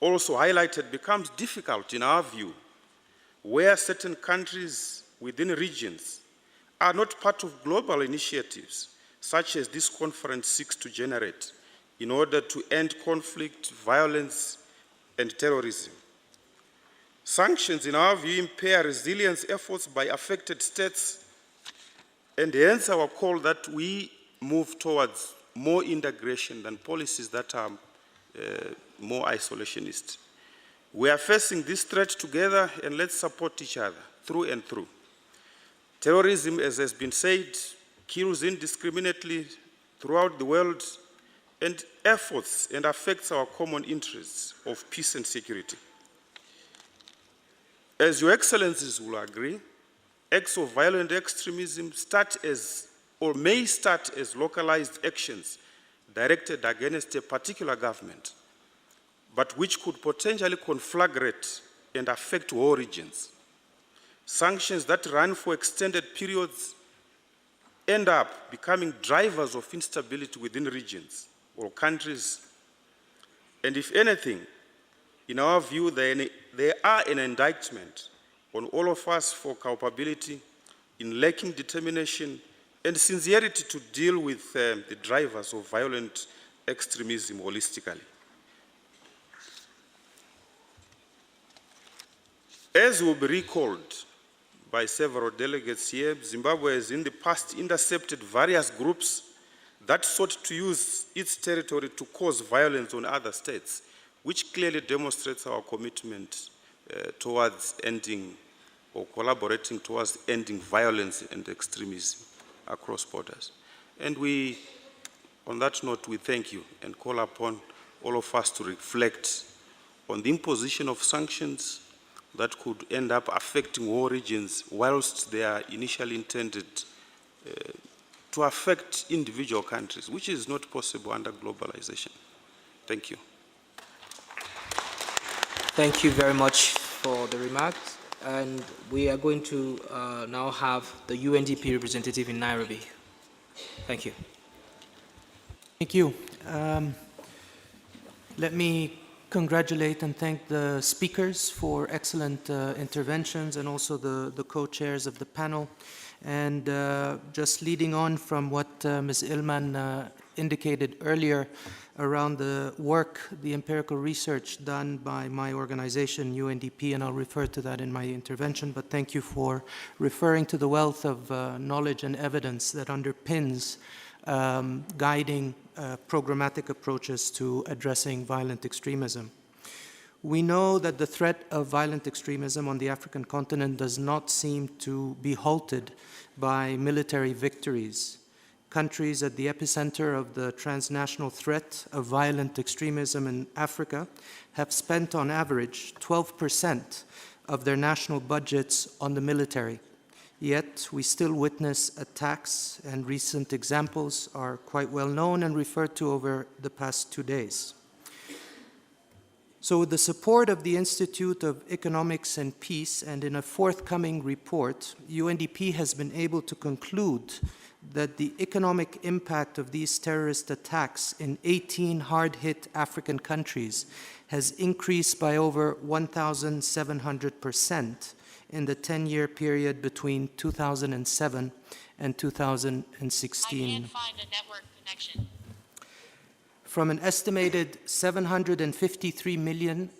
Speaker 17: also highlighted becomes difficult in our view, where certain countries within regions are not part of global initiatives, such as this conference seeks to generate, in order to end conflict, violence, and terrorism. Sanctions, in our view, impair resilience efforts by affected states, and hence our call that we move towards more integration than policies that are more isolationist. We are facing this threat together, and let's support each other through and through. Terrorism, as has been said, kills indiscriminately throughout the world and efforts and affects our common interests of peace and security. As Your Excellencies will agree, acts of violent extremism may start as localized actions directed against a particular government, but which could potentially conflagrate and affect all regions. Sanctions that run for extended periods end up becoming drivers of instability within regions or countries. And if anything, in our view, they are an indictment on all of us for culpability in lacking determination and sincerity to deal with the drivers of violent extremism holistically. As will be recalled by several delegates here, Zimbabwe has in the past intercepted various groups that sought to use its territory to cause violence on other states, which clearly demonstrates our commitment towards ending or collaborating towards ending violence and extremism across borders. And on that note, we thank you and call upon all of us to reflect on the imposition of sanctions that could end up affecting all regions whilst they are initially intended to affect individual countries, which is not possible under globalization. Thank you.
Speaker 3: Thank you very much for the remarks. And we are going to now have the UNDP representative in Nairobi. Thank you.
Speaker 18: Thank you. Let me congratulate and thank the speakers for excellent interventions and also the co-chairs of the panel. And just leading on from what Ms. Ilman indicated earlier around the work, the empirical research done by my organization, Undp, and I'll refer to that in my intervention, but thank you for referring to the wealth of knowledge and evidence that underpins guiding programmatic approaches to addressing violent extremism. We know that the threat of violent extremism on the African continent does not seem to be halted by military victories. Countries at the epicenter of the transnational threat of violent extremism in Africa have spent on average 12% of their national budgets on the military. Yet we still witness attacks, and recent examples are quite well known and referred to over the past 2 days. So with the support of the Institute of Economics and Peace and in a forthcoming report, UNDP has been able to conclude that the economic impact of these terrorist attacks in 18 hard-hit African countries has increased by over 1,700% in the 10-year period between 2007 and 2016.
Speaker 19: I can't find a network connection.
Speaker 18: From an estimated $753 million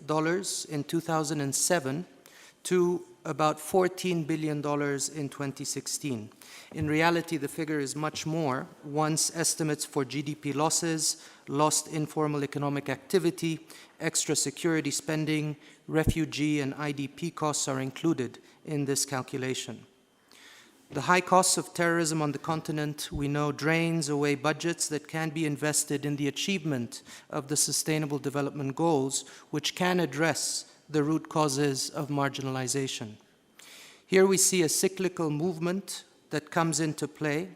Speaker 18: in 2007 to about $14 billion in 2016. In reality, the figure is much more once estimates for GDP losses, lost informal economic activity, extra security spending, refugee and IDP costs are included in this calculation. The high costs of terrorism on the continent, we know, drains away budgets that can be invested in the achievement of the Sustainable Development Goals, which can address the root causes of marginalization. Here we see a cyclical movement that comes into play.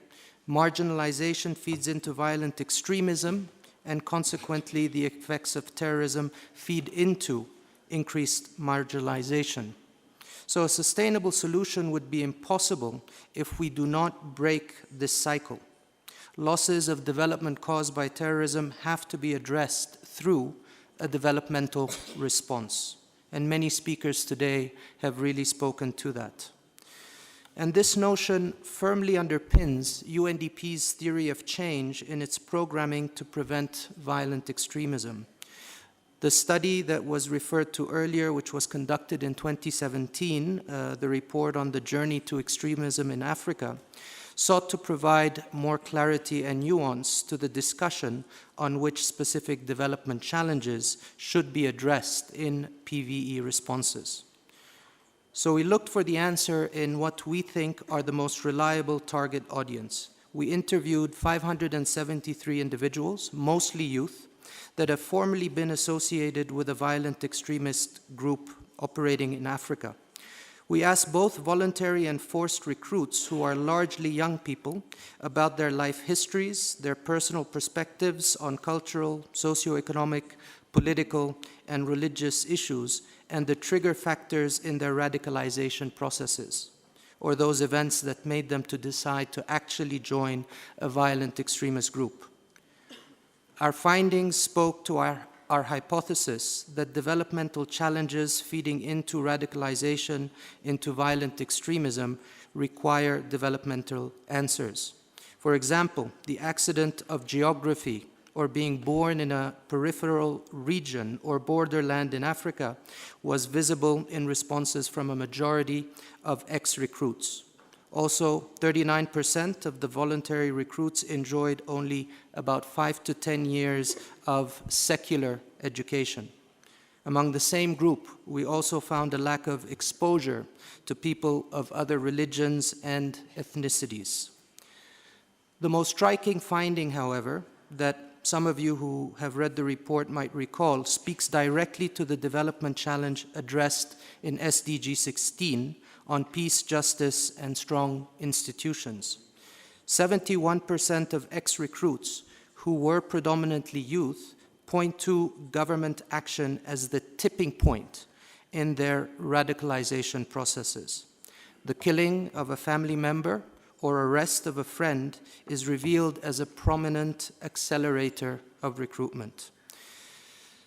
Speaker 18: Marginalization feeds into violent extremism, and consequently the effects of terrorism feed into increased marginalization. So a sustainable solution would be impossible if we do not break this cycle. Losses of development caused by terrorism have to be addressed through a developmental response. And many speakers today have really spoken to that. And this notion firmly underpins UNDP's theory of change in its programming to prevent violent extremism. The study that was referred to earlier, which was conducted in 2017, the report on the journey to extremism in Africa, sought to provide more clarity and nuance to the discussion on which specific development challenges should be addressed in PVE responses. So we looked for the answer in what we think are the most reliable target audience. We interviewed 573 individuals, mostly youth, that have formerly been associated with a violent extremist group operating in Africa. We asked both voluntary and forced recruits, who are largely young people, about their life histories, their personal perspectives on cultural, socio-economic, political, and religious issues, and the trigger factors in their radicalization processes, or those events that made them to decide to actually join a violent extremist group. Our findings spoke to our hypothesis that developmental challenges feeding into radicalization, into violent extremism, require developmental answers. For example, the accident of geography, or being born in a peripheral region or borderland in Africa, was visible in responses from a majority of ex-recruits. Also, 39% of the voluntary recruits enjoyed only about 5 to 10 years of secular education. Among the same group, we also found a lack of exposure to people of other religions and ethnicities. The most striking finding, however, that some of you who have read the report might recall, speaks directly to the development challenge addressed in SDG 16, on peace, justice, and strong institutions. 71% of ex-recruits, who were predominantly youth, point to government action as the tipping point in their radicalization processes. The killing of a family member or arrest of a friend is revealed as a prominent accelerator of recruitment.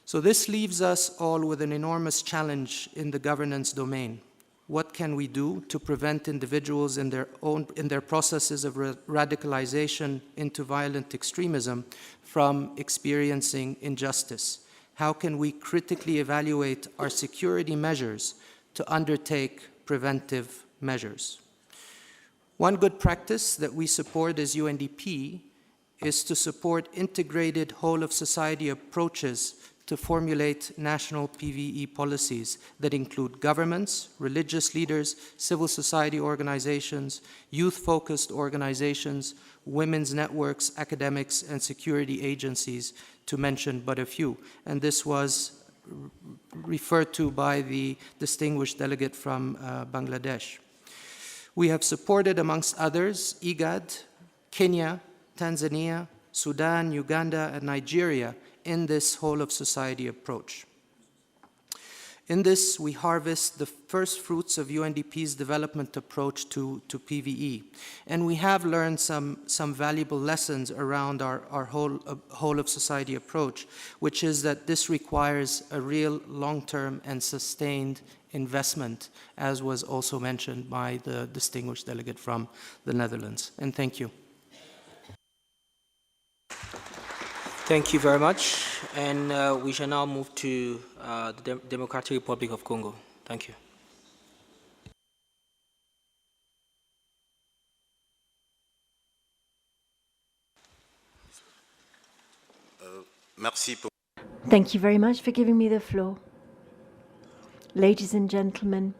Speaker 18: So this leaves us all with an enormous challenge in the governance domain. What can we do to prevent individuals in their processes of radicalization into violent extremism from experiencing injustice? How can we critically evaluate our security measures to undertake preventive measures? One good practice that we support as UNDP is to support integrated whole-of-society approaches to formulate national PVE policies that include governments, religious leaders, civil society organizations, youth-focused organizations, women's networks, academics, and security agencies, to mention but a few. And this was referred to by the distinguished delegate from Bangladesh. We have supported, amongst others, IGAD, Kenya, Tanzania, Sudan, Uganda, and Nigeria in this whole-of-society approach. In this, we harvest the first fruits of UNDP's development approach to PVE. And we have learned some valuable lessons around our whole-of-society approach, which is that this requires a real long-term and sustained investment, as was also mentioned by the distinguished delegate from the Netherlands. And thank you.
Speaker 3: Thank you very much. And we shall now move to the Democratic Republic of Congo. Thank you.
Speaker 6: Thank you very much for giving me the floor. Ladies and gentlemen,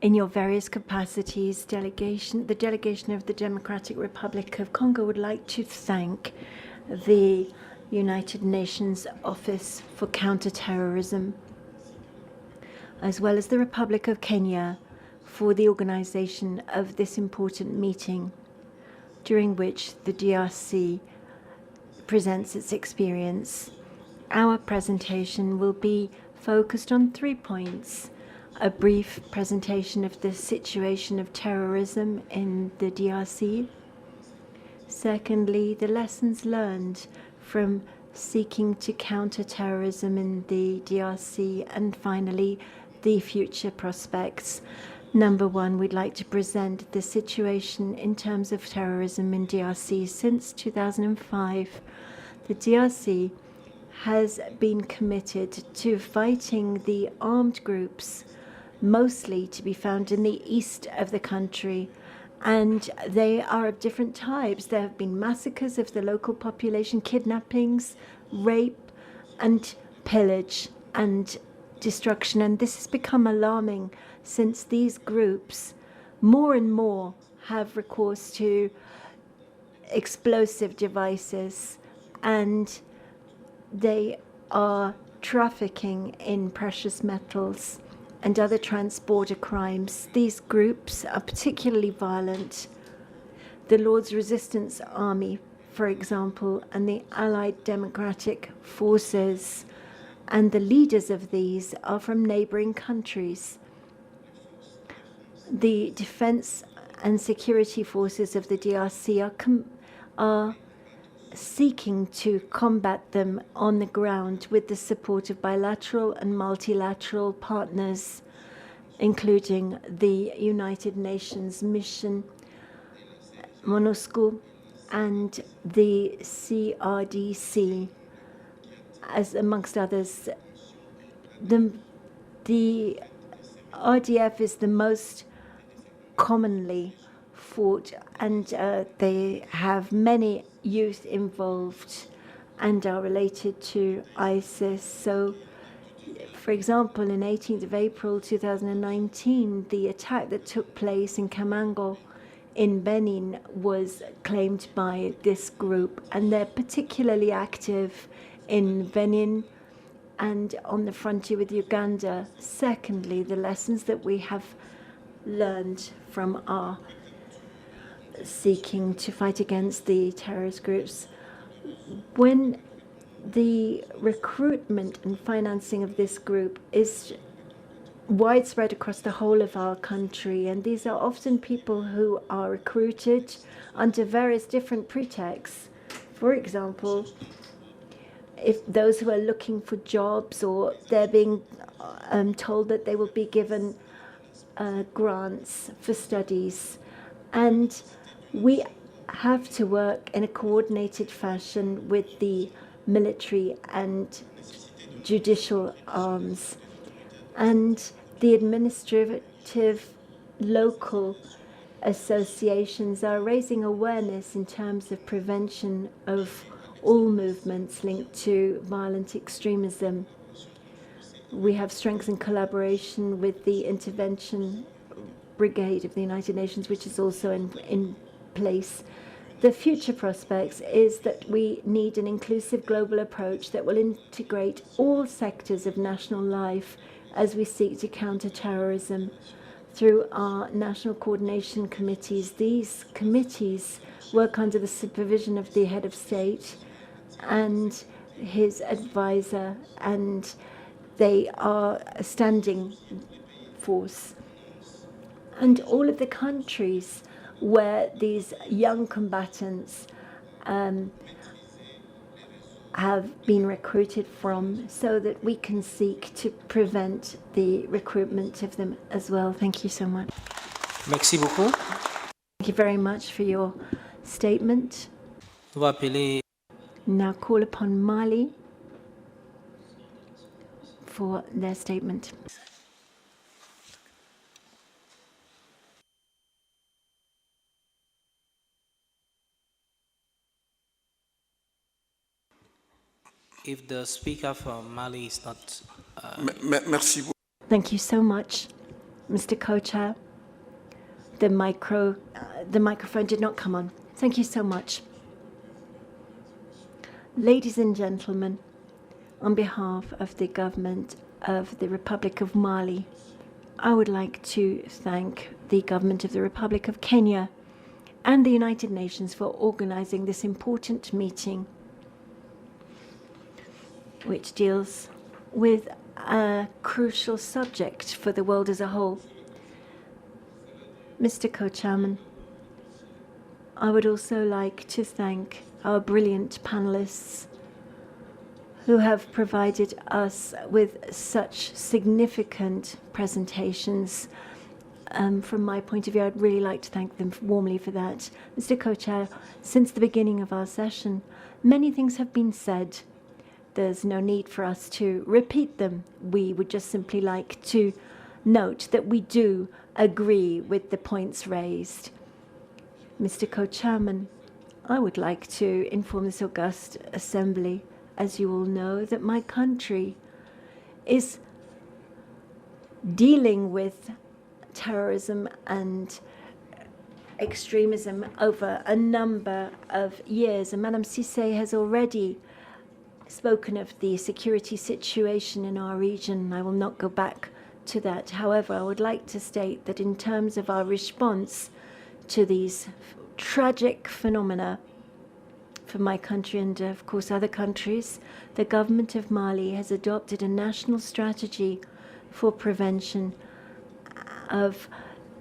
Speaker 6: in your various capacities, the delegation of the Democratic Republic of Congo would like to thank the United Nations Office for Counter-Terrorism, as well as the Republic of Kenya, for the organization of this important meeting, during which the DRC presents its experience. Our presentation will be focused on 3 points: a brief presentation of the situation of terrorism in the DRC, secondly, the lessons learned from seeking to counter terrorism in the DRC, and finally, the future prospects. Number one, we'd like to present the situation in terms of terrorism in DRC. Since 2005, the DRC has been committed to fighting the armed groups, mostly to be found in the east of the country, and they are of different types. There have been massacres of the local population, kidnappings, rape, and pillage and destruction. And this has become alarming since these groups more and more have recourse to explosive devices, and they are trafficking in precious metals and other transporter crimes. These groups are particularly violent. The Lord's Resistance Army, for example, and the Allied Democratic Forces, and the leaders of these are from neighboring countries. The defense and security forces of the DRC are seeking to combat them on the ground with the support of bilateral and multilateral partners, including the United Nations mission, MONUSCO, and the CRDC, as amongst others. The RDF is the most commonly fought, and they have many youth involved and are related to ISIS. So, for example, on 18th of April 2019, the attack that took place in Kamango in Benin was claimed by this group, and they're particularly active in Benin and on the frontier with Uganda. Secondly, the lessons that we have learned from our seeking to fight against the terrorist groups. When the recruitment and financing of this group is widespread across the whole of our country, and these are often people who are recruited under various different pretexts. For example, if those who are looking for jobs, or they're being told that they will be given grants for studies. And we have to work in a coordinated fashion with the military and judicial arms. And the administrative local associations are raising awareness in terms of prevention of all movements linked to violent extremism. We have strengthened collaboration with the Intervention Brigade of the United Nations, which is also in place. The future prospects is that we need an inclusive global approach that will integrate all sectors of national life as we seek to counter terrorism through our national coordination committees. These committees work under the supervision of the head of state and his advisor, and they are a standing force. And all of the countries where these young combatants have been recruited from, so that we can seek to prevent the recruitment of them as well. Thank you so much.
Speaker 3: Merci beaucoup.
Speaker 6: Thank you very much for your statement. Now call upon Mali for their statement.
Speaker 3: If the speaker from Mali is not...
Speaker 6: Thank you so much, Mr. Co-Chair. The microphone did not come on. Thank you so much. Ladies and gentlemen, on behalf of the government of the Republic of Mali, I would like to thank the government of the Republic of Kenya and the United Nations for organizing this important meeting, which deals with a crucial subject for the world as a whole. Mr. Co-Chairman, I would also like to thank our brilliant panelists who have provided us with such significant presentations. From my point of view, I'd really like to thank them warmly for that. Mr. Co-Chair, since the beginning of our session, many things have been said. There's no need for us to repeat them. We would just simply like to note that we do agree with the points raised. Mr. Co-Chairman, I would like to inform this august assembly, as you all know, that my country is dealing with terrorism and extremism over a number of years. And Madame Cissé has already spoken of the security situation in our region. I will not go back to that. However, I would like to state that in terms of our response to these tragic phenomena for my country and, of course, other countries, the government of Mali has adopted a national strategy for prevention of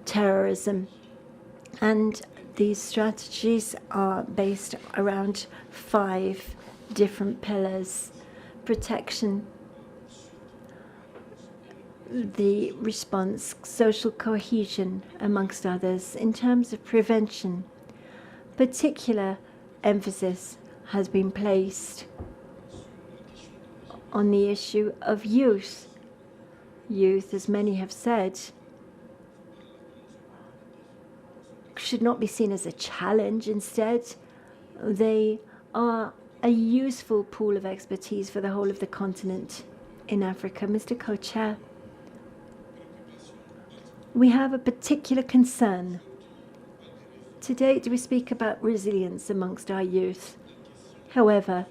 Speaker 6: terrorism. And these strategies are based around 5 different pillars: protection, the response, social cohesion, amongst others. In terms of prevention, particular emphasis has been placed on the issue of youth. Youth, as many have said, should not be seen as a challenge. Instead, they are a useful pool of expertise for the whole of the continent in Africa. Mr. Co-Chair, we have a particular concern. Today, we speak about resilience amongst our youth. However,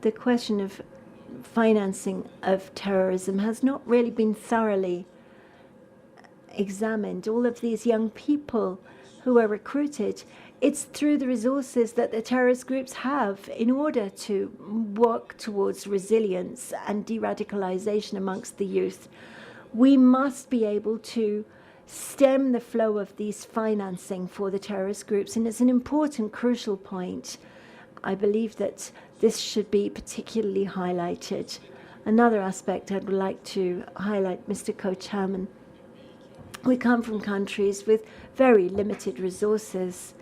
Speaker 6: the question of financing of terrorism has not really been thoroughly examined. All of these young people who are recruited, it's through the resources that the terrorist groups have in order to work towards resilience and de-radicalization amongst the youth. We must be able to stem the flow of these financing for the terrorist groups, and it's an important, crucial point. I believe that this should be particularly highlighted. Another aspect I would like to highlight, Mr. Co-Chairman, we come from countries with very limited resources,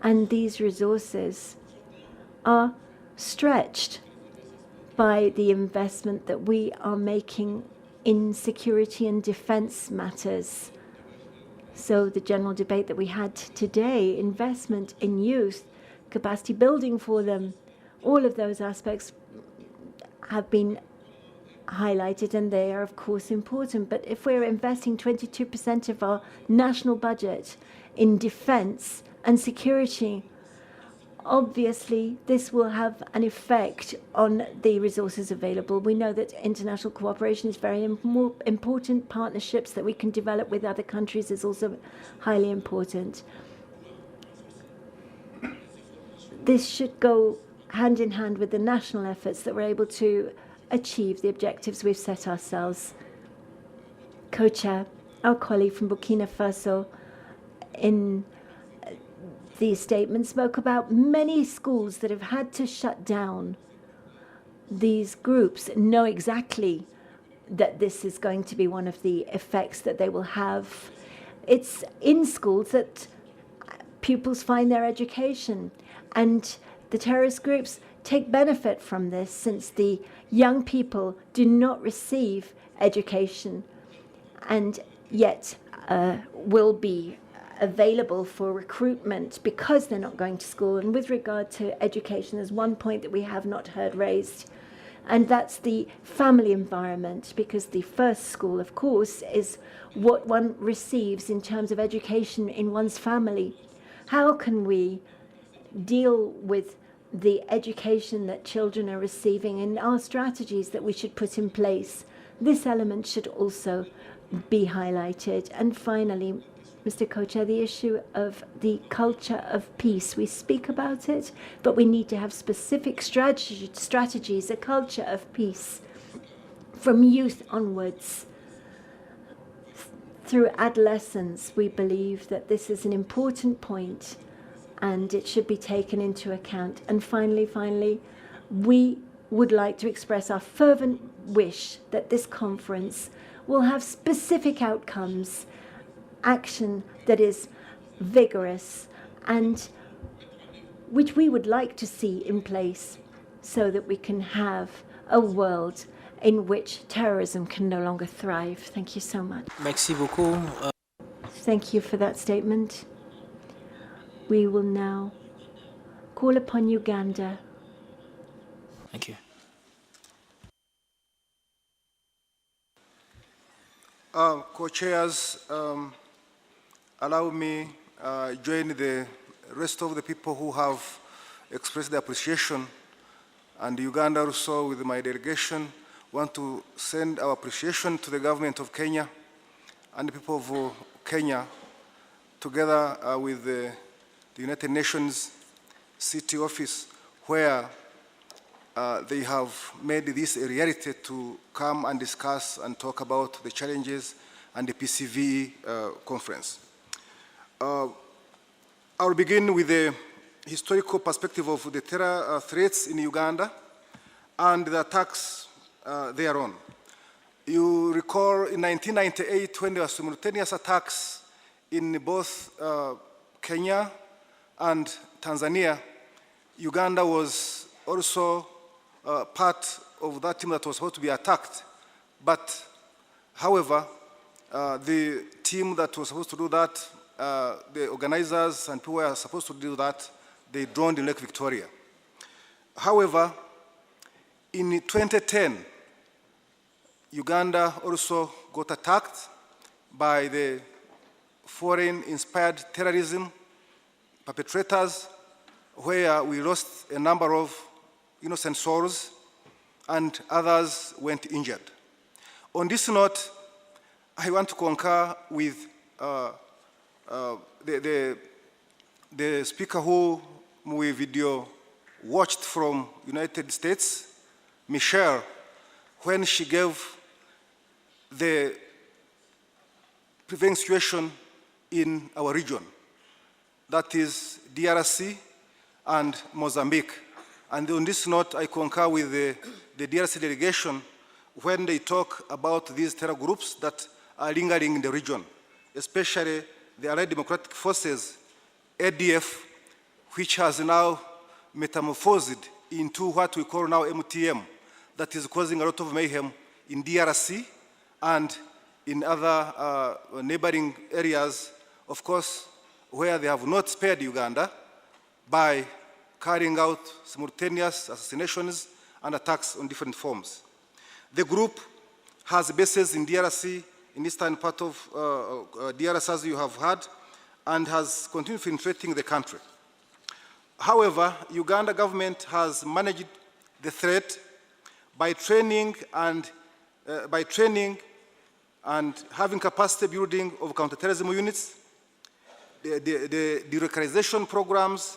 Speaker 6: and these resources are stretched by the investment that we are making in security and defense matters. So the general debate that we had today, investment in youth, capacity building for them, All of those aspects have been highlighted, and they are, of course, important. But if we're investing 22% of our national budget in defense and security, obviously this will have an effect on the resources available. We know that international cooperation is very important. Partnerships that we can develop with other countries is also highly important. This should go hand in hand with the national efforts that we're able to achieve the objectives we've set ourselves. Co-chair, our colleague from Burkina Faso, in the statement spoke about many schools that have had to shut down. These groups know exactly that this is going to be one of the effects that they will have. It's in schools that pupils find their education, and the terrorist groups take benefit from this, since the young people do not receive education and yet will be available for recruitment because they're not going to school. And with regard to education, there's one point that we have not heard raised, and that's the family environment, because the first school, of course, is what one receives in terms of education in one's family. How can we deal with the education that children are receiving and our strategies that we should put in place? This element should also be highlighted. And finally, Mr. Co-Chair, the issue of the culture of peace. We speak about it, but we need to have specific strategies, a culture of peace from youth onwards. Through adolescence, we believe that this is an important point and it should be taken into account. And finally, we would like to express our fervent wish that this conference will have specific outcomes, action that is vigorous, and which we would like to see in place so that we can have a world in which terrorism can no longer thrive. Thank you so much.
Speaker 3: Merci beaucoup.
Speaker 6: Thank you for that statement. We will now call upon Uganda.
Speaker 3: Thank you.
Speaker 20: Co-chairs, allow me join the rest of the people who have expressed their appreciation, and Uganda also, with my delegation, want to send our appreciation to the government of Kenya and the people of Kenya, together with the United Nations City Office, where they have made this a reality to come and discuss and talk about the challenges and the PCV conference. I'll begin with the historical perspective of the terror threats in Uganda and the attacks thereon. You recall in 1998, when there were simultaneous attacks in both Kenya and Tanzania, Uganda was also part of that team that was supposed to be attacked. But, however, the team that was supposed to do that, the organizers and people who were supposed to do that, they drowned in Lake Victoria. However, in 2010, Uganda also got attacked by the foreign-inspired terrorism perpetrators, where we lost a number of innocent souls and others went injured. On this note, I want to concur with the speaker who we video watched from United States, Michelle, when she gave the prevailing situation in our region, that is DRC and Mozambique. And on this note, I concur with the DRC delegation when they talk about these terror groups that are lingering in the region, especially the Allied Democratic Forces, ADF, which has now metamorphosed into what we call now MTM, that is causing a lot of mayhem in DRC and in other neighboring areas, of course, where they have not spared Uganda by carrying out simultaneous assassinations and attacks on different forms. The group has bases in DRC, in eastern part of DRC, as you have heard, and has continued infiltrating the country. However, Uganda government has managed the threat by training and having capacity building of counter-terrorism units, the de-radicalization programs,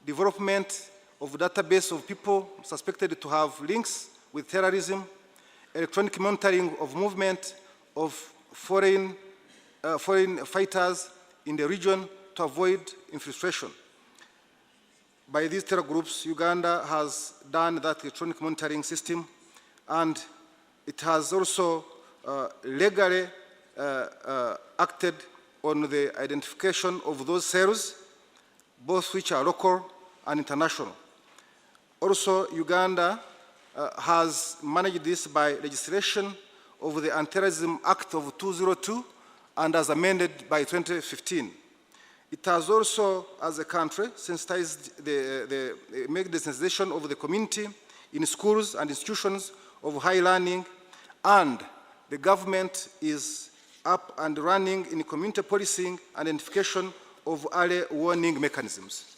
Speaker 20: development of database of people suspected to have links with terrorism, electronic monitoring of movement of foreign fighters in the region to avoid infiltration. By these terror groups, Uganda has done that electronic monitoring system, and it has also legally acted on the identification of those cells, both which are local and international. Also, Uganda has managed this by legislation of the Anti-Terrorism Act of 2002 and as amended by 2015. It has also, as a country, sensitized make the sensitization of the community in schools and institutions of high learning, and the government is up and running in community policing and identification of early warning mechanisms.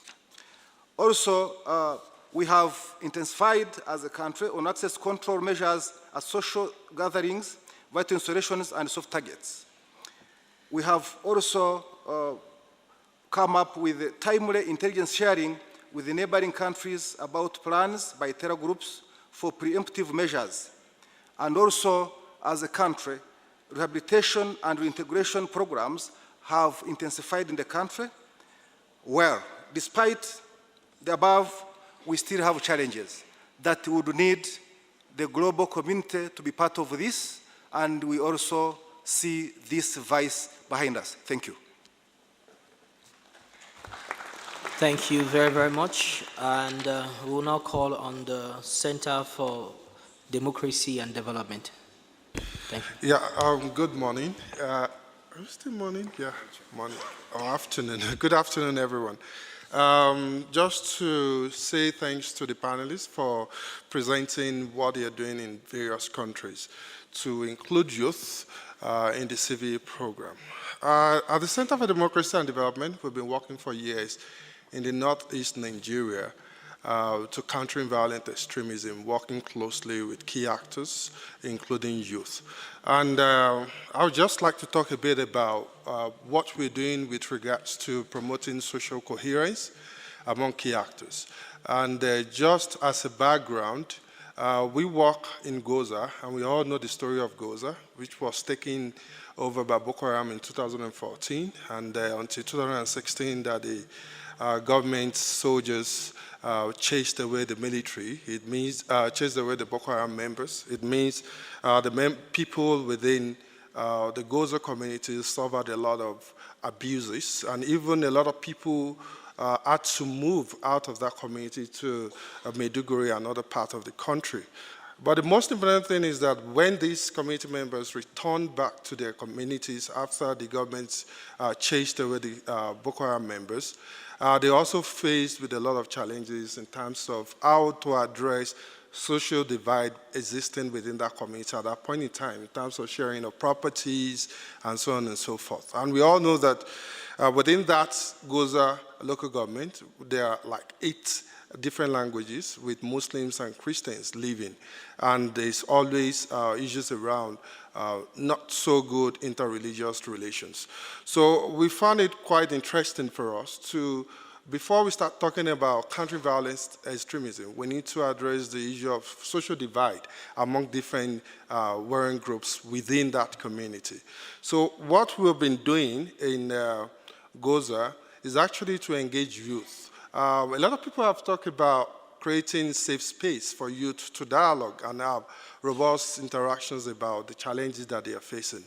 Speaker 20: Also, we have intensified as a country on access control measures at social gatherings, vital installations, and soft targets. We have also come up with timely intelligence sharing with the neighboring countries about plans by terror groups for preemptive measures. And also, as a country, rehabilitation and reintegration programs have intensified in the country, where, despite the above, we still have challenges that would need the global community to be part of this, and we also see this vice behind us. Thank you.
Speaker 3: Thank you very, very much. And we will now call on the Center for Democracy and Development. Thank you.
Speaker 21: Yeah, good morning. Still morning? Yeah, morning or afternoon. Good afternoon, everyone. Just to say thanks to the panelists for presenting what they are doing in various countries to include youth in the CVE program. At the Center for Democracy and Development, we've been working for years in the northeast Nigeria to countering violent extremism, working closely with key actors, including youth. And I would just like to talk a bit about what we're doing with regards to promoting social coherence among key actors. And just as a background, we work in Goza, and we all know the story of Goza, which was taken over by Boko Haram in 2014, and until 2016 that the government soldiers chased away the military. It means chased away the Boko Haram members. It means the people within the Goza community suffered a lot of abuses, and even a lot of people had to move out of that community to Maiduguri, another part of the country. But the most important thing is that when these community members returned back to their communities after the government chased away the Boko Haram members, they also faced with a lot of challenges in terms of how to address social divide existing within that community at that point in time, in terms of sharing of properties and so on and so forth. And we all know that within that Goza local government, there are like 8 different languages with Muslims and Christians living. And there's always issues around not so good interreligious relations. So we found it quite interesting for us to, before we start talking about countering violence extremism, we need to address the issue of social divide among different warring groups within that community. So what we've been doing in Goza is actually to engage youth. A lot of people have talked about creating safe space for youth to dialogue and have robust interactions about the challenges that they are facing.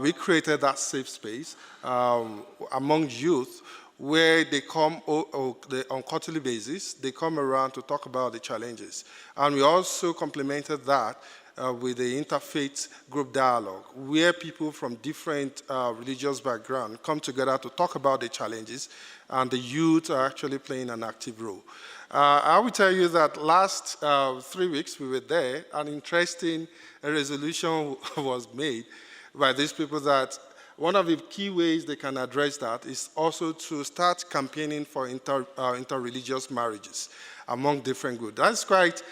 Speaker 21: We created that safe space among youth where they come on quarterly basis, they come around to talk about the challenges. And we also complemented that with the interfaith group dialogue, where people from different religious backgrounds come together to talk about the challenges, and the youth are actually playing an active role. I will tell you that last 3 weeks we were there, an interesting resolution was made by these people that one of the key ways they can address that is also to start campaigning for interreligious marriages among different groups. That's quite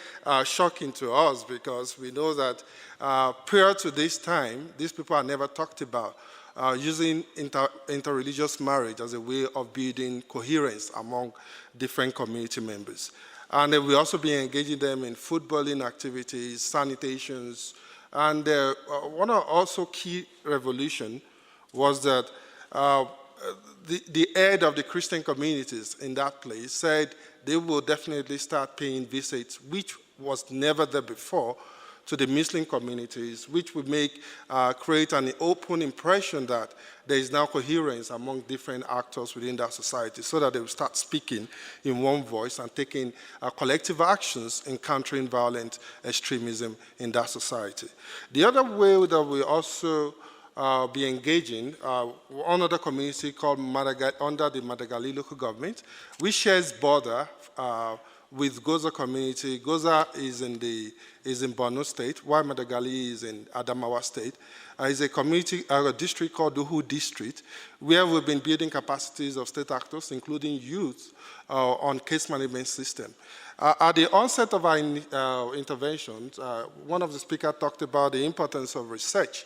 Speaker 21: shocking to us because we know that prior to this time, these people are never talked about using interreligious marriage as a way of building coherence among different community members. And we'll also be engaging them in footballing activities, sanitations, and one also key revolution was that the head of the Christian communities in that place said they will definitely start paying visits, which was never there before, to the Muslim communities, which would create an open impression that there is now coherence among different actors within that society, so that they will start speaking in one voice and taking collective actions in countering violent extremism in that society. The other way that we also be engaging another community called under the Madagali local government, which shares border with Goza community. Goza is in Borno State, while Madagali is in Adamawa State. Is a community, a district called Duhu District, where we've been building capacities of state actors, including youth, on case management system. At the onset of our interventions, one of the speakers talked about the importance of research.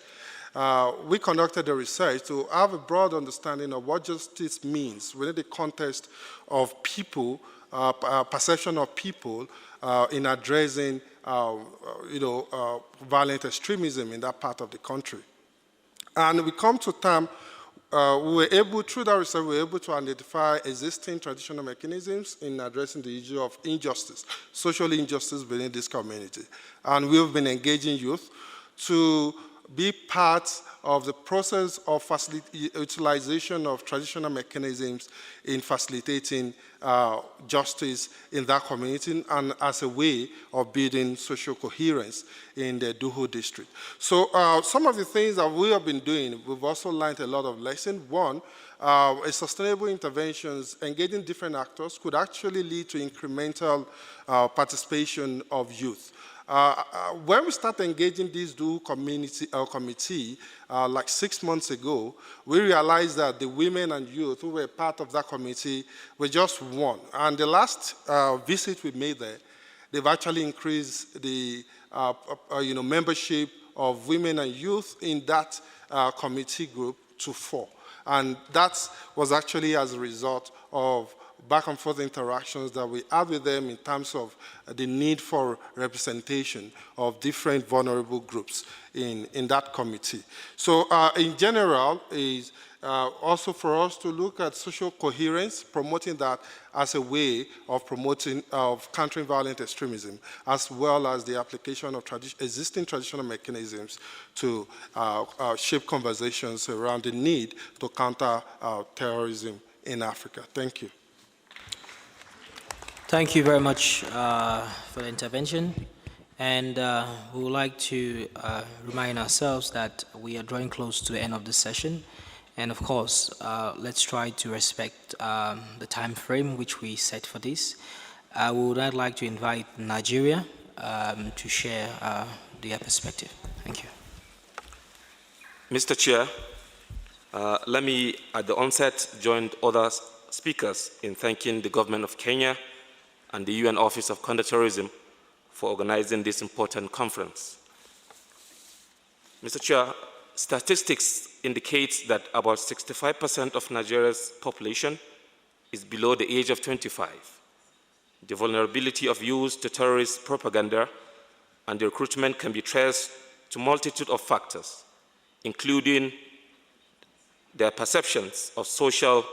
Speaker 21: We conducted the research to have a broad understanding of what justice means within the context of people, perception of people in addressing violent extremism in that part of the country. And we come to term, through that research, we were able to identify existing traditional mechanisms in addressing the issue of injustice, social injustice within this community. And we've been engaging youth to be part of the process of utilization of traditional mechanisms in facilitating justice in that community and as a way of building social coherence in the Duhu district. So some of the things that we have been doing, we've also learned a lot of lessons. One, sustainable interventions, engaging different actors could actually lead to incremental participation of youth. When we started engaging this Duhu committee like 6 months ago, we realized that the women and youth who were part of that committee were just one. And the last visit we made there, they've actually increased the membership of women and youth in that committee group to 4. And that was actually as a result of back and forth interactions that we had with them in terms of the need for representation of different vulnerable groups in that committee. So in general, is also for us to look at social coherence, promoting that as a way of countering violent extremism, as well as the application of existing traditional mechanisms to shape conversations around the need to counter terrorism in Africa. Thank you.
Speaker 3: Thank you very much for the intervention. And we would like to remind ourselves that we are drawing close to the end of the session. And of course, let's try to respect the time frame which we set for this. We would now like to invite Nigeria to share their perspective. Thank you.
Speaker 1: Mr. Chair, let me at the onset join other speakers in thanking the government of Kenya and the UN Office of Counter-Terrorism for organizing this important conference. Mr. Chair, statistics indicate that about 65% of Nigeria's population is below the age of 25. The vulnerability of youth to terrorist propaganda and the recruitment can be traced to a multitude of factors, including their perceptions of social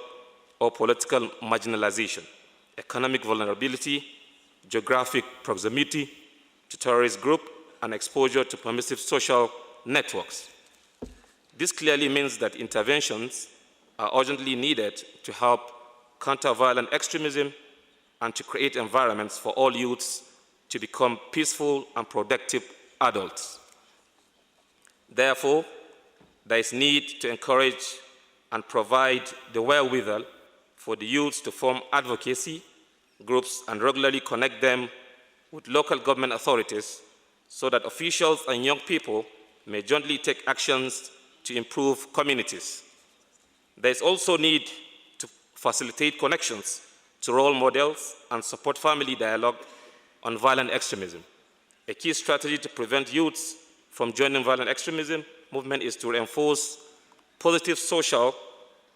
Speaker 1: or political marginalization, economic vulnerability, geographic proximity to terrorist group, and exposure to permissive social networks. This clearly means that interventions are urgently needed to help counter violent extremism and to create environments for all youths to become peaceful and productive adults. Therefore, there is need to encourage and provide the wherewithal for the youths to form advocacy groups and regularly connect them with local government authorities so that officials and young people may jointly take actions to improve communities. There is also need to facilitate connections to role models and support family dialogue on violent extremism. A key strategy to prevent youths from joining violent extremism movement is to reinforce positive social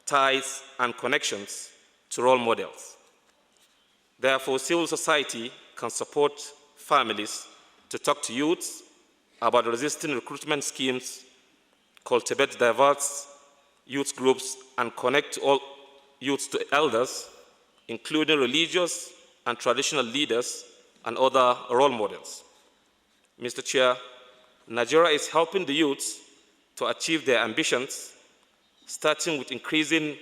Speaker 1: ties and connections to role models. Therefore, civil society can support families to talk to youths about resisting recruitment schemes, cultivate diverse youth groups, and connect all youths to elders, including religious and traditional leaders and other role models. Mr. Chair, Nigeria is helping the youths to achieve their ambitions, starting with increasing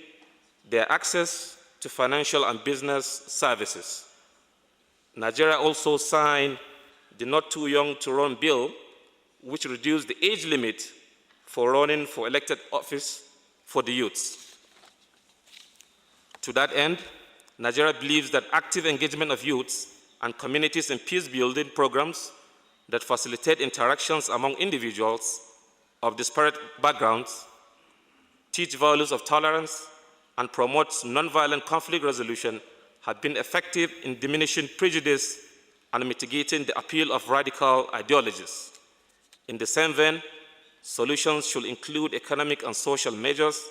Speaker 1: their access to financial and business services. Nigeria also signed the Not Too Young to Run bill, which reduced the age limit for running for elected office for the youths. To that end, Nigeria believes that active engagement of youths and communities in peace-building programs that facilitate interactions among individuals of disparate backgrounds, teach values of tolerance, and promote nonviolent conflict resolution have been effective in diminishing prejudice and mitigating the appeal of radical ideologies. In the same vein, solutions should include economic and social measures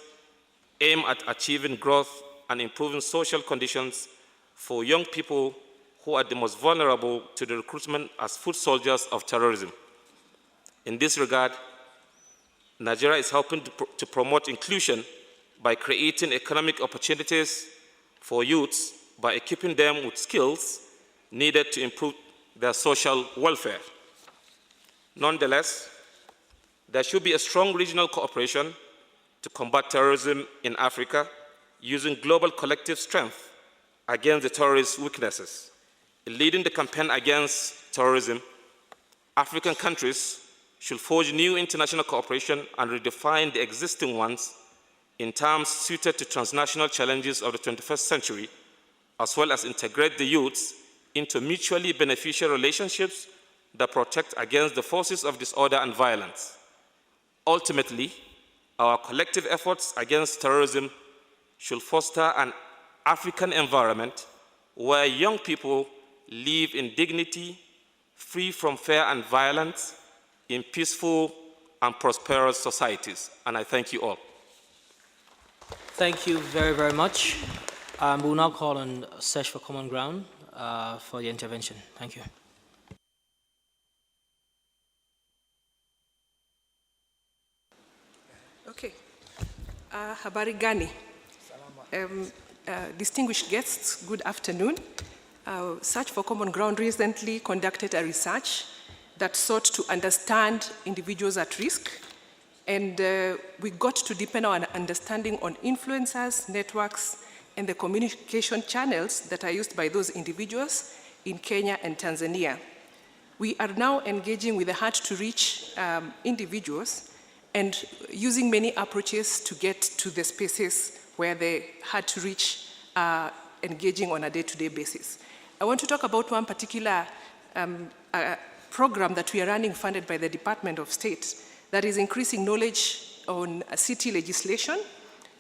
Speaker 1: aimed at achieving growth and improving social conditions for young people who are the most vulnerable to the recruitment as foot soldiers of terrorism. In this regard, Nigeria is helping to promote inclusion by creating economic opportunities for youths by equipping them with skills needed to improve their social welfare. Nonetheless, there should be a strong regional cooperation to combat terrorism in Africa using global collective strength against the terrorist weaknesses. In leading the campaign against terrorism, African countries should forge new international cooperation and redefine the existing ones in terms suited to transnational challenges of the 21st century, as well as integrate the youths into mutually beneficial relationships that protect against the forces of disorder and violence. Ultimately, our collective efforts against terrorism should foster an African environment where young people live in dignity, free from fear and violence, in peaceful and prosperous societies. And I thank you all.
Speaker 3: Thank you very, very much. We'll now call on Search for Common Ground for the intervention. Thank you.
Speaker 2: Okay. Habari gani? Distinguished guests, good afternoon. Search for Common Ground recently conducted a research that sought to understand individuals at risk, and we got to deepen our understanding on influencers, networks, and the communication channels that are used by those individuals in Kenya and Tanzania. We are now engaging with the hard-to-reach individuals and using many approaches to get to the spaces where they had to reach engaging on a day-to-day basis. I want to talk about one particular program that we are running funded by the Department of State that is increasing knowledge on city legislation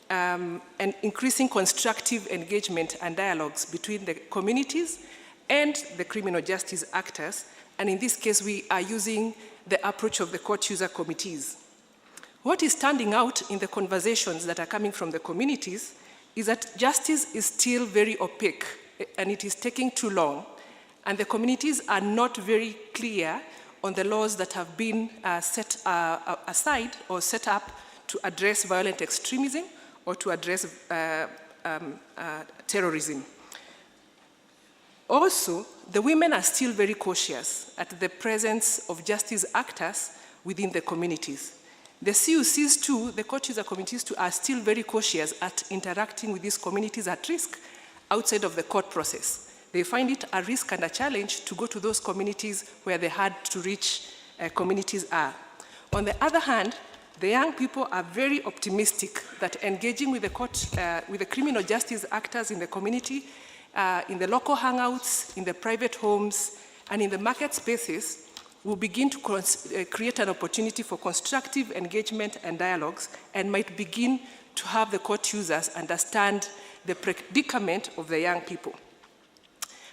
Speaker 2: and increasing constructive engagement and dialogues between the communities and the criminal justice actors. And in this case, we are using the approach of the court user committees. What is standing out in the conversations that are coming from the communities is that justice is still very opaque and it is taking too long, and the communities are not very clear on the laws that have been set aside or set up to address violent extremism or to address terrorism. Also, the women are still very cautious at the presence of justice actors within the communities. The CUCs too, the court user committees too, are still very cautious at interacting with these communities at risk outside of the court process. They find it a risk and a challenge to go to those communities where they had to reach communities are. On the other hand, the young people are very optimistic that engaging with the criminal justice actors in the community, in the local hangouts, in the private homes, and in the market spaces will begin to create an opportunity for constructive engagement and dialogues, and might begin to have the court users understand the predicament of the young people.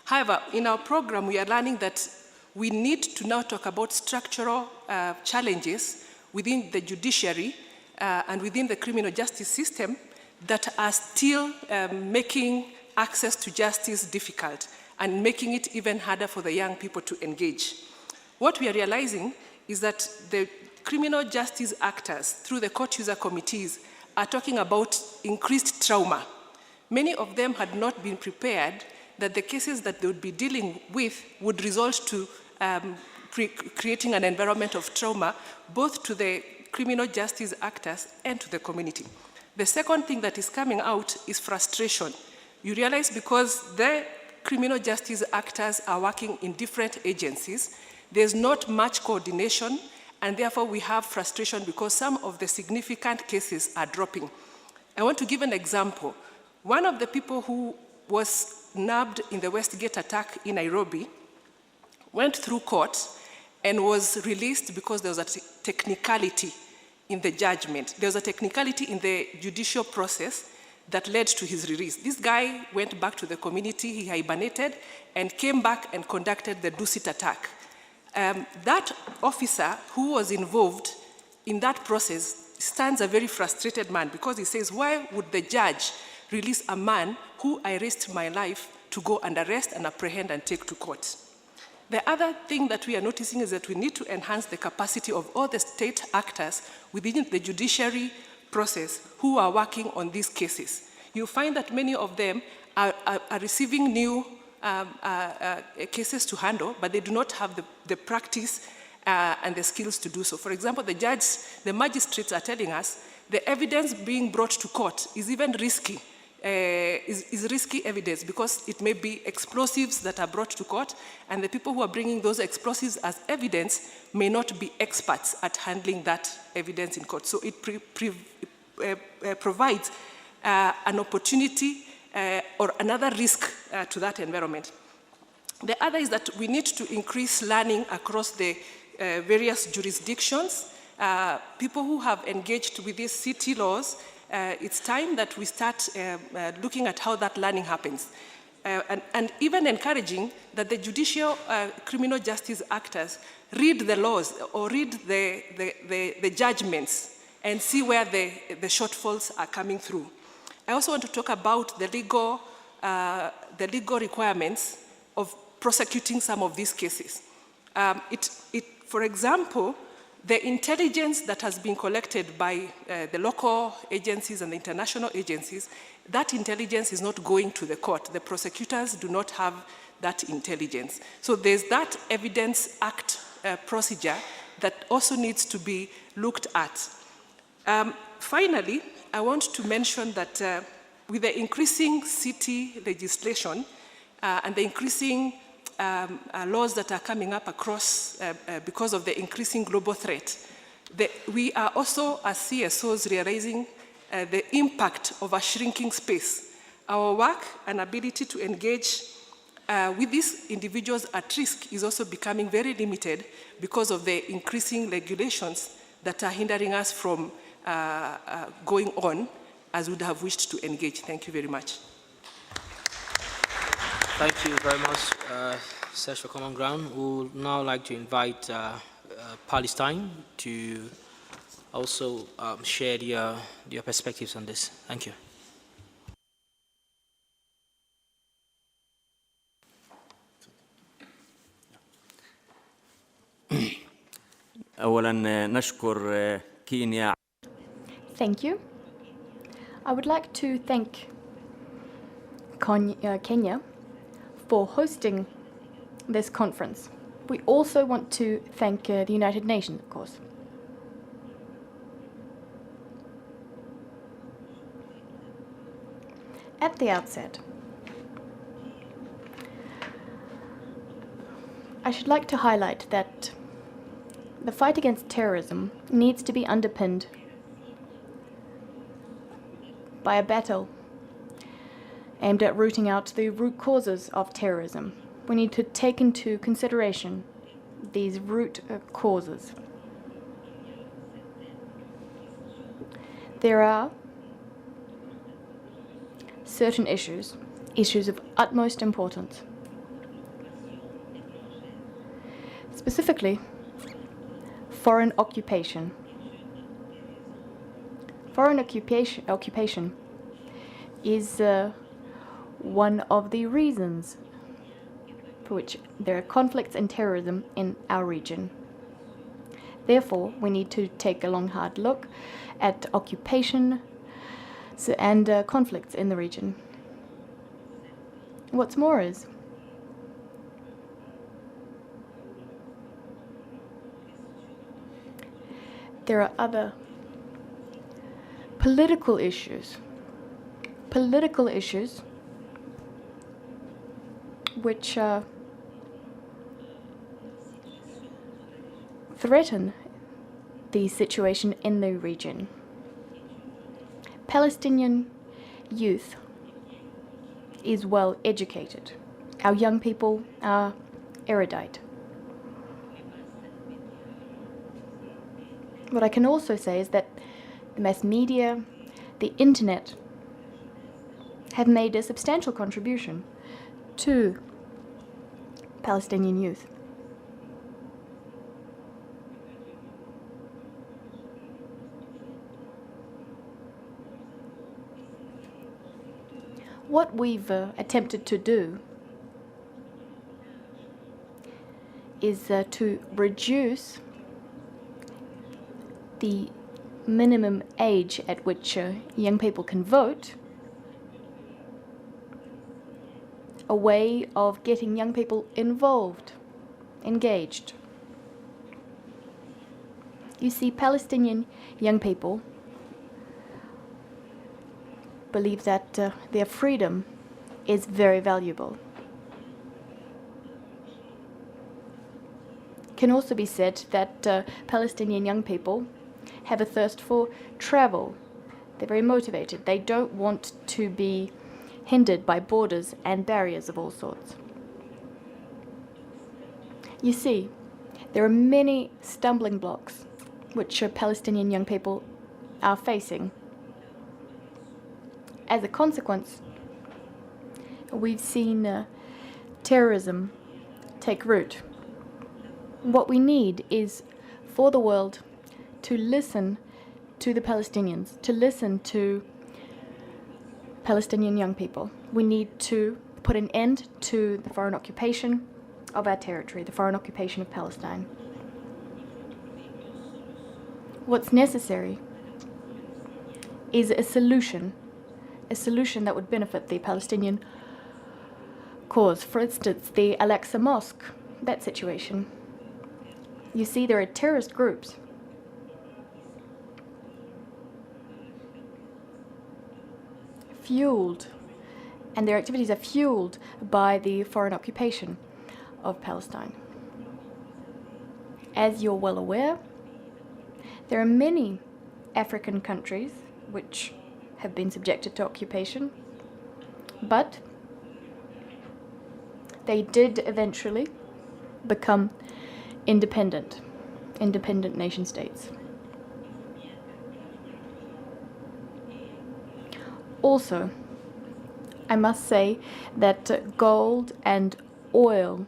Speaker 2: However, in our program, we are learning that we need to now talk about structural challenges within the judiciary and within the criminal justice system that are still making access to justice difficult and making it even harder for the young people to engage. What we are realizing is that the criminal justice actors, through the court user committees, are talking about increased trauma. Many of them had not been prepared that the cases that they would be dealing with would result to creating an environment of trauma, both to the criminal justice actors and to the community. The second thing that is coming out is frustration. You realize because the criminal justice actors are working in different agencies, there's not much coordination, and therefore we have frustration because some of the significant cases are dropping. I want to give an example. One of the people who was nabbed in the Westgate attack in Nairobi went through court and was released because there was a technicality in the judgment. There was a technicality in the judicial process that led to his release. This guy went back to the community, he hibernated, and came back and conducted the Dusit attack. That officer who was involved in that process stands a very frustrated man because he says, why would the judge release a man who I risked my life to go and arrest and apprehend and take to court? The other thing that we are noticing is that we need to enhance the capacity of all the state actors within the judiciary process who are working on these cases. You find that many of them are receiving new cases to handle, but they do not have the practice and the skills to do so. For example, the magistrates are telling us the evidence being brought to court is even risky. Is risky evidence because it may be explosives that are brought to court, and the people who are bringing those explosives as evidence may not be experts at handling that evidence in court. So it provides an opportunity or another risk to that environment. The other is that we need to increase learning across the various jurisdictions. People who have engaged with these city laws, it's time that we start looking at how that learning happens. And even encouraging that the judicial criminal justice actors read the laws or read the judgments and see where the shortfalls are coming through. I also want to talk about the legal requirements of prosecuting some of these cases. For example, the intelligence that has been collected by the local agencies and the international agencies, that intelligence is not going to the court. The prosecutors do not have that intelligence. So there's that Evidence Act procedure that also needs to be looked at. Finally, I want to mention that with the increasing city legislation and the increasing laws that are coming up across because of the increasing global threat, we are also, as CSOs, realizing the impact of a shrinking space. Our work and ability to engage with these individuals at risk is also becoming very limited because of the increasing regulations that are hindering us from going on as we would have wished to engage. Thank you very much.
Speaker 3: Thank you very much, Search for Common Ground. We would now like to invite Palestine to also share your perspectives on this. Thank you.
Speaker 5: أولاً نشكر كينيا.
Speaker 22: Thank you. I would like to thank Kenya for hosting this conference. We also want to thank the United Nations, of course. At the outset, I should like to highlight that the fight against terrorism needs to be underpinned by a battle aimed at rooting out the root causes of terrorism. We need to take into consideration these root causes. There are certain issues of utmost importance. Specifically, foreign occupation. Foreign occupation is one of the reasons for which there are conflicts and terrorism in our region. Therefore, we need to take a long, hard look at occupation and conflicts in the region. What's more is, there are other political issues which threaten the situation in the region. Palestinian youth is well educated. Our young people are erudite. What I can also say is that the mass media, the internet, have made a substantial contribution to Palestinian youth. What we've attempted to do is to reduce the minimum age at which young people can vote, a way of getting young people involved, engaged. You see, Palestinian young people believe that their freedom is very valuable. It can also be said that Palestinian young people have a thirst for travel. They're very motivated. They don't want to be hindered by borders and barriers of all sorts. You see, there are many stumbling blocks which Palestinian young people are facing. As a consequence, we've seen terrorism take root. What we need is for the world to listen to the Palestinians, to listen to Palestinian young people. We need to put an end to the foreign occupation of our territory, the foreign occupation of Palestine. What's necessary is a solution that would benefit the Palestinian cause. For instance, the Al-Aqsa Mosque, that situation. You see, there are terrorist groups fueled, and their activities are fueled by the foreign occupation of Palestine. As you're well aware, there are many African countries which have been subjected to occupation, but they did eventually become independent nation states. Also, I must say that gold and oil,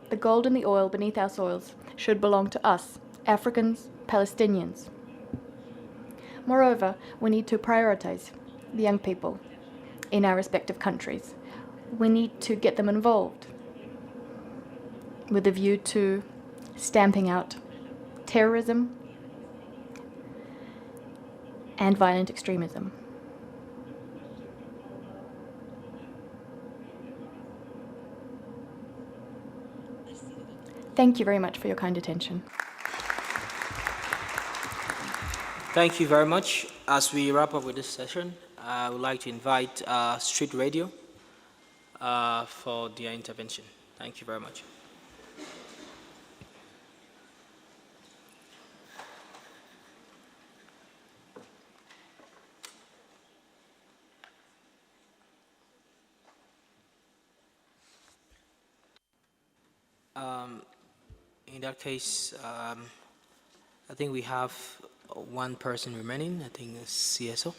Speaker 22: the gold and the oil beneath our soils, should belong to us, Africans, Palestinians. Moreover, we need to prioritize the young people in our respective countries. We need to get them involved with a view to stamping out terrorism and violent extremism. Thank you very much for your kind attention.
Speaker 3: Thank you very much. As we wrap up with this session, I would like to invite Street Radio for their intervention. Thank you very much. In that case, I think we have one person remaining. I think it's CSO.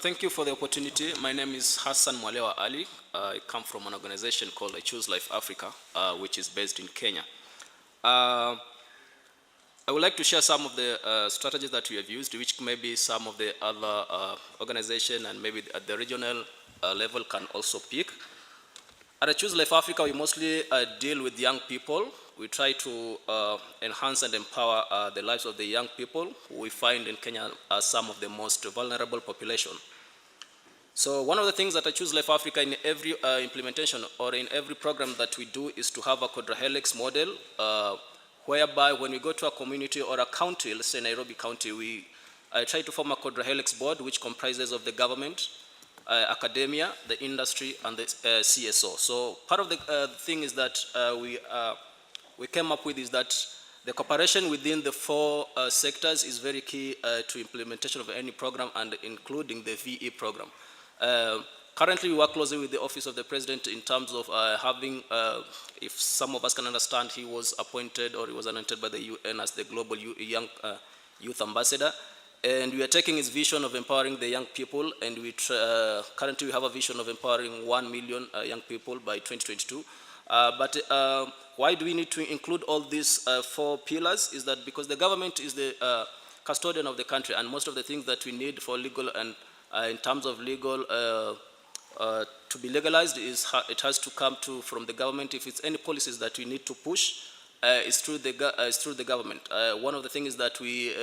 Speaker 7: Thank you for the opportunity. My name is Hassan Mwalewa Ali. I come from an organization called I Choose Life Africa, which is based in Kenya. I would like to share some of the strategies that we have used, which maybe some of the other organizations and maybe at the regional level can also pick. At I Choose Life Africa, we mostly deal with young people. We try to enhance and empower the lives of the young people who we find in Kenya as some of the most vulnerable population. So one of the things that I Choose Life Africa in every implementation or in every program that we do is to have a quadrihelix model, whereby when we go to a community or a county, let's say Nairobi County, we try to form a quadrihelix board which comprises of the government, academia, the industry, and the CSO. So part of the thing is that we came up with is that the cooperation within the four sectors is very key to implementation of any program, and including the VE program. Currently, we work closely with the Office of the President in terms of having, if some of us can understand, he was appointed or he was anointed by the UN as the Global Young Youth Ambassador. And we are taking his vision of empowering the young people, and currently we have a vision of empowering 1 million young people by 2022. But why do we need to include all these four pillars? Is that because the government is the custodian of the country, and most of the things that we need for legal and in terms of legal to be legalized, it has to come from the government. If it's any policies that we need to push, it's through the government. One of the things is that we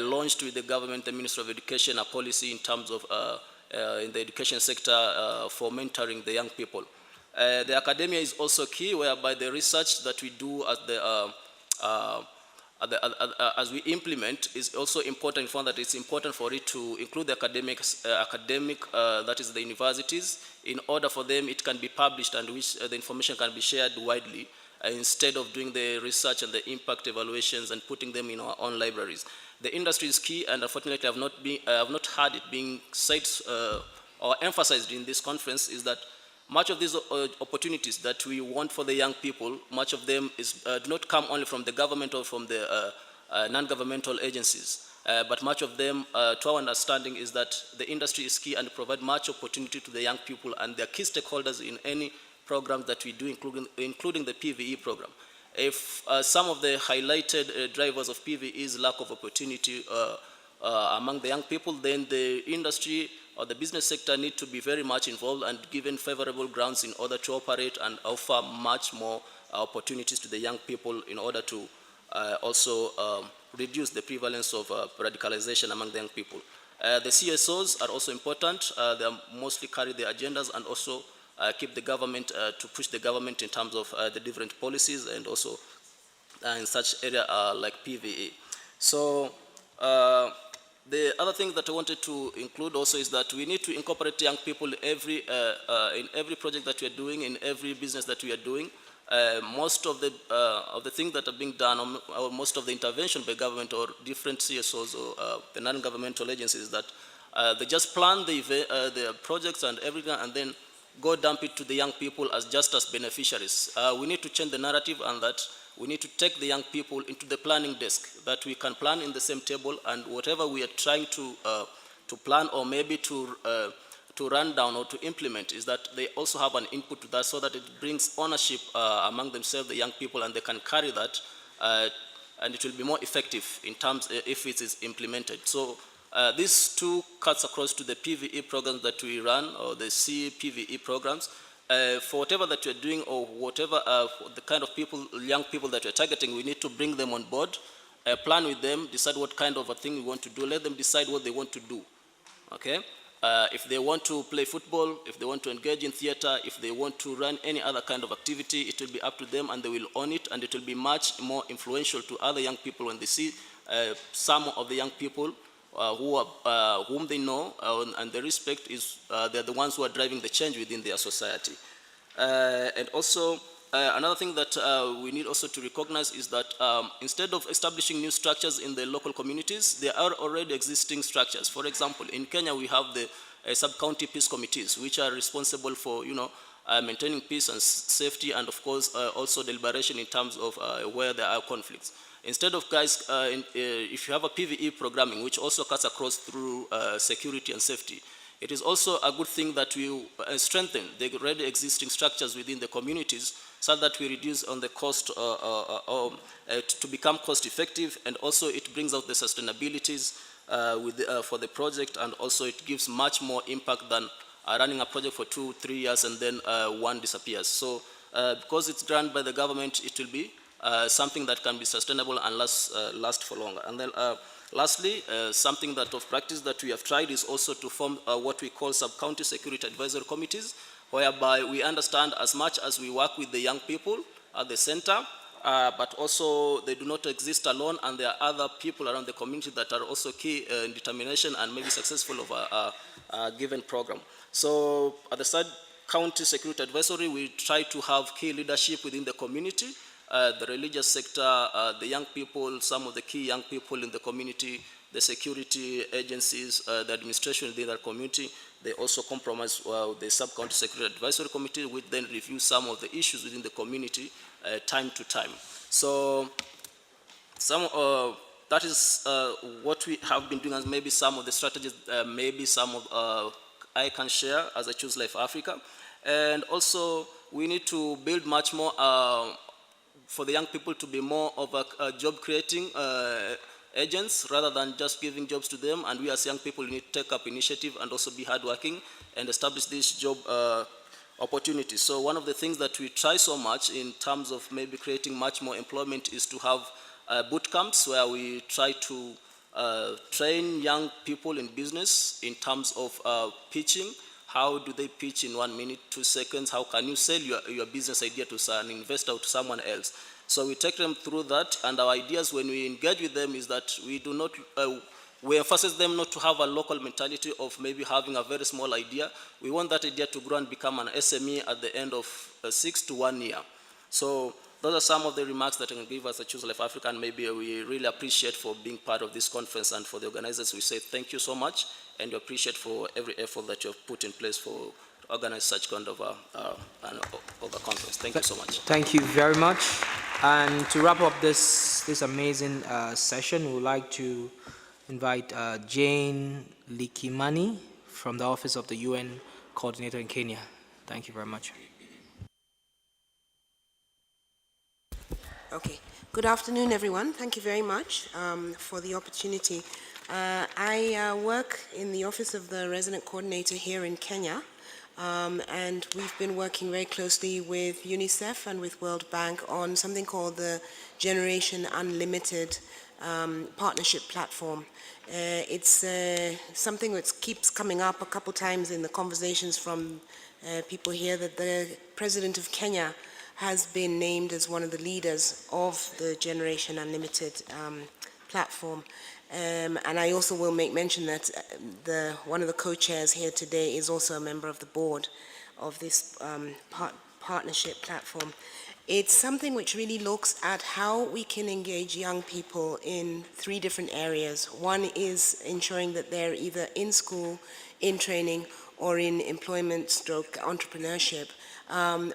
Speaker 7: launched with the government, the Ministry of Education, a policy in terms of in the education sector for mentoring the young people. The academia is also key, whereby the research that we do as we implement is also important. We found that it's important for it to include the academic, that is the universities, in order for them it can be published and which the information can be shared widely, instead of doing the research and the impact evaluations and putting them in our own libraries. The industry is key, and unfortunately I have not heard it being said or emphasized in this conference, is that much of these opportunities that we want for the young people, much of them do not come only from the government or from the non-governmental agencies, but much of them, to our understanding, is that the industry is key and provide much opportunity to the young people, and they're key stakeholders in any program that we do, including the PVE program. If some of the highlighted drivers of PVE is lack of opportunity among the young people, then the industry or the business sector need to be very much involved and given favorable grounds in order to operate and offer much more opportunities to the young people in order to also reduce the prevalence of radicalization among the young people. The CSOs are also important. They mostly carry the agendas and also keep the government, to push the government in terms of the different policies, and also in such area like PVE. So the other thing that I wanted to include also is that we need to incorporate young people in every project that we are doing, in every business that we are doing. Most of the things that are being done, or most of the intervention by government or different CSOs or the non-governmental agencies, that they just plan the projects and everything, and then go dump it to the young people as just as beneficiaries. We need to change the narrative, and that we need to take the young people into the planning desk, that we can plan in the same table, and whatever we are trying to plan or maybe to run down or to implement, is that they also have an input to that, so that it brings ownership among themselves, the young people, and they can carry that, and it will be more effective in terms if it is implemented. So these two cuts across to the PVE programs that we run, or the CPVE programs. For whatever that you're doing, or whatever the kind of people, young people that you're targeting, we need to bring them on board, plan with them, decide what kind of a thing we want to do, let them decide what they want to do, okay? If they want to play football, if they want to engage in theater, if they want to run any other kind of activity, it will be up to them, and they will own it, and it will be much more influential to other young people when they see some of the young people whom they know and they respect, they're the ones who are driving the change within their society. And also, another thing that we need also to recognize is that instead of establishing new structures in the local communities, there are already existing structures. For example, in Kenya, we have the sub-county peace committees, which are responsible for, maintaining peace and safety, and of course also deliberation in terms of where there are conflicts. Instead of guys, if you have a PVE programming, which also cuts across through security and safety, it is also a good thing that we strengthen the already existing structures within the communities so that we reduce on the cost to become cost effective, and also it brings out the sustainabilities for the project, and also it gives much more impact than running a project for 2-3 years and then one disappears. So because it's run by the government, it will be something that can be sustainable and last for longer. And then lastly, something that of practice that we have tried is also to form what we call sub-county security advisory committees, whereby we understand as much as we work with the young people at the center, but also they do not exist alone, and there are other people around the community that are also key in determination and maybe successful of a given program. So at the sub-county security advisory, we try to have key leadership within the community, the religious sector, the young people, some of the key young people in the community, the security agencies, the administration within that community. They also compromise the sub-county security advisory committee, which then review some of the issues within the community time to time. So that is what we have been doing, as maybe some of the strategies, maybe some of I can share as I Choose Life Africa. And also we need to build much more for the young people to be more of a job creating agents rather than just giving jobs to them, and we as young people need to take up initiative and also be hardworking and establish these job opportunities. So one of the things that we try so much in terms of maybe creating much more employment is to have boot camps where we try to train young people in business in terms of pitching. How do they pitch in 1 minute, 2 seconds? How can you sell your business idea to an investor or to someone else? So we take them through that, and our ideas when we engage with them is that we do not, we emphasize them not to have a local mentality of maybe having a very small idea. We want that idea to grow and become an SME at the end of 6 to 1 year. So those are some of the remarks that I can give us at Choose Life Africa, and maybe we really appreciate for being part of this conference, and for the organizers we say thank you so much, and we appreciate for every effort that you have put in place for organize such kind of a conference. Thank you so much.
Speaker 3: Thank you very much. And to wrap up this amazing session, we would like to invite Jane Likimani from the Office of the UN Coordinator in Kenya. Thank you very much.
Speaker 8: Okay. Good afternoon, everyone. Thank you very much for the opportunity. I work in the Office of the Resident Coordinator here in Kenya. And we've been working very closely with UNICEF and with World Bank on something called the Generation Unlimited Partnership Platform. It's something that keeps coming up a couple times in the conversations from people here, that the President of Kenya has been named as one of the leaders of the Generation Unlimited platform. And I also will make mention that one of the co-chairs here today is also a member of the board of this partnership platform. It's something which really looks at how we can engage young people in 3 different areas. One is ensuring that they're either in school, in training, or in employment stroke entrepreneurship,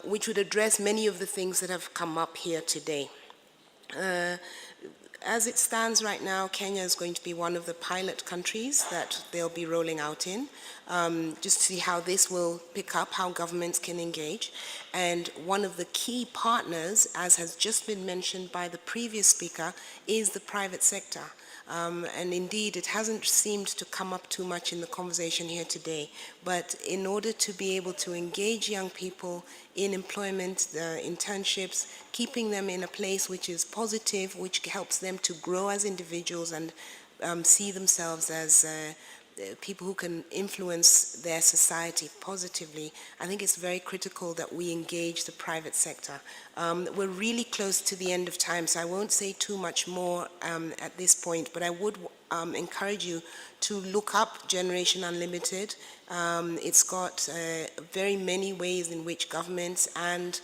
Speaker 8: which would address many of the things that have come up here today. As it stands right now, Kenya is going to be one of the pilot countries that they'll be rolling out in, just to see how this will pick up, how governments can engage. And one of the key partners, as has just been mentioned by the previous speaker, is the private sector. And indeed, it hasn't seemed to come up too much in the conversation here today. But in order to be able to engage young people in employment, internships, keeping them in a place which is positive, which helps them to grow as individuals and see themselves as people who can influence their society positively, I think it's very critical that we engage the private sector. We're really close to the end of time, so I won't say too much more at this point, but I would encourage you to look up Generation Unlimited. It's got very many ways in which governments and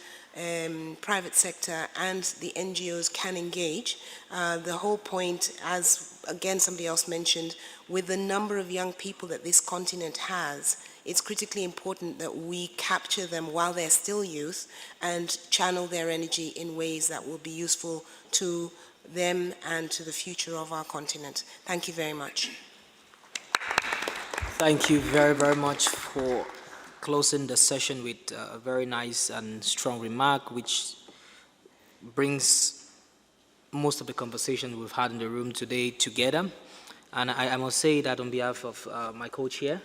Speaker 8: private sector and the NGOs can engage. The whole point, as again somebody else mentioned, with the number of young people that this continent has, it's critically important that we capture them while they're still youth and channel their energy in ways that will be useful to them and to the future of our continent. Thank you very much.
Speaker 3: Thank you very, very much for closing the session with a very nice and strong remark, which brings most of the conversation we've had in the room today together. And I must say that on behalf of my co-chair,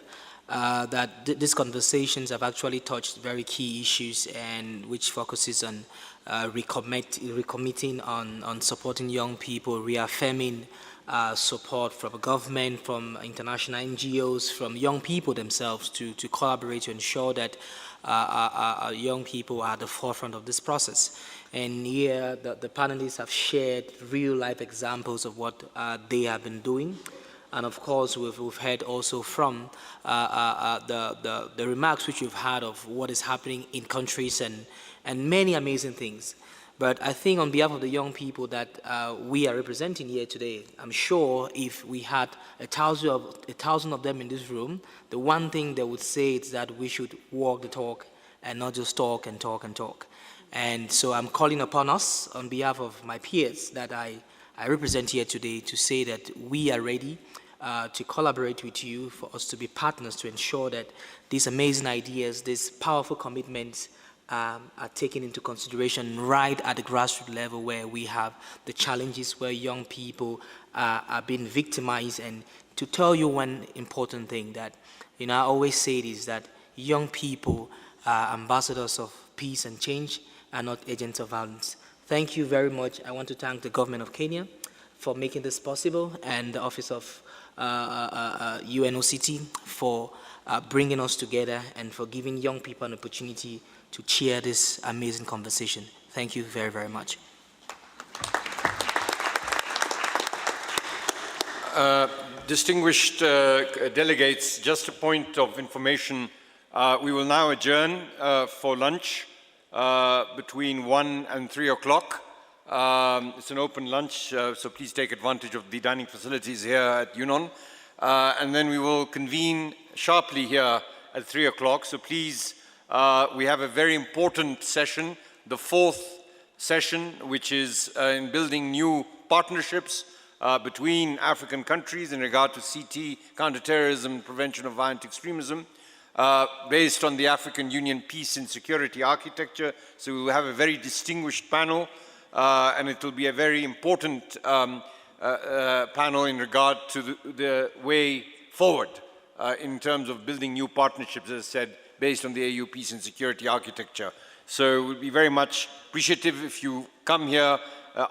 Speaker 3: that these conversations have actually touched very key issues, and which focuses on recommitting on supporting young people, reaffirming support from the government, from international NGOs, from young people themselves to collaborate to ensure that young people are at the forefront of this process. And here the panelists have shared real-life examples of what they have been doing. And of course, we've heard also from the remarks which we've had of what is happening in countries and many amazing things. But I think on behalf of the young people that we are representing here today, I'm sure if we had 1,000 of them in this room, the one thing they would say is that we should walk the talk and not just talk and talk and talk. And so I'm calling upon us on behalf of my peers that I represent here today to say that we are ready to collaborate with you, for us to be partners to ensure that these amazing ideas, these powerful commitments are taken into consideration right at the grassroots level, where we have the challenges where young people are being victimized. And to tell you one important thing that, I always say this, that young people are ambassadors of peace and change and not agents of violence. Thank you very much. I want to thank the government of Kenya for making this possible, and the Office of UNOCT for bringing us together and for giving young people an opportunity to chair this amazing conversation. Thank you very, very much.
Speaker 9: Distinguished delegates, just a point of information. We will now adjourn for lunch between 1 and 3 o'clock. It's an open lunch, so please take advantage of the dining facilities here at UNON. And then we will convene sharply here at 3 o'clock. So please, we have a very important session, the fourth session, which is in building new partnerships between African countries in regard to CT, counter-terrorism, prevention of violent extremism, based on the African Union peace and security architecture. So we will have a very distinguished panel, and it will be a very important panel in regard to the way forward in terms of building new partnerships, as I said, based on the AU peace and security architecture. So we'll be very much appreciative if you come here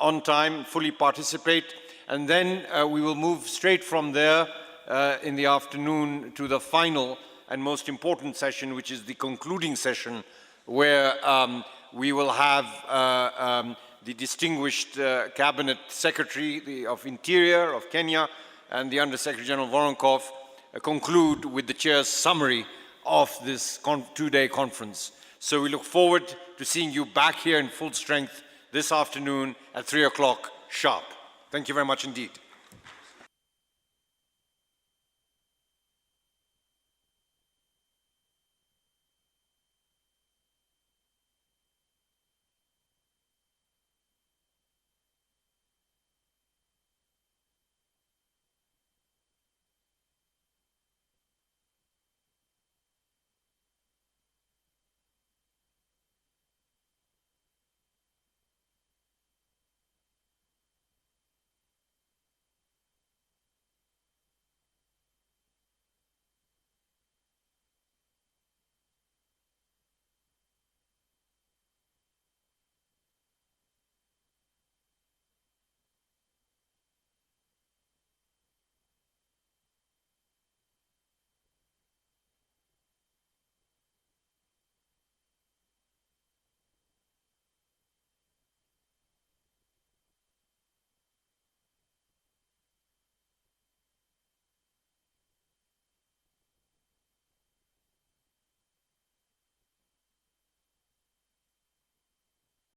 Speaker 9: on time, fully participate, and then we will move straight from there in the afternoon to the final and most important session, which is the concluding session, where we will have the distinguished Cabinet Secretary of Interior of Kenya and the Under-Secretary General Voronkov conclude with the Chair's summary of this two-day conference. So we look forward to seeing you back here in full strength this afternoon at 3 o'clock sharp. Thank you very much indeed.